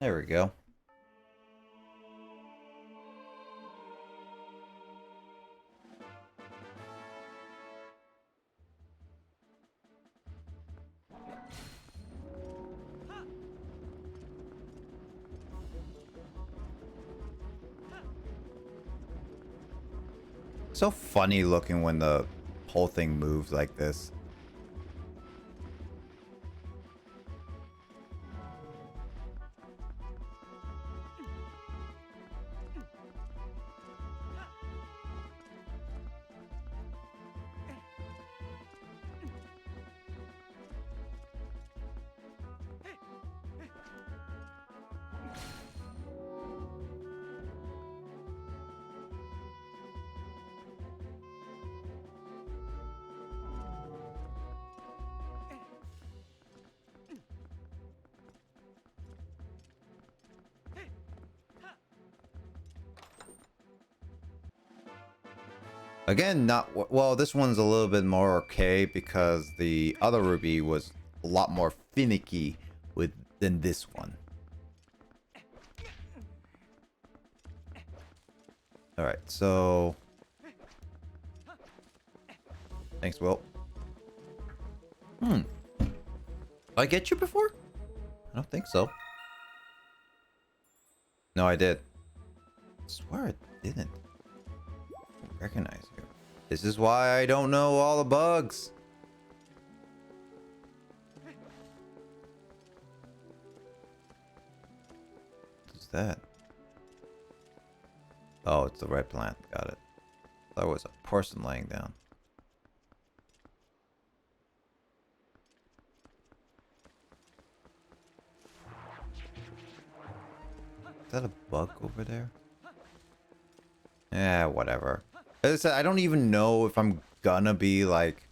There we go. So funny looking when the whole thing moves like this. Again, not well. This one's a little bit more okay because the other Ruby was a lot more finicky with than this one. All right, so thanks, Will. Did I get you before? I don't think so. No, I did. I swear I didn't recognize you. This is why I don't know all the bugs. What's that? Oh, it's the red plant. Got it. That was a person laying down. Is that a bug over there? Yeah, whatever. As I said, I don't even know if I'm gonna be like,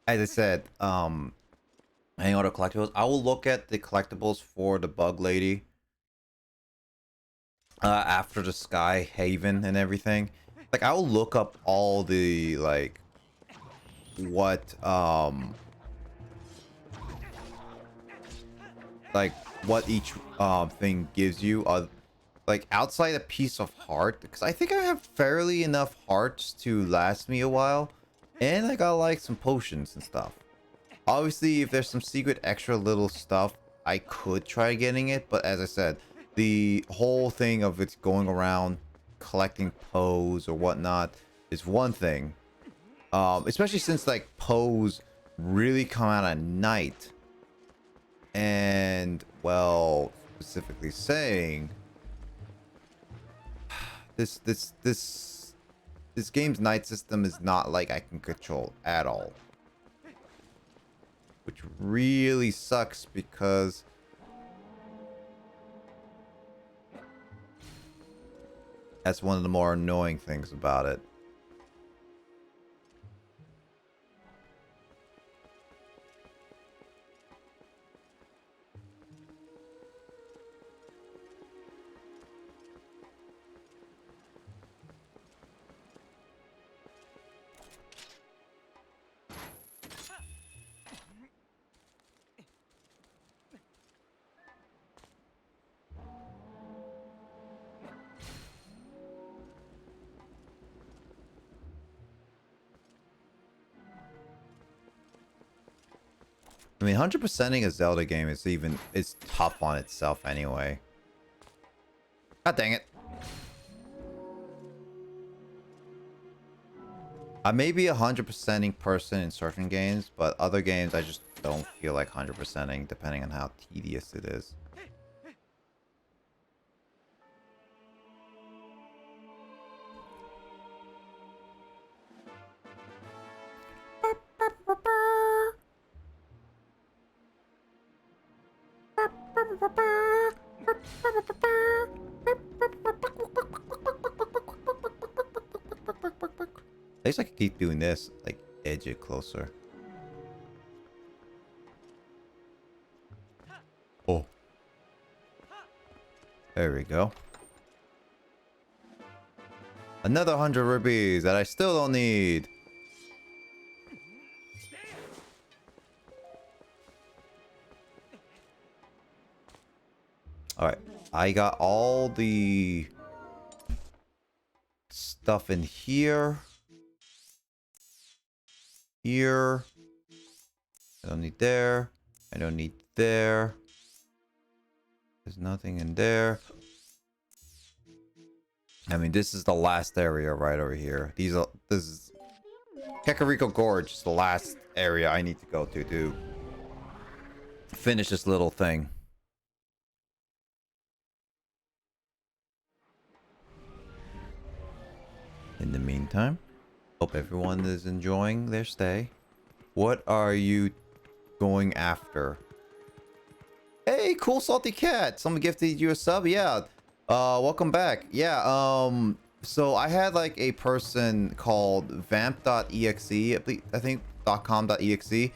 as I said, hang out at collectibles. I will look at the collectibles for the bug lady after the Sky Haven and everything. Like, I will look up all the like what each thing gives you. Like outside a piece of heart, because I think I have fairly enough hearts to last me a while, and I got like some potions and stuff. Obviously, if there's some secret extra little stuff, I could try getting it, but as I said, the whole thing of it's going around collecting Poes or whatnot is one thing, especially since like Poes really come out at night, and well, specifically saying this game's night system is not like I can control at all, which really sucks because that's one of the more annoying things about it. I mean, 100%ing a Zelda game is tough on itself anyway. God dang it. I may be 100%ing person in certain games, but other games I just don't feel like 100%ing depending on how tedious it is. At least I can keep doing this, like edge it closer. Oh. There we go. Another 100 rupees that I still don't need. Alright. I got all the stuff in here. Here. I don't need there. I don't need there. There's nothing in there. I mean, this is the last area right over here. This is Kakariko Gorge is the last area I need to go to finish this little thing. In the meantime, hope everyone is enjoying their stay. What are you going after? Hey, cool salty cat. Someone gifted you a sub. Yeah. Welcome back. Yeah. So I had like a person called vamp.exe, I think .com.exe,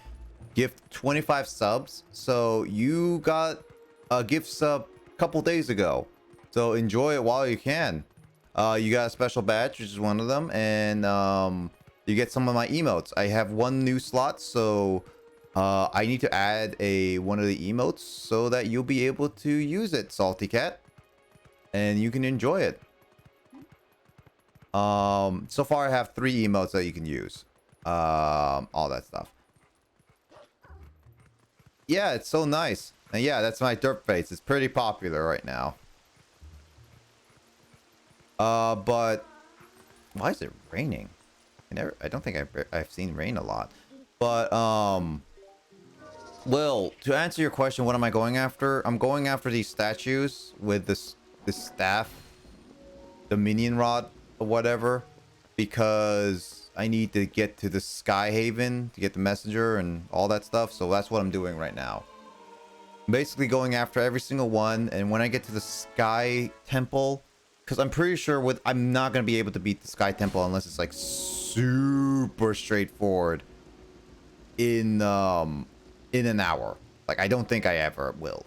gift 25 subs. So you got a gift sub a couple days ago. So enjoy it while you can. You got a special badge, which is one of them, and you get some of my emotes. I have one new slot, so I need to add one of the emotes so that you'll be able to use it, Salty Cat, and you can enjoy it. So far I have 3 emotes that you can use. All that stuff. Yeah, it's so nice. And yeah, that's my derp face. It's pretty popular right now. But why is it raining? I don't think I've seen rain a lot. But well, to answer your question, what am I going after? I'm going after these statues with this staff, the minion rod or whatever, because I need to get to the Sky Haven to get the messenger and all that stuff. So that's what I'm doing right now. I'm basically going after every single one, and when I get to the Sky Temple, because I'm pretty sure I'm not gonna be able to beat the Sky Temple unless it's like super straightforward in an hour. Like, I don't think I ever will.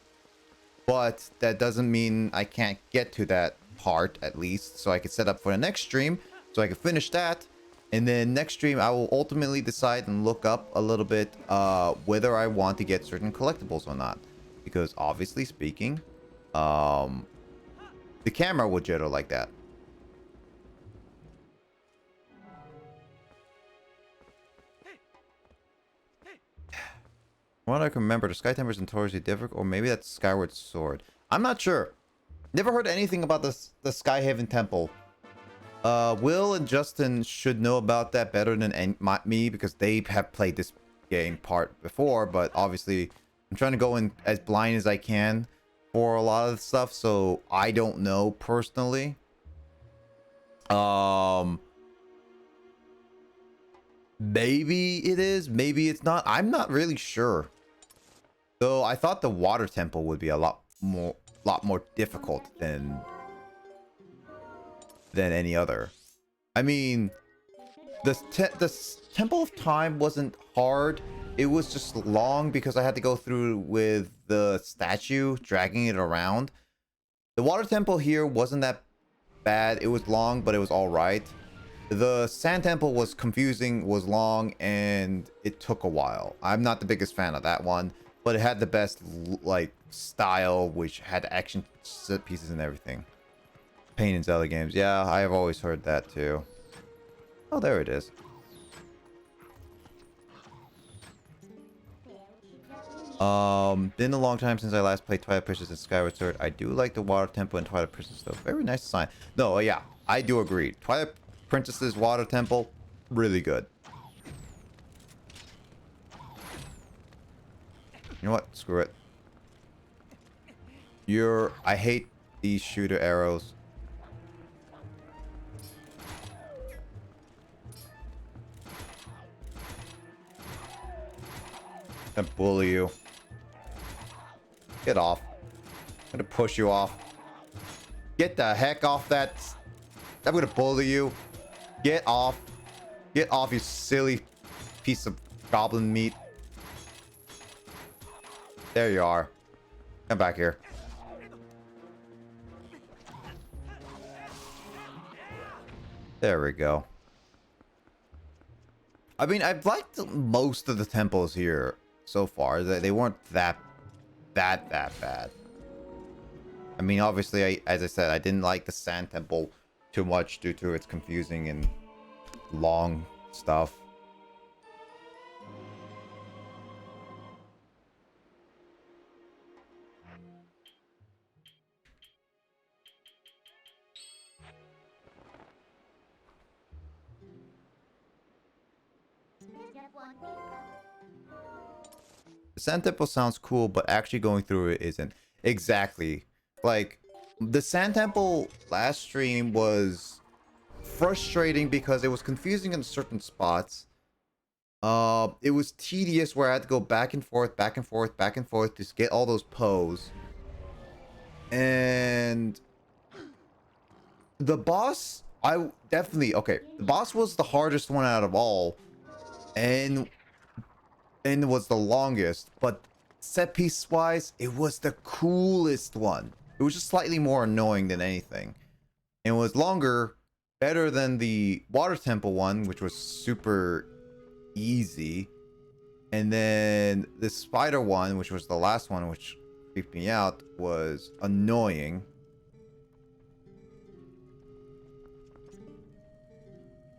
But that doesn't mean I can't get to that part, at least, so I can set up for the next stream so I can finish that. And then next stream I will ultimately decide and look up a little bit whether I want to get certain collectibles or not, because obviously speaking, the camera will jitter like that. From what I can remember, the Sky Temple is notoriously difficult, or maybe that's Skyward Sword. I'm not sure. Never heard anything about the Sky Haven Temple. Will and Justin should know about that better than me, because they have played this game part before, but obviously I'm trying to go in as blind as I can for a lot of the stuff, so I don't know personally. Maybe it is, maybe it's not. I'm not really sure. Though I thought the water temple would be a lot more difficult than any other. I mean, the Temple of Time wasn't hard. It was just long because I had to go through with the statue, dragging it around. The water temple here wasn't that bad. It was long, but it was all right. The sand temple was confusing, was long, and it took a while. I'm not the biggest fan of that one, but it had the best like style, which had action set pieces and everything. Pain in Zelda games. Yeah, I have always heard that too. Oh, there it is. Been a long time since I last played Twilight Princess and Skyward Sword. I do like the Water Temple and Twilight Princess though. Very nice design. No, yeah, I do agree. Twilight Princess's Water Temple, really good. You know what? Screw it. I hate these shooter arrows. I'm gonna bully you. Get off. I'm gonna push you off. Get the heck off that. I'm gonna bully you. Get off. Get off, you silly piece of goblin meat. There you are. Come back here. There we go. I mean, I've liked most of the temples here so far. They weren't that bad. I mean, obviously, as I said, I didn't like the Sand Temple too much due to its confusing and long stuff. The Sand Temple sounds cool, but actually going through it isn't. Exactly. Like, the Sand Temple last stream was frustrating because it was confusing in certain spots. It was tedious where I had to go back and forth to get all those pose. And the boss, the boss was the hardest one out of all. And was the longest, but set piece wise, it was the coolest one. It was just slightly more annoying than anything. It was longer, better than the Water Temple one, which was super easy. And then the Spider one, which was the last one, which creeped me out, was annoying.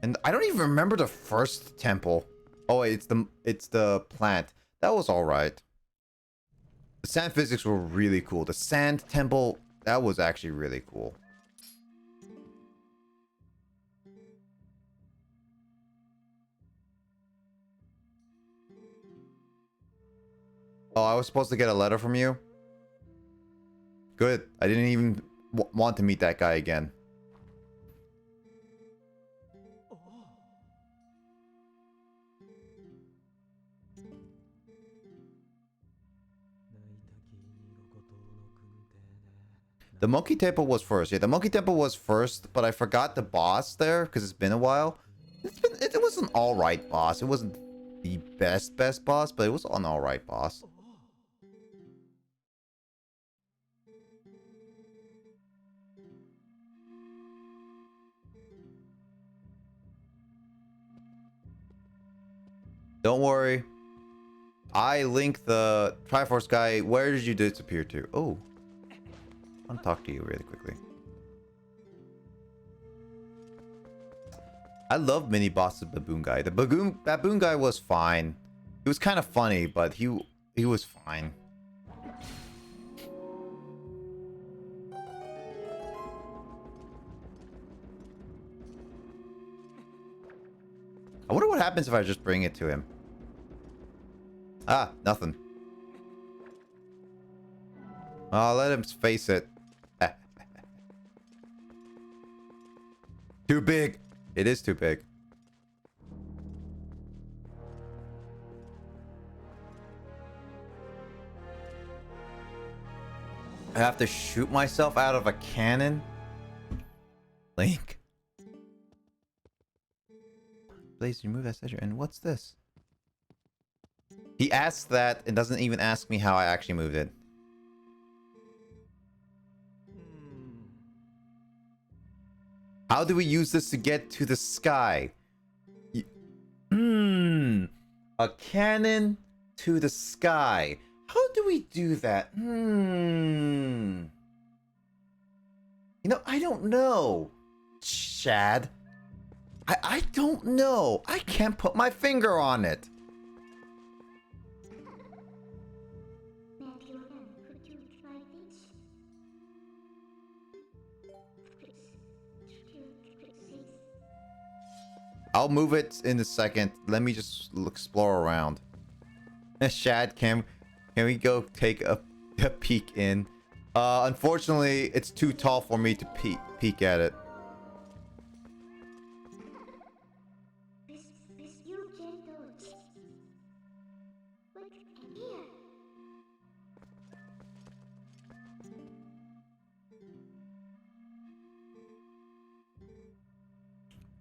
And I don't even remember the first temple. Oh, wait, it's the plant. That was all right. The sand physics were really cool. The Sand Temple, that was actually really cool. Oh, I was supposed to get a letter from you? Good. I didn't even want to meet that guy again. The Monkey Temple was first. Yeah, the Monkey Temple was first, but I forgot the boss there because it's been a while. It was an alright boss. It wasn't the best boss, but it was an alright boss. Don't worry. I linked the Triforce guy. Where did you disappear to? Oh. I want to talk to you really quickly. I love mini bosses baboon guy. The baboon guy was fine. He was kind of funny, but he was fine. I wonder what happens if I just bring it to him. Ah, nothing. I'll let him face it. Too big. It is too big. I have to shoot myself out of a cannon? Link. Please remove that statue. And what's this? He asks that and doesn't even ask me how I actually moved it. How do we use this to get to the sky? A cannon to the sky. How do we do that? You know, I don't know. Chad. I don't know. I can't put my finger on it. I'll move it in a second. Let me just explore around. Shad, can we go take a peek in? Unfortunately, it's too tall for me to peek at it.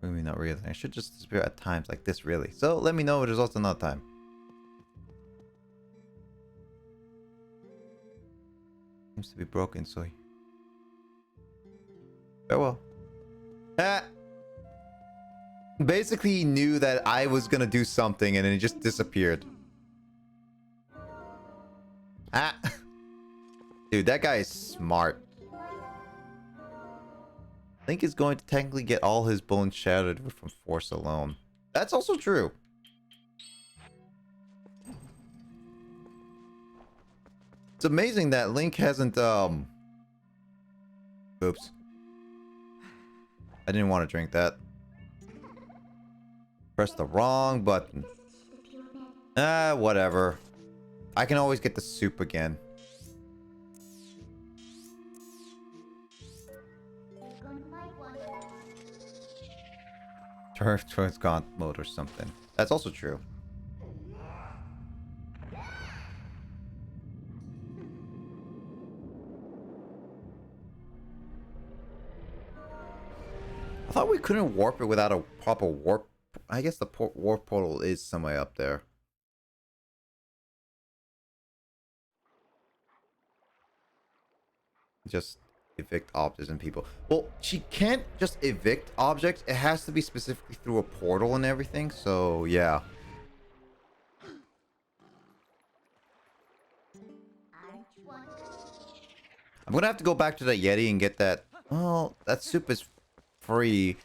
Maybe not really. I should just disappear at times like this, really. So let me know the results another time. Seems to be broken, so farewell. Ah! Basically, he knew that I was gonna do something and then he just disappeared. Ah! Dude, that guy is smart. Link is going to technically get all his bones shattered from force alone. That's also true. It's amazing that Link hasn't, Oops. I didn't want to drink that. Press the wrong button. Ah, whatever. I can always get the soup again. Turf towards gaunt mode or something. That's also true. I thought we couldn't warp it without a proper warp. I guess the warp portal is somewhere up there. Just evict objects and people. Well, she can't just evict objects. It has to be specifically through a portal and everything. So, yeah. I'm gonna have to go back to that Yeti and get that. Well, that soup is free.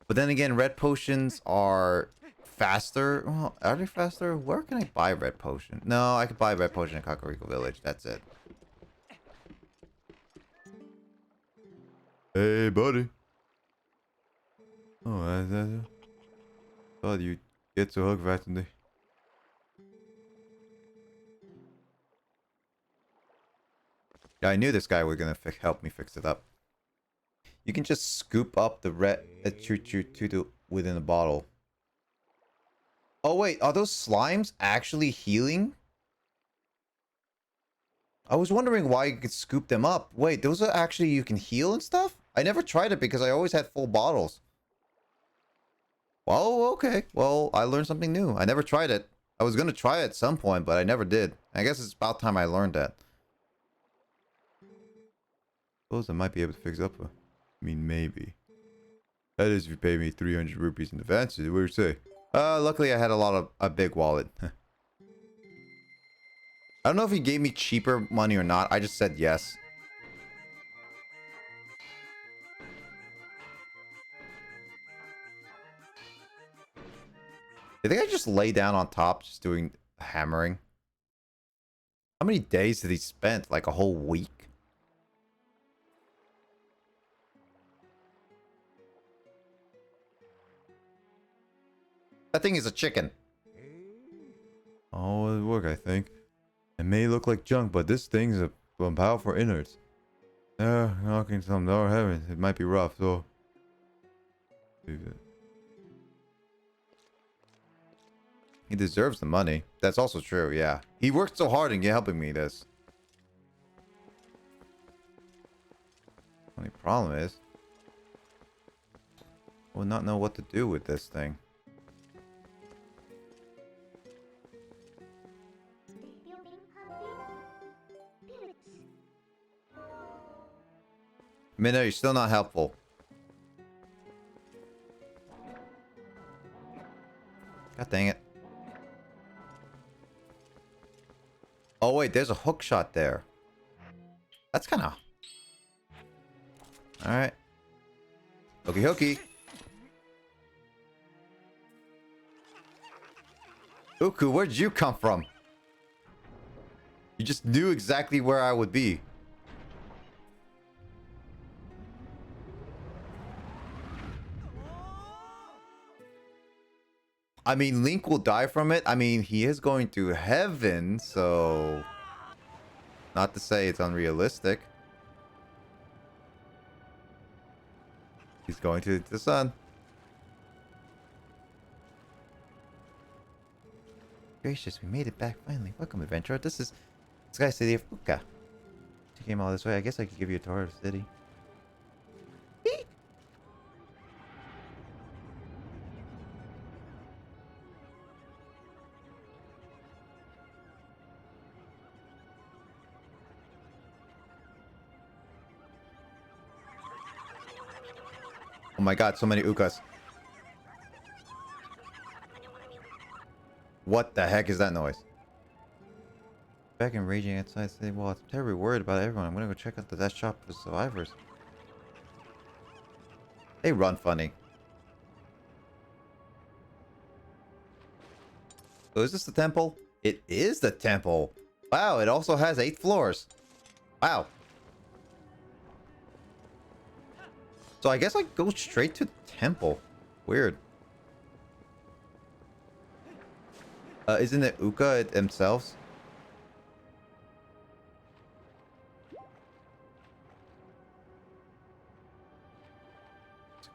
But then again, red potions are faster. Well, are they faster? Where can I buy red potion? No, I could buy red potion in Kakariko Village. That's it. Hey, buddy. Oh, thought you get to hug right today. Yeah, I knew this guy was gonna help me fix it up. You can just scoop up the red choo within a bottle. Oh wait, are those slimes actually healing? I was wondering why you could scoop them up. Wait, those are actually you can heal and stuff? I never tried it because I always had full bottles. Oh, okay. Well, I learned something new. I never tried it. I was gonna try it at some point, but I never did. I guess it's about time I learned that. Suppose I might be able to fix up a... I mean, maybe. That is if you pay me 300 rupees in advance. What do you say? Luckily I had a big wallet. I don't know if he gave me cheaper money or not. I just said yes. I think I just lay down on top just doing hammering. How many days did he spend? Like a whole week? That thing is a chicken. Oh, it'll work, I think. It may look like junk, but this thing's a powerful innards. Knocking some lower heavens. It might be rough, so... He deserves the money. That's also true, yeah. He worked so hard in helping me this. Only problem is... I would not know what to do with this thing. Minna, you're still not helpful. God dang it. Oh wait, there's a hook shot there. That's kind of... Alright. Hooky hooky. Uku, where'd you come from? You just knew exactly where I would be. I mean, Link will die from it. I mean, he is going to heaven, so... Not to say it's unrealistic. He's going to the sun. Gracious, we made it back finally. Welcome, adventurer. This is Sky City of Uka. You came all this way. I guess I could give you a tour of the city. Eek. Oh my god, so many Ukas. What the heck is that noise? Back and raging outside city wall. I'm terribly worried about everyone. I'm gonna go check out that shop for survivors. They run funny. So is this the temple? It is the temple. Wow, it also has 8 floors. Wow. So I guess I go straight to the temple. Weird. Isn't it Uka themselves?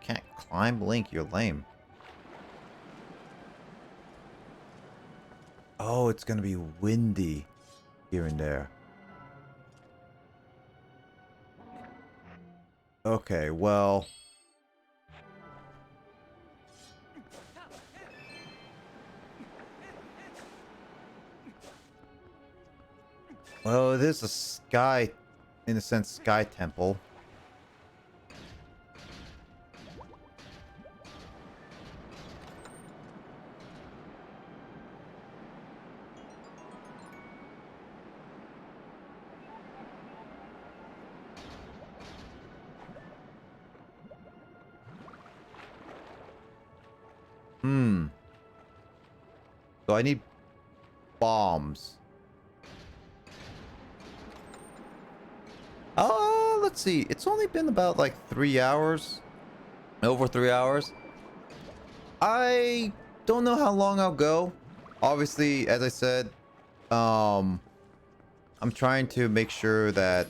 Can't climb, Link, you're lame. Oh, it's gonna be windy here and there. Okay, well... Well, it is a sky, in a sense, sky temple. So I need bombs. Let's see. It's only been about like 3 hours. Over 3 hours. I don't know how long I'll go. Obviously, as I said, I'm trying to make sure that...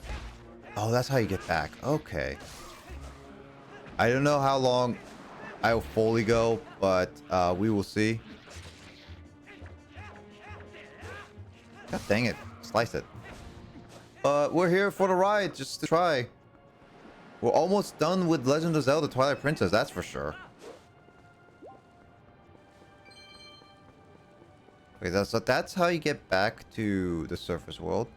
Oh, that's how you get back. Okay. I don't know how long I'll fully go, but we will see. God dang it. Slice it. We're here for the ride, just to try. We're almost done with Legend of Zelda Twilight Princess, that's for sure. Okay, so that's how you get back to the surface world.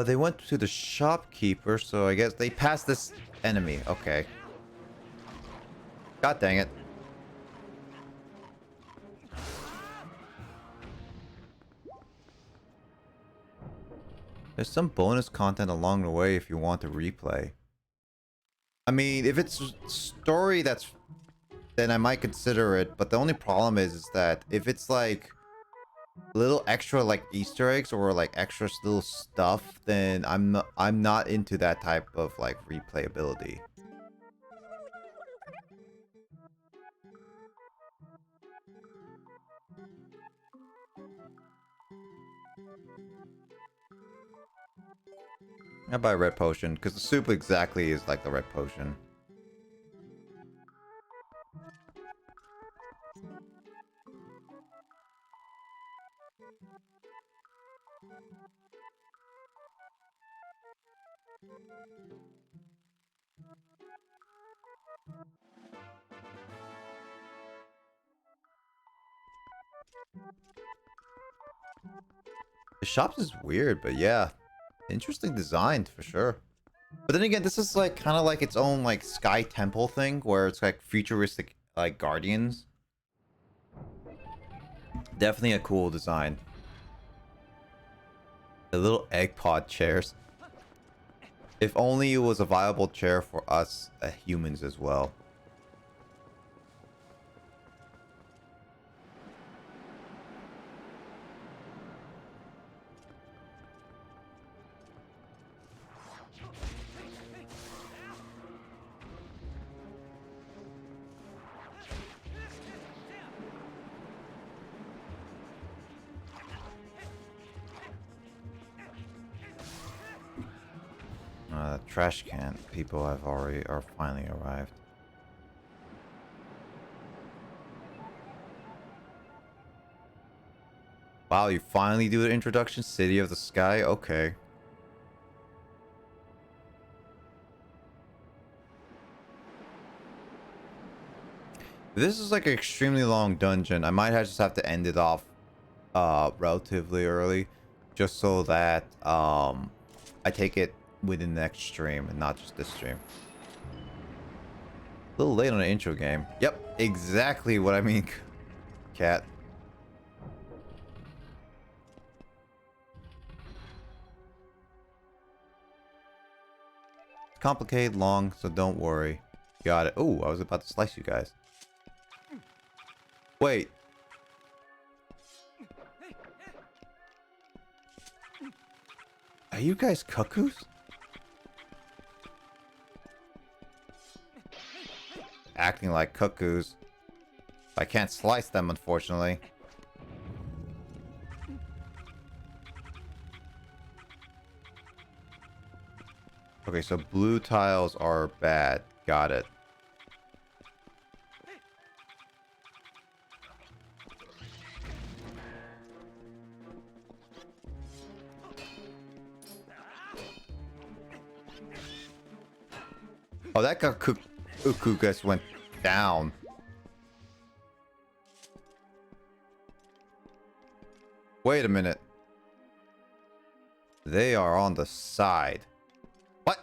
They went to the shopkeeper, so I guess they passed this enemy. Okay. God dang it. There's some bonus content along the way if you want to replay. I mean, if it's story that's... then I might consider it, but the only problem is that if it's like... little extra like Easter eggs or like extra little stuff, then I'm not into that type of like replayability. I buy a red potion because the soup exactly is like the red potion. The shops is weird, but yeah, interesting design for sure. But then again, this is like kind of like its own like sky temple thing where it's like futuristic like guardians. Definitely a cool design. The little egg pod chairs. If only it was a viable chair for us humans as well. Trash can people have already are finally arrived. Wow, you finally do the introduction, City of the Sky? Okay. This is like an extremely long dungeon. I might just have to end it off relatively early, just so that I take it within the next stream and not just this stream. A little late on the intro game. Yep, exactly what I mean, cat. It's complicated, long, so don't worry. Got it. Oh, I was about to slice you guys. Wait. Are you guys cuckoos? Acting like cuckoos. I can't slice them, unfortunately. Okay, so blue tiles are bad. Got it. Oh, that got Uku just went down. Wait a minute. They are on the side. What?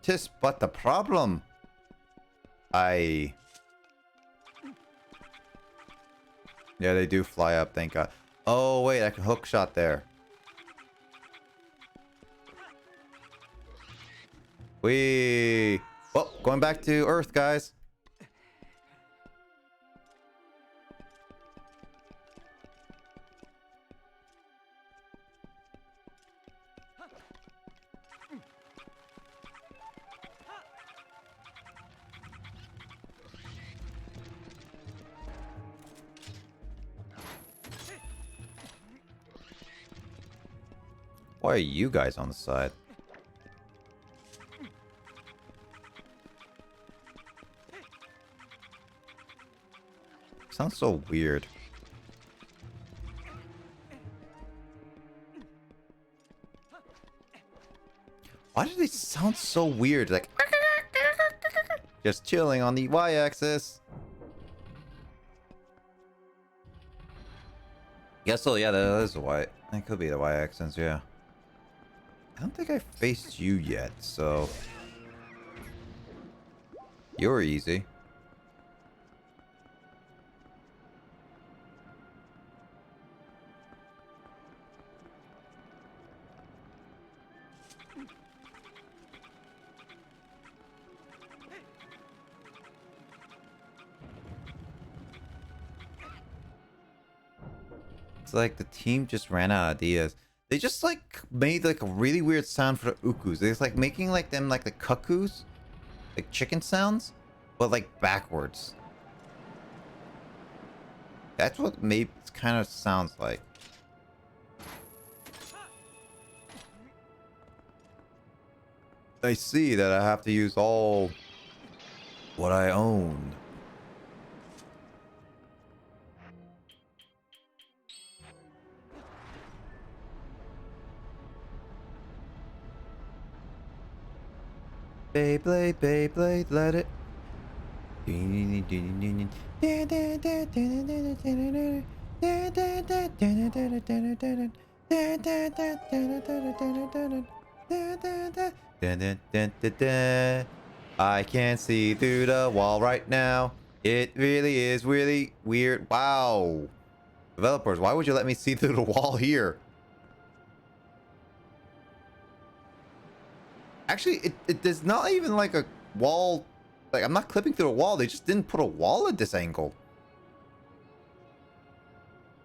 Tis but the problem. Yeah, they do fly up, thank God. Oh, wait, I can hook shot there. Whee! Well, going back to Earth, guys. Why are you guys on the side? Sounds so weird. Why do they sound so weird? Like just chilling on the y-axis. Guess so. Yeah, that is the y. That could be the y-axis. Yeah. I don't think I faced you yet, so you're easy. It's like the team just ran out of ideas. They just like made like a really weird sound for the ukus. They're like making like them like the cuckoos, like chicken sounds, but like backwards. That's what maybe it kind of sounds like. I see that I have to use all what I own. Beyblade, Beyblade, let it. I can't see through the wall right now. It really is really weird. Wow. Developers, why would you let me see through the wall here? Actually, it there's not even like a wall. Like, I'm not clipping through a wall. They just didn't put a wall at this angle.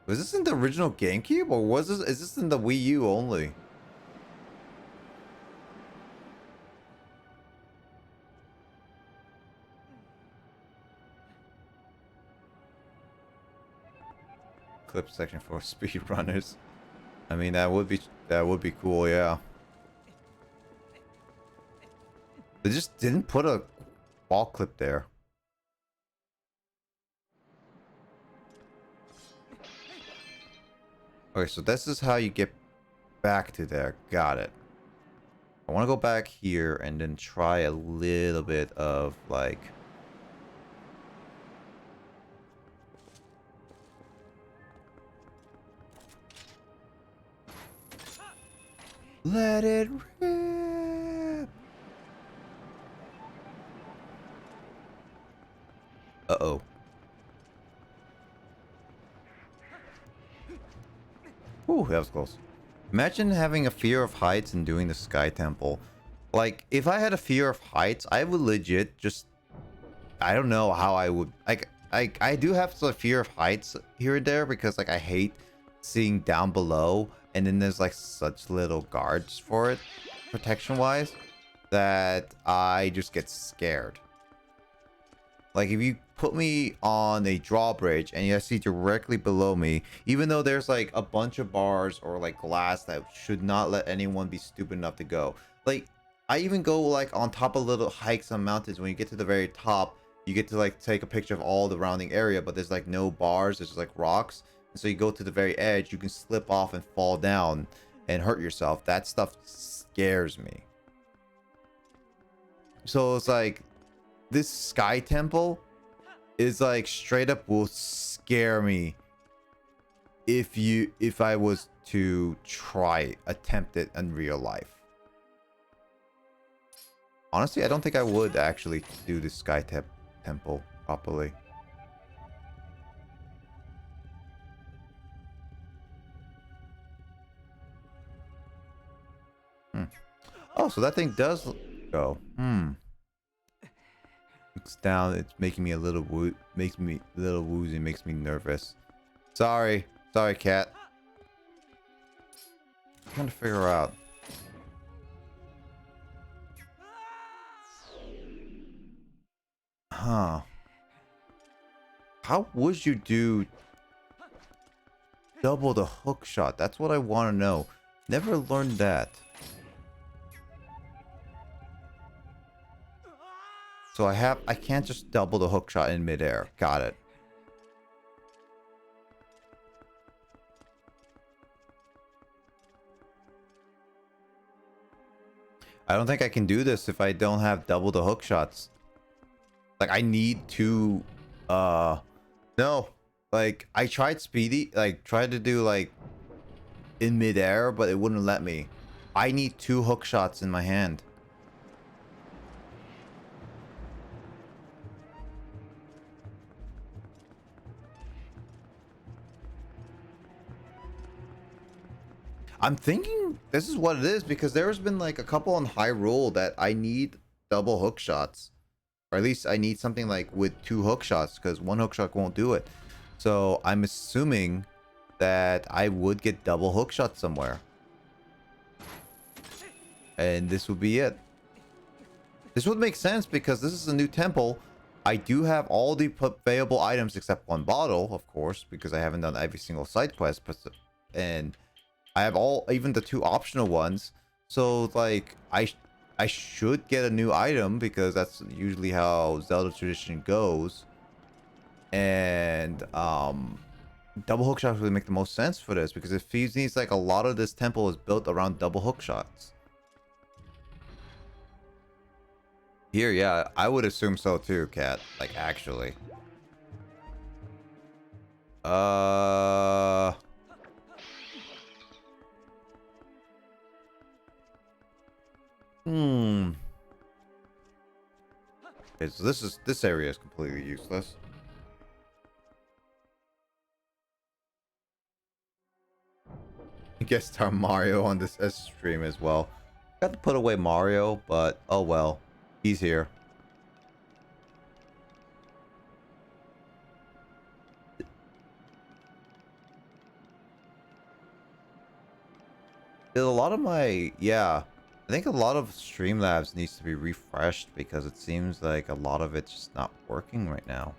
Was this in the original GameCube, or is this in the Wii U only? Clip section for speedrunners. I mean, that would be cool, yeah. They just didn't put a wall clip there. Okay, so this is how you get back to there. Got it. I want to go back here and then try a little bit of like... Let it rip. Uh-oh. Ooh, that was close. Imagine having a fear of heights and doing the Sky Temple. Like, if I had a fear of heights, I would legit just... I don't know how I would... Like, I do have a fear of heights here and there because, like, I hate seeing down below. And then there's, like, such little guards for it, protection-wise, that I just get scared. Like, if you put me on a drawbridge and you see directly below me, even though there's like a bunch of bars or like glass that should not let anyone be stupid enough to go. Like, I even go like on top of little hikes on mountains. When you get to the very top, you get to like take a picture of all the surrounding area, but there's like no bars, there's just like rocks. And so you go to the very edge, you can slip off and fall down and hurt yourself. That stuff scares me. So it's like, this Sky Temple is like straight up will scare me if I was to attempt it in real life. Honestly, I don't think I would actually do the Sky Temple properly. Oh, so that thing does go. It's down. It's making me a little woozy, makes me nervous. Sorry, cat. I'm trying to figure out. Huh. How would you do double the hook shot? That's what I want to know. Never learned that. So I can't just double the hook shot in midair. Got it. I don't think I can do this if I don't have double the hook shots. Like, I need to, no. Like, I tried tried to do like in midair, but it wouldn't let me. I need 2 hook shots in my hand. I'm thinking this is what it is because there's been like a couple on Hyrule that I need double hook shots. Or at least I need something like with 2 hook shots because 1 hook shot won't do it. So I'm assuming that I would get double hook shots somewhere. And this would be it. This would make sense because this is a new temple. I do have all the available items except 1 bottle, of course, because I haven't done every single side quest. And I have even the 2 optional ones. So like I should get a new item because that's usually how Zelda tradition goes. And double hook shots would make the most sense for this because it seems like a lot of this temple is built around double hook shots. Here, yeah, I would assume so too, Cat. Like, actually. Uh... Hmm. Okay, so this area is completely useless. Guest star Mario on this stream as well. Got to put away Mario, but oh well. He's here. A lot of my, yeah, I think a lot of Streamlabs needs to be refreshed because it seems like a lot of it's just not working right now.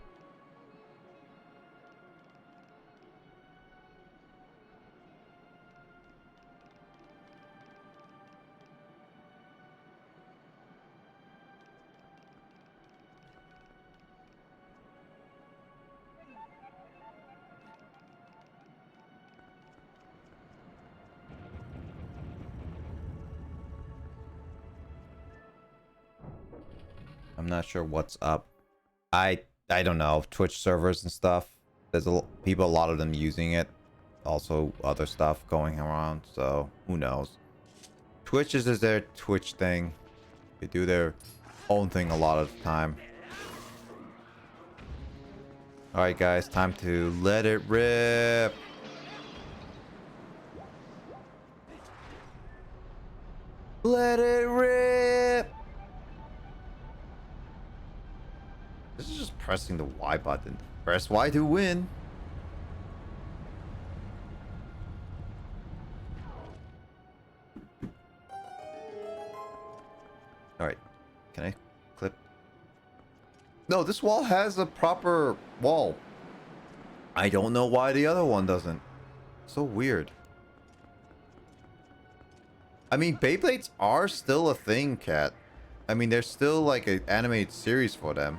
I'm not sure what's up. I don't know, Twitch servers and stuff. There's a lot of them using it. Also other stuff going around, so who knows. Twitch is their Twitch thing. They do their own thing a lot of the time. Alright guys, time to let it rip. Let it rip. This is just pressing the Y button. Press Y to win. Alright. Can I clip? No, this wall has a proper wall. I don't know why the other one doesn't. So weird. I mean, Beyblades are still a thing, Cat. I mean, there's still like an animated series for them.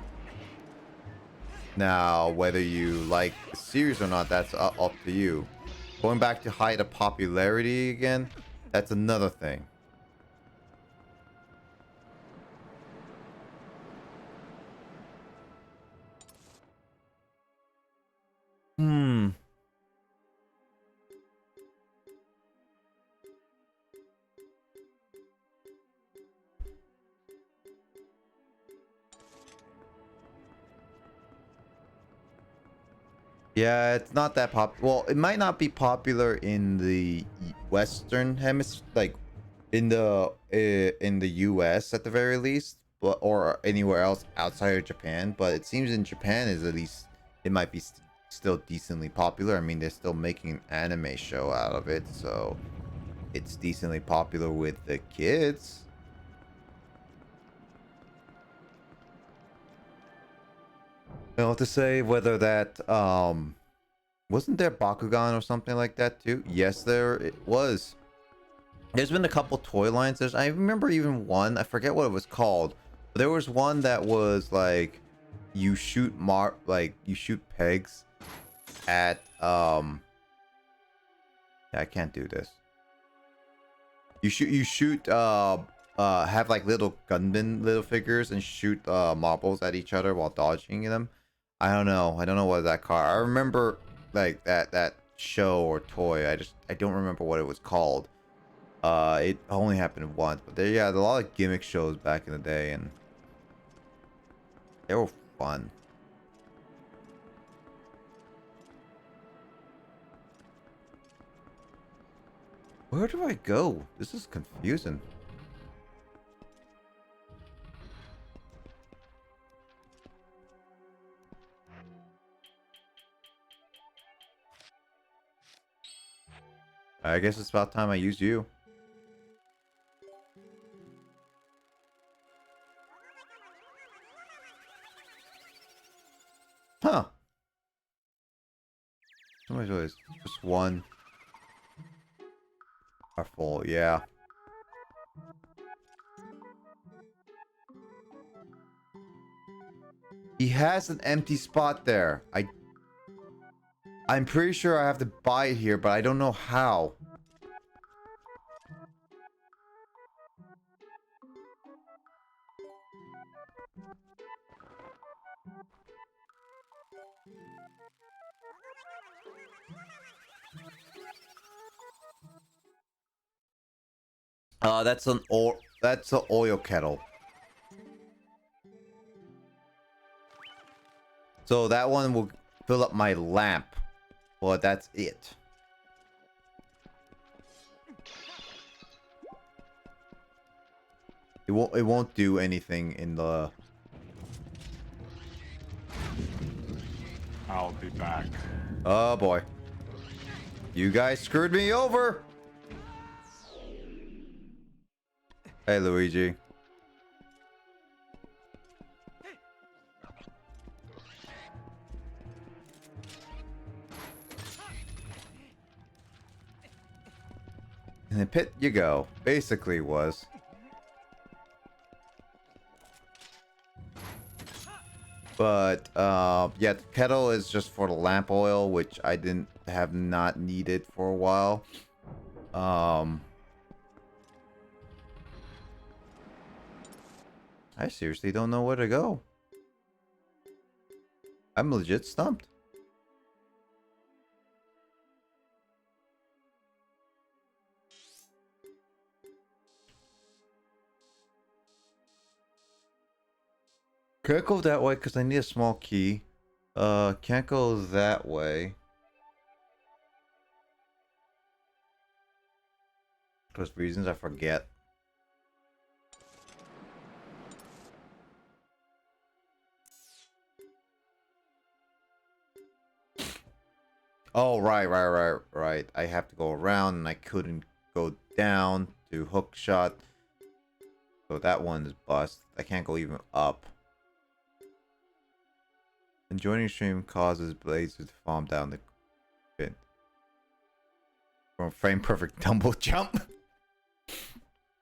Now, whether you like the series or not, that's up to you. Going back to height of popularity again, that's another thing. Hmm. Yeah, it's not that well, it might not be popular in the Western hemisphere, like in the US at the very least, but or anywhere else outside of Japan. But it seems in Japan is at least it might be still decently popular. I mean, they're still making an anime show out of it, so it's decently popular with the kids. I don't know what to say whether that wasn't there Bakugan or something like that too? Yes, there it was. There's been a couple toy lines. I remember even one, I forget what it was called. But there was one that was like you shoot you shoot pegs at yeah, I can't do this. You shoot have like little gunman little figures and shoot marbles at each other while dodging them. I don't know what that car. I remember like that show or toy. I don't remember what it was called. It only happened once, but there, yeah, a lot of gimmick shows back in the day, and they were fun. Where do I go? This is confusing. I guess it's about time I use you. Huh. How much was just one? Are full, yeah. He has an empty spot there. I'm pretty sure I have to buy it here, but I don't know how. That's an oil kettle. So that one will fill up my lamp. But that's it. It won't do anything in the... I'll be back. Oh boy. You guys screwed me over. Hey, Luigi. In the pit you go. Basically was. But, yeah, the kettle is just for the lamp oil, which I didn't have not needed for a while. I seriously don't know where to go. I'm legit stumped. Can't go that way because I need a small key. Can't go that way. Because reasons I forget. Oh, right. I have to go around and I couldn't go down to hook shot. So that one is bust. I can't go even up. And joining stream causes blades to fall down the pit. From frame perfect tumble jump.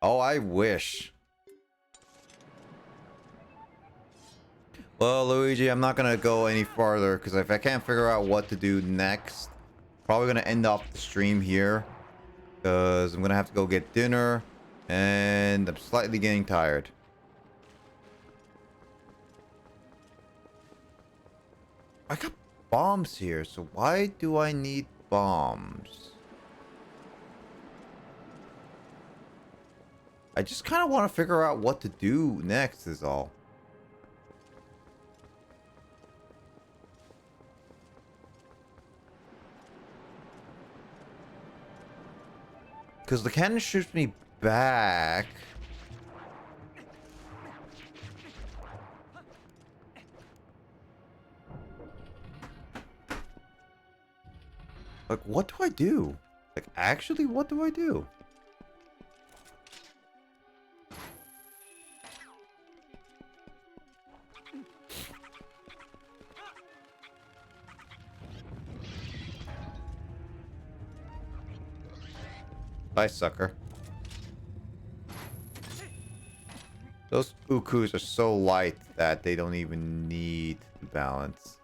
Oh, I wish. Well, Luigi, I'm not gonna go any farther because if I can't figure out what to do next, probably gonna end off the stream here because I'm gonna have to go get dinner and I'm slightly getting tired. I got bombs here, so why do I need bombs? I just kind of want to figure out what to do next is all. Because the cannon shoots me back. Like, what do I do? Like, actually, what do I do? Bye, sucker. Those ukus are so light that they don't even need to balance.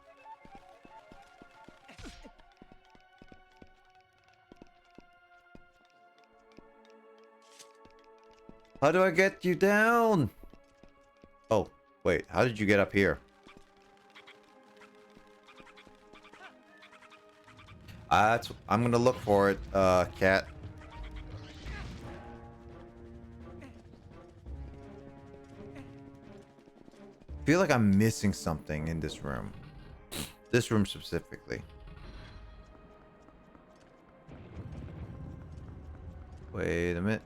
How do I get you down? Oh, wait. How did you get up here? I'm gonna look for it, cat. I feel like I'm missing something in this room. This room specifically. Wait a minute.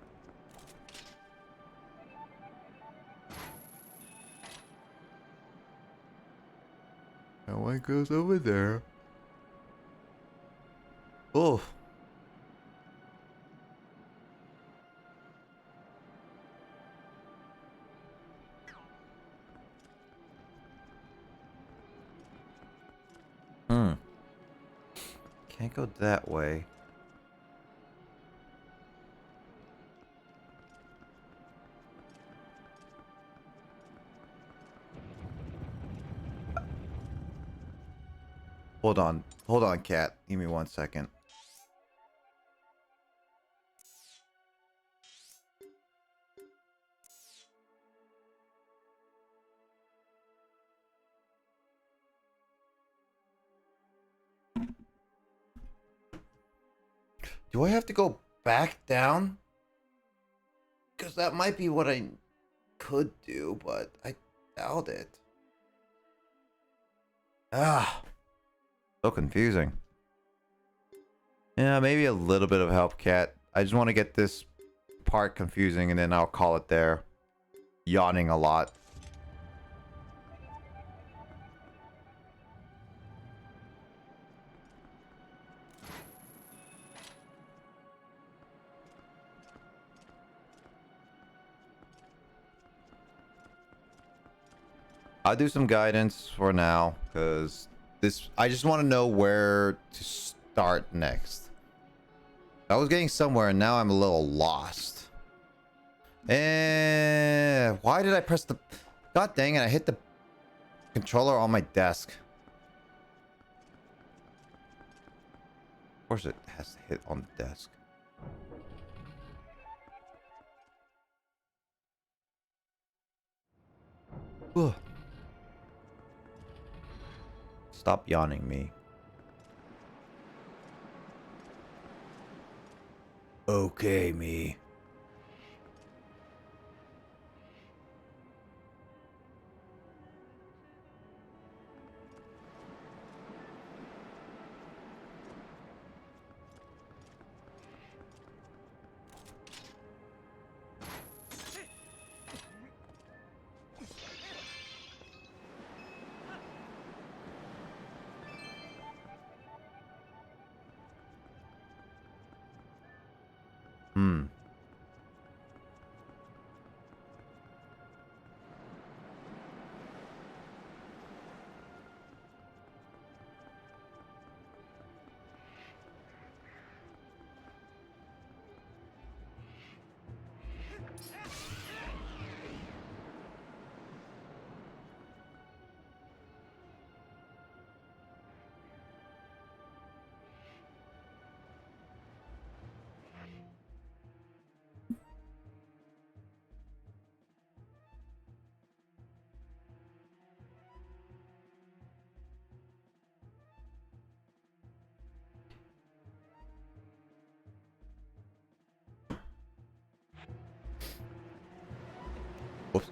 That one goes over there. Oh. Can't go that way. Hold on. Hold on, cat. Give me 1 second. Do I have to go back down? Because that might be what I could do, but I doubt it. Ah, so confusing. Yeah, maybe a little bit of help, Cat. I just want to get this part confusing and then I'll call it there. Yawning a lot. I'll do some guidance for now, because this, I just want to know where to start next. I was getting somewhere and now I'm a little lost. And why did I press the... God dang it, I hit the controller on my desk. Of course it has to hit on the desk. Ugh. Stop yawning me. Okay, me. Hmm. Whoops.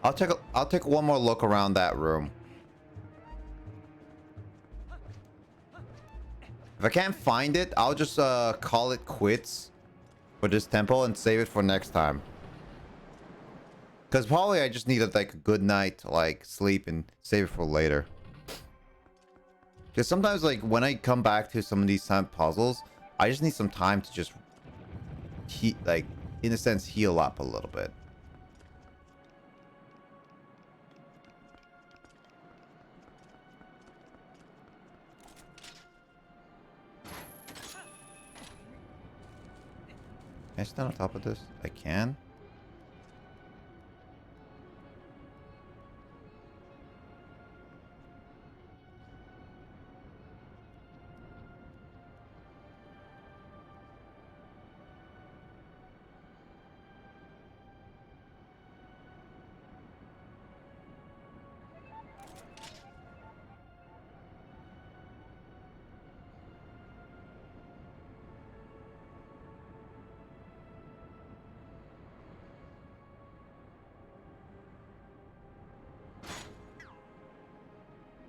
I'll take one more look around that room. If I can't find it, I'll just call it quits for this temple and save it for next time. Because probably I just needed like a good night to like sleep and save it for later. Because sometimes like when I come back to some of these time puzzles, I just need some time to just like in a sense heal up a little bit. Can I stand on top of this? I can.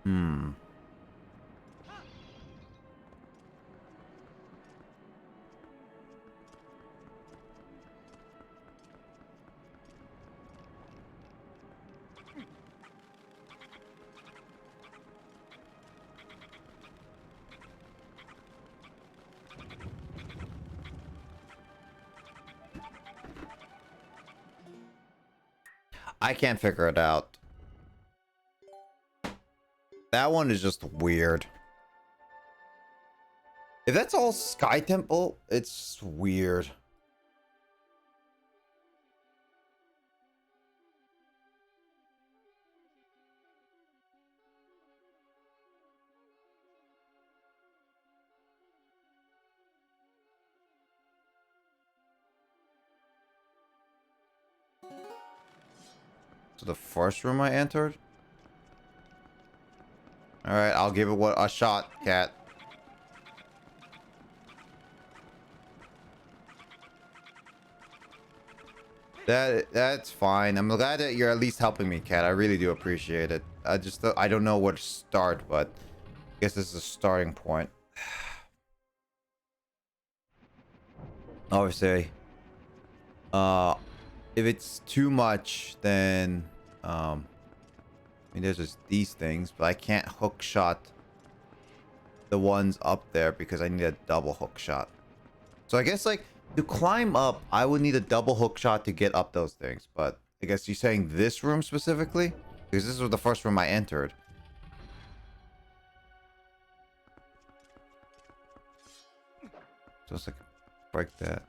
Hmm. I can't figure it out. That one is just weird. If that's all Sky Temple, it's weird. So the first room I entered? Alright, I'll give it a shot, cat. That's fine. I'm glad that you're at least helping me, Kat. I really do appreciate it. I don't know where to start, but I guess this is a starting point. Obviously, uh, if it's too much, then I mean, there's just these things, but I can't hook shot the ones up there because I need a double hook shot. So I guess like to climb up, I would need a double hook shot to get up those things. But I guess you're saying this room specifically? Because this was the first room I entered. So it's like, break that.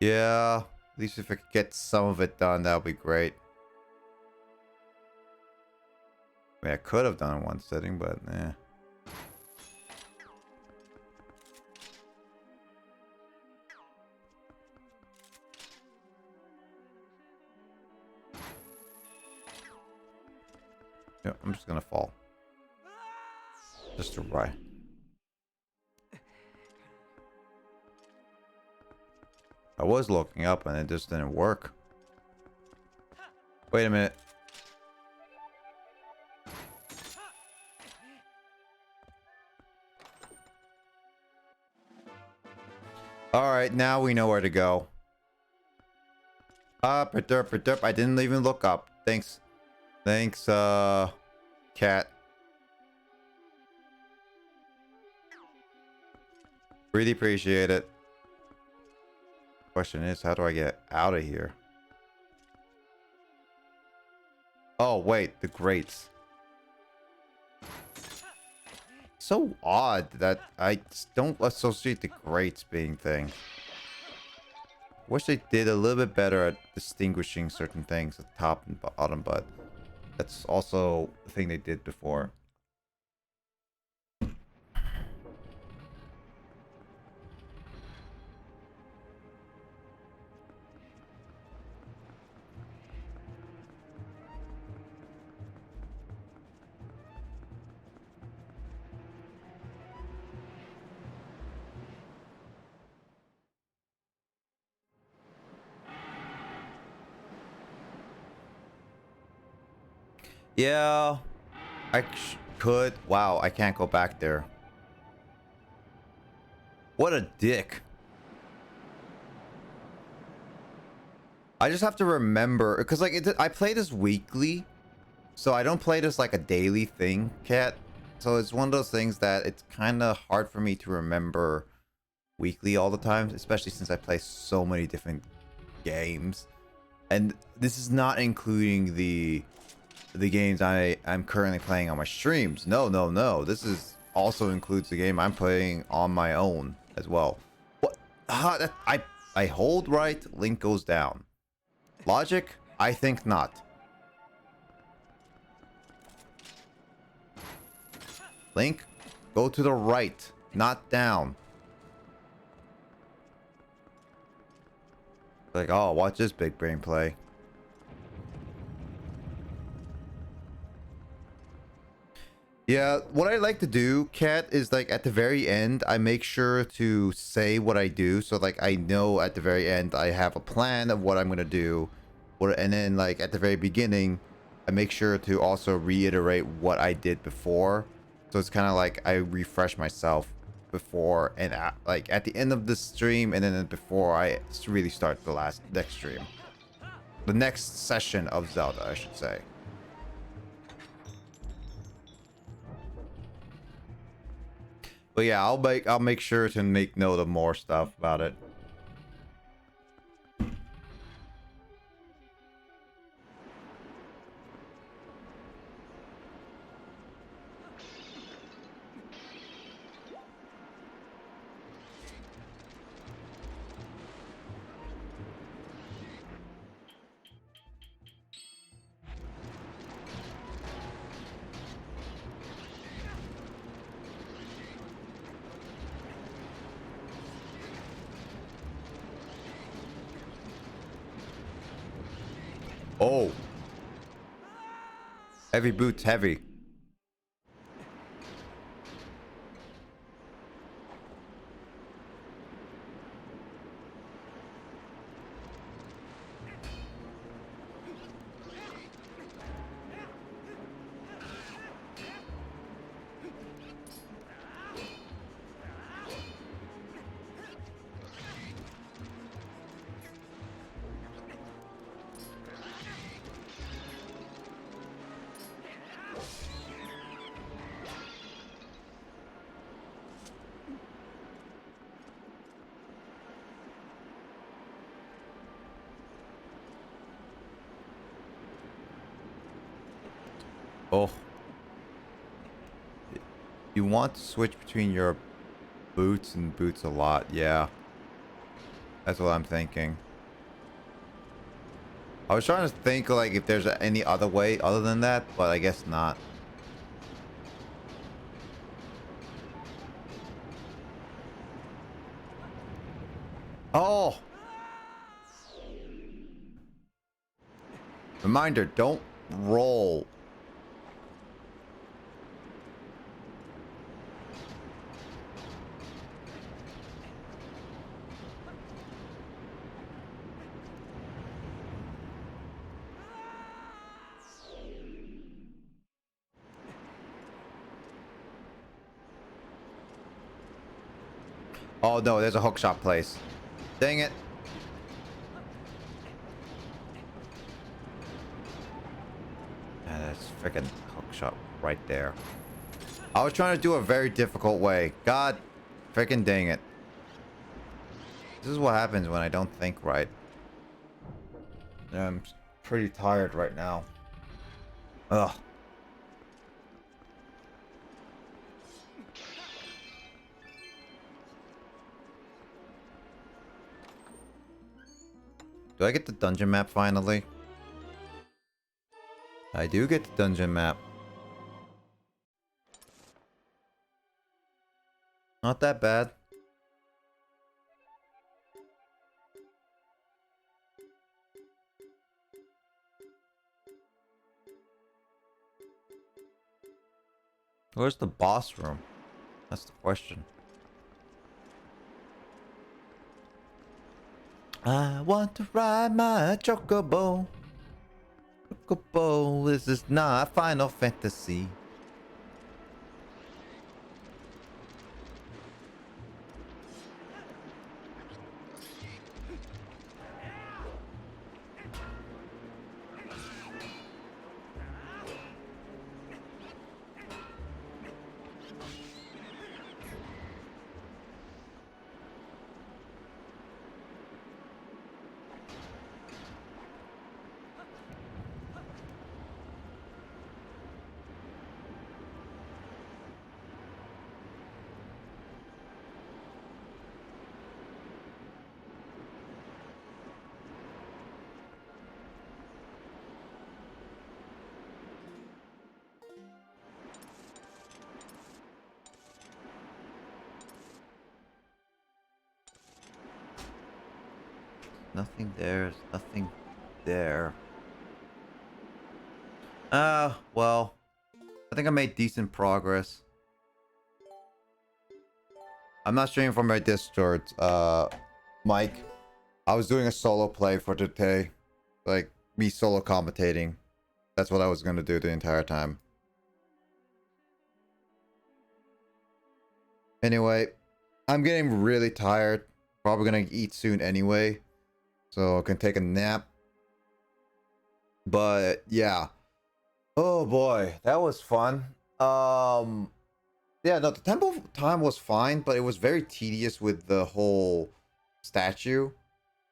Yeah, at least if I could get some of it done, that would be great. I mean, I could have done it in one sitting, but eh. Yeah, I'm just gonna fall. Just to right. I was looking up and it just didn't work. Wait a minute. Alright, now we know where to go. Derp. I didn't even look up. Thanks. Thanks, Cat. Really appreciate it. Question is, how do I get out of here? Oh, wait, the grates. So odd that I just don't associate the grates being thing. Wish they did a little bit better at distinguishing certain things at top and bottom, but that's also the thing they did before. Yeah, could. Wow, I can't go back there. What a dick. I just have to remember, because like I play this weekly, so I don't play this like a daily thing, Cat. So it's one of those things that it's kind of hard for me to remember weekly all the time, especially since I play so many different games. And this is not including the games I'm currently playing on my streams. No. This is also includes the game I'm playing on my own as well. What? I hold right, Link goes down. Logic? I think not. Link, go to the right, not down. Like, oh, watch this big brain play. Yeah, what I like to do, Kat, is like at the very end, I make sure to say what I do. So like I know at the very end, I have a plan of what I'm going to do. And then like at the very beginning, I make sure to also reiterate what I did before. So it's kind of like I refresh myself before and like at the end of the stream and then before I really start the next stream. The next session of Zelda, I should say. But yeah, I'll make sure to make note of more stuff about it. Oh. Heavy boots, heavy. Oh. You want to switch between your boots and boots a lot, yeah. That's what I'm thinking. I was trying to think like if there's any other way other than that, but I guess not. Oh! Reminder, don't roll. Oh no, there's a hookshot place. Dang it. Yeah, that's freaking hookshot right there. I was trying to do a very difficult way. God freaking dang it. This is what happens when I don't think right. I'm pretty tired right now. Ugh. Do I get the dungeon map finally? I do get the dungeon map. Not that bad. Where's the boss room? That's the question. I want to ride my chocobo. Chocobo, this is not Final Fantasy. Nothing there's nothing there. Well, I think I made decent progress. I'm not streaming from my Discord, Mike. I was doing a solo play for today. Like, me solo commentating. That's what I was gonna do the entire time. Anyway, I'm getting really tired. Probably gonna eat soon anyway. So I can take a nap. But yeah. Oh boy, that was fun. Yeah, no, the tempo time was fine, but it was very tedious with the whole statue.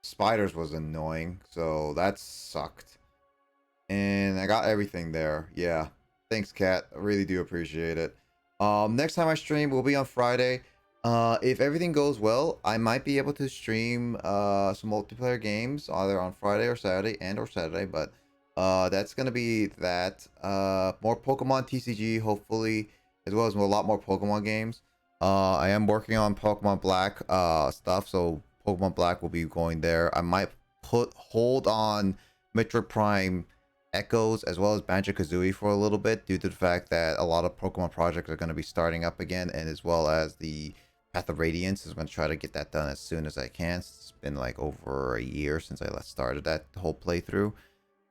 Spiders was annoying, so that sucked. And I got everything there. Yeah. Thanks, Kat. I really do appreciate it. Next time I stream will be on Friday. If everything goes well, I might be able to stream some multiplayer games either on Friday or Saturday, but that's gonna be that. More Pokemon TCG, hopefully, as well as a lot more Pokemon games. I am working on Pokemon Black stuff, so Pokemon Black will be going there. I might put hold on Metroid Prime Echoes as well as Banjo-Kazooie for a little bit, due to the fact that a lot of Pokemon projects are going to be starting up again, and as well as the Path of Radiance is going to try to get that done as soon as I can. It's been like over a year since I last started that whole playthrough.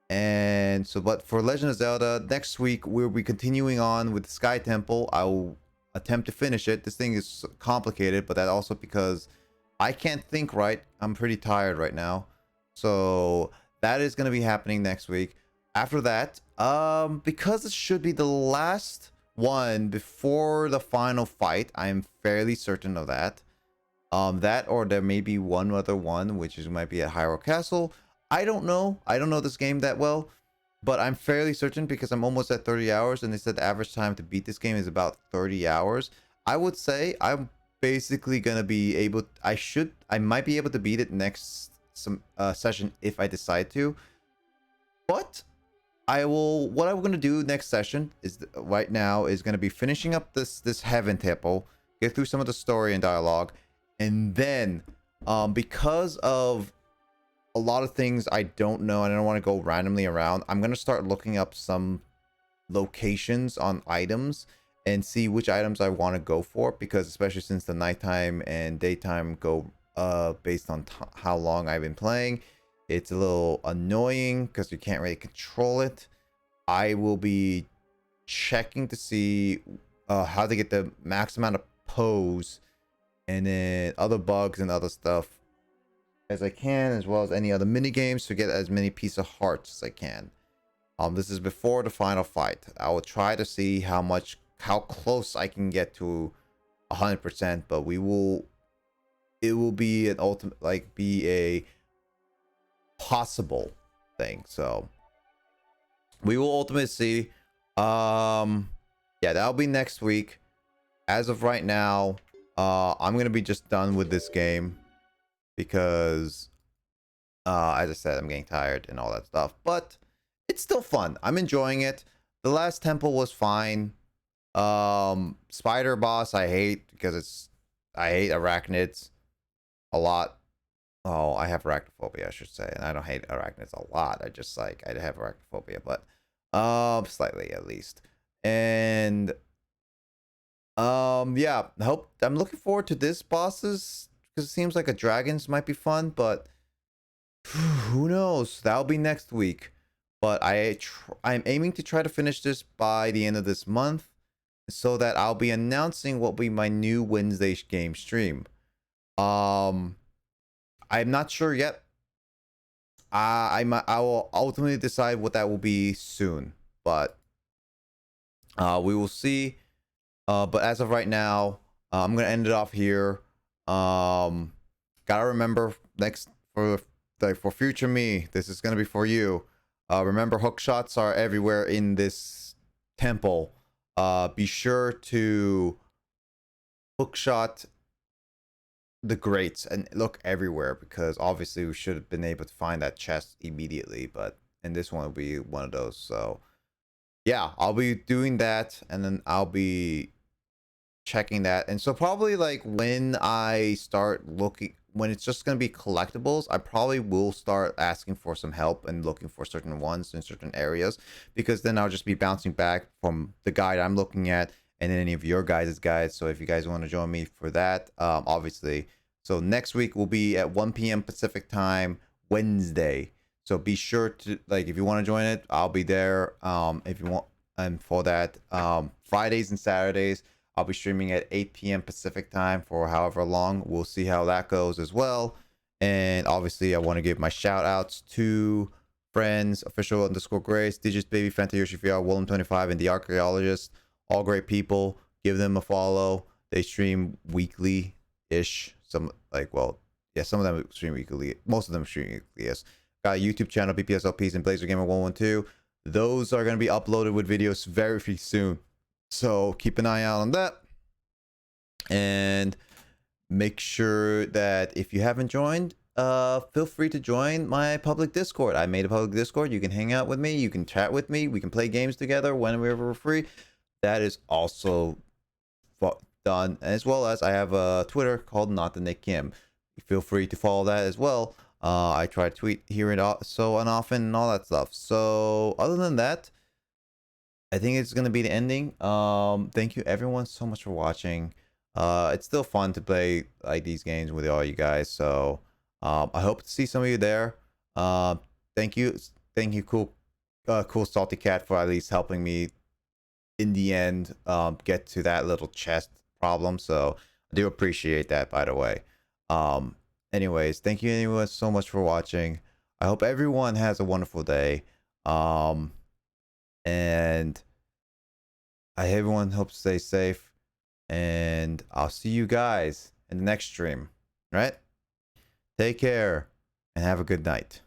And so, but for Legend of Zelda, next week we'll be continuing on with the Sky Temple. I'll attempt to finish it. This thing is complicated, but that also because I can't think right. I'm pretty tired right now. So that is going to be happening next week. After that, because it should be the last one before the final fight, I'm fairly certain of that. That, or there may be one other one, which is might be at Hyrule Castle. I don't know. I don't know this game that well, but I'm fairly certain because I'm almost at 30 hours, and they said the average time to beat this game is about 30 hours. I would say I'm basically gonna be able. I might be able to beat it next session if I decide to, but what I'm gonna do next session is right now is gonna be finishing up this Heaven Temple, get through some of the story and dialogue, and then because of a lot of things I don't know and I don't want to go randomly around, I'm gonna start looking up some locations on items and see which items I want to go for, because especially since the nighttime and daytime go based on how long I've been playing, it's a little annoying because you can't really control it. I will be checking to see how to get the max amount of pose and then other bugs and other stuff as I can, as well as any other mini games to get as many piece of hearts as I can. This is before the final fight. I will try to see how close I can get to 100%, but it will be an ultimate, like, be a possible thing. So we will ultimately see. Yeah, that'll be next week. As of right now, I'm gonna be just done with this game because as I said, I'm getting tired and all that stuff, but it's still fun. I'm enjoying it. The last temple was fine. Spider boss I hate because I hate arachnids a lot. Oh, I have arachnophobia, I should say, and I don't hate arachnids a lot. I just I have arachnophobia, but slightly at least. And yeah, I'm looking forward to this bosses because it seems like a dragons might be fun, but who knows? That'll be next week. But I'm aiming to try to finish this by the end of this month, so that I'll be announcing what will be my new Wednesday game stream. I'm not sure yet. I will ultimately decide what that will be soon, but we will see. But as of right now, I'm gonna end it off here. Gotta remember for future me, this is gonna be for you. Remember, hook shots are everywhere in this temple. Be sure to hook shot the grates and look everywhere, because obviously we should have been able to find that chest immediately, but in this one will be one of those. So yeah, I'll be doing that, and then I'll be checking that. And so probably like when I start looking, when it's just going to be collectibles, I probably will start asking for some help and looking for certain ones in certain areas, because then I'll just be bouncing back from the guide I'm looking at and any of your guys' guides. So if you guys want to join me for that, obviously. So next week will be at 1 p.m. Pacific time, Wednesday. So be sure to, like, if you want to join it, I'll be there. If you want, and for that, Fridays and Saturdays, I'll be streaming at 8 p.m. Pacific time for however long. We'll see how that goes as well. And obviously, I want to give my shout outs to friends, official_Grace, Digits Baby, Fanta Yoshi VR, Willem25, and The Archaeologist. All great people. Give them a follow. They stream weekly ish. Some, like, well, yeah, some of them stream weekly. Most of them stream weekly, yes. Got a YouTube channel, BPSLPs and Blazer Gamer 112. Those are going to be uploaded with videos very soon. So keep an eye out on that. And make sure that if you haven't joined, feel free to join my public Discord. I made a public Discord. You can hang out with me. You can chat with me. We can play games together whenever we're free. That is also done, as well as I have a Twitter called Not the Nick Kim. Feel free to follow that as well. I try to tweet here and so and often and all that stuff. So other than that, I think it's gonna be the ending. Thank you everyone so much for watching. It's still fun to play like these games with all you guys. So I hope to see some of you there. Thank you, cool salty cat for at least helping me in the end get to that little chest problem. So I do appreciate that, by the way. Anyways, thank you anyone so much for watching. I hope everyone has a wonderful day. And everyone hope to stay safe. And I'll see you guys in the next stream. Right? Take care and have a good night.